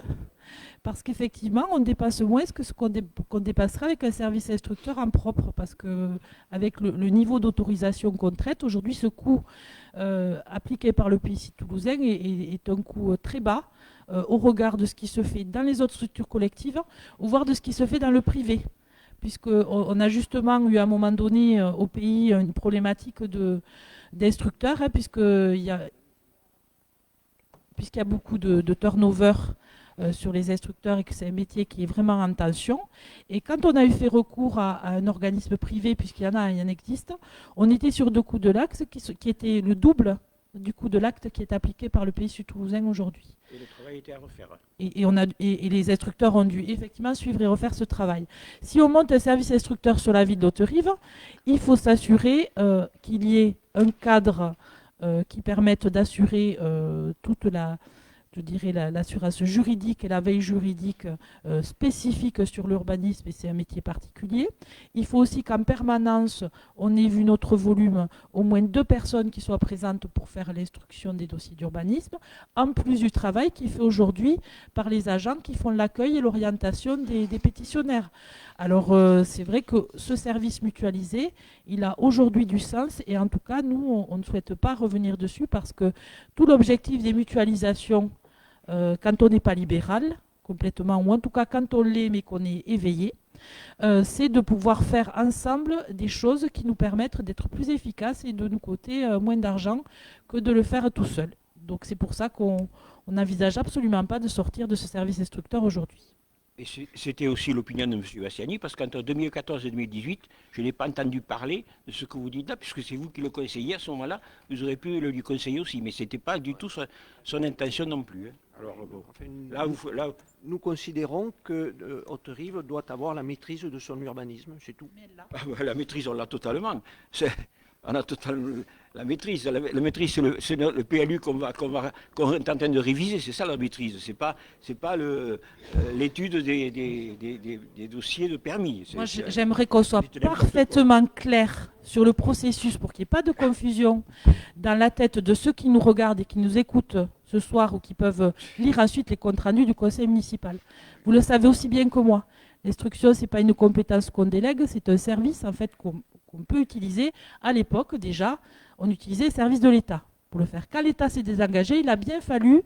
parce qu'effectivement, on dépasse moins que ce qu'on dépasserait avec un service instructeur en propre. Parce qu'avec le niveau d'autorisation qu'on traite, aujourd'hui, ce coût appliqué par le PIC toulousain est un coût très bas au regard de ce qui se fait dans les autres structures collectives, ou voire de ce qui se fait dans le privé. Puisqu'on a justement eu à un moment donné au pays une problématique d'instructeurs, hein, puisqu'il y a beaucoup de turnover sur les instructeurs et que c'est un métier qui est vraiment en tension. Et quand on a eu fait recours à un organisme privé, puisqu'il y en existe, on était sur 2 coûts de l'acte qui étaient le double du coût de l'acte qui est appliqué par le pays sud toulousain aujourd'hui. Et le travail était à refaire. Et les instructeurs ont dû effectivement suivre et refaire ce travail. Si on monte un service instructeur sur la ville d'Haute-Rive, il faut s'assurer qu'il y ait un cadre qui permette d'assurer toute l'assurance juridique et la veille juridique spécifique sur l'urbanisme, et c'est un métier particulier. Il faut aussi qu'en permanence, on ait vu notre volume, au moins 2 personnes qui soient présentes pour faire l'instruction des dossiers d'urbanisme, en plus du travail qui est fait aujourd'hui par les agents qui font l'accueil et l'orientation des pétitionnaires. Alors c'est vrai que ce service mutualisé, il a aujourd'hui du sens, et en tout cas, nous, on ne souhaite pas revenir dessus parce que tout l'objectif des mutualisations, quand on n'est pas libéral complètement, ou en tout cas quand on l'est mais qu'on est éveillé, c'est de pouvoir faire ensemble des choses qui nous permettent d'être plus efficaces et de nous coûter moins d'argent que de le faire tout seul. Donc c'est pour ça qu'on On n'envisage absolument pas de sortir de ce service instructeur aujourd'hui. Et c'était aussi l'opinion de M. Bassiani, parce qu'entre 2014 et 2018, je n'ai pas entendu parler de ce que vous dites là, puisque c'est vous qui le conseillez à ce moment-là, vous aurez pu le lui conseiller aussi, mais ce n'était pas du tout son intention non plus. Hein. Alors, bon, Enfin, nous considérons que Haute-Rive doit avoir la maîtrise de son urbanisme, c'est tout. La maîtrise, on l'a totalement. On a totalement la maîtrise. La maîtrise, c'est le PLU qu'on est en train de réviser. C'est ça la maîtrise. C'est pas l'étude des dossiers de permis. Moi, j'aimerais qu'on soit parfaitement clair sur le processus pour qu'il n'y ait pas de confusion dans la tête de ceux qui nous regardent et qui nous écoutent ce soir ou qui peuvent lire ensuite les comptes rendus du conseil municipal. Vous le savez aussi bien que moi. L'instruction, ce n'est pas une compétence qu'on délègue, c'est un service en fait qu'on peut utiliser. À l'époque, déjà, on utilisait les services de l'État pour le faire. Quand l'État s'est désengagé, il a bien fallu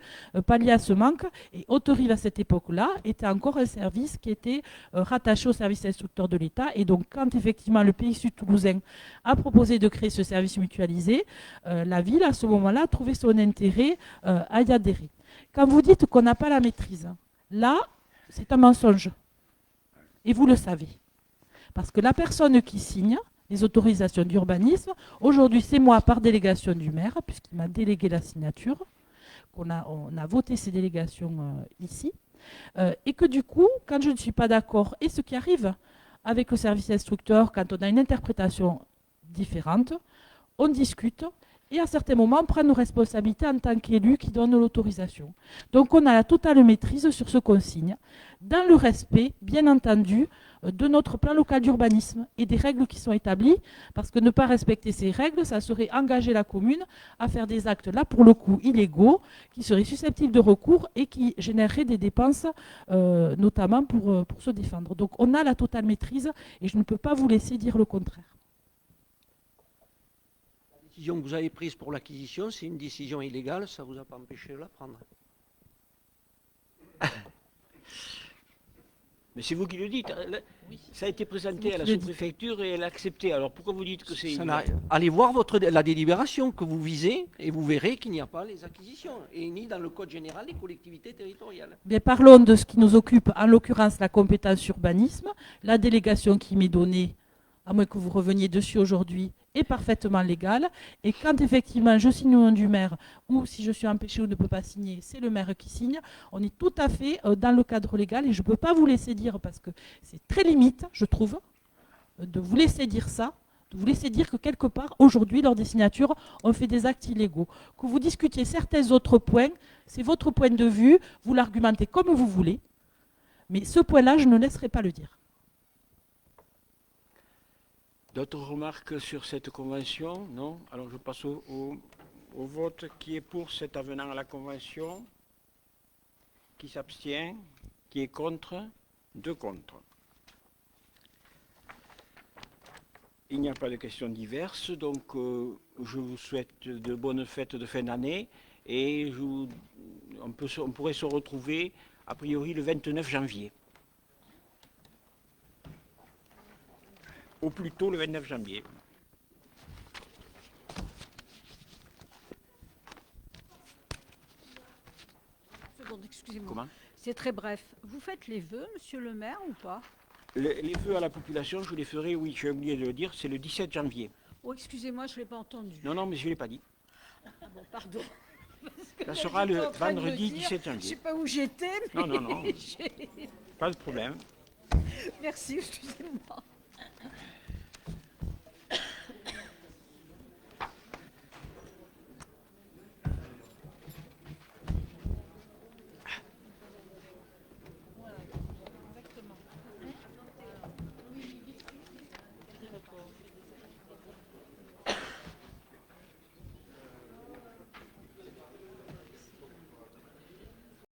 pallier à ce manque. Et Haute-Rive, à cette époque-là, était encore un service qui était rattaché au service instructeur de l'État. Et donc, quand effectivement le Pays Sud toulousain a proposé de créer ce service mutualisé, la ville, à ce moment-là, a trouvé son intérêt à y adhérer. Quand vous dites qu'on n'a pas la maîtrise, là, c'est un mensonge. Et vous le savez. Parce que la personne qui signe les autorisations d'urbanisme, aujourd'hui c'est moi par délégation du maire, puisqu'il m'a délégué la signature, on a voté ces délégations ici, et que du coup, quand je ne suis pas d'accord, et ce qui arrive avec le service instructeur, quand on a une interprétation différente, on discute, et à certains moments, on prend nos responsabilités en tant qu'élu qui donne l'autorisation. Donc on a la totale maîtrise sur ce qu'on signe, dans le respect, bien entendu, de notre plan local d'urbanisme et des règles qui sont établies, parce que ne pas respecter ces règles, ça serait engager la commune à faire des actes, là pour le coup, illégaux, qui seraient susceptibles de recours et qui généreraient des dépenses, notamment pour se défendre. Donc on a la totale maîtrise et je ne peux pas vous laisser dire le contraire. La décision que vous avez prise pour l'acquisition, c'est une décision illégale, ça ne vous a pas empêché de la prendre. Mais c'est vous qui le dites. Ça a été présenté à la sous-préfecture et elle a accepté. Alors pourquoi vous dites que c'est... Allez voir la délibération que vous visez et vous verrez qu'il n'y a pas les acquisitions, et ni dans le Code général des collectivités territoriales. Bien, parlons de ce qui nous occupe, en l'occurrence la compétence urbanisme. La délégation qui m'est donnée, à moins que vous reveniez dessus aujourd'hui, est parfaitement légale. Et quand effectivement je signe au nom du maire, ou si je suis empêché ou ne peux pas signer, c'est le maire qui signe, on est tout à fait dans le cadre légal. Et je ne peux pas vous laisser dire, parce que c'est très limite, je trouve, de vous laisser dire ça, de vous laisser dire que quelque part, aujourd'hui, lors des signatures, on fait des actes illégaux. Que vous discutiez certains autres points, c'est votre point de vue, vous l'argumentez comme vous voulez. Mais ce point-là, je ne laisserai pas le dire. D'autres remarques sur cette convention? Non? Alors je passe au vote. Qui est pour cet avenant à la convention? Qui s'abstient? Qui est contre? 2 contre. Il n'y a pas de questions diverses, donc je vous souhaite de bonnes fêtes de fin d'année et on pourrait se retrouver a priori le 29 janvier. Au plus tôt le 29 janvier. Seconde, excusez-moi. Comment? C'est très bref. Vous faites les vœux, monsieur le maire, ou pas? Les vœux à la population, je les ferai, oui, j'ai oublié de le dire, c'est le 17 janvier. Oh, excusez-moi, je ne l'ai pas entendu. Non, mais je ne l'ai pas dit. Bon, pardon. Ça sera le vendredi 17 janvier. Je ne sais pas où j'étais, mais... Non. Pas de problème. Merci, excusez-moi.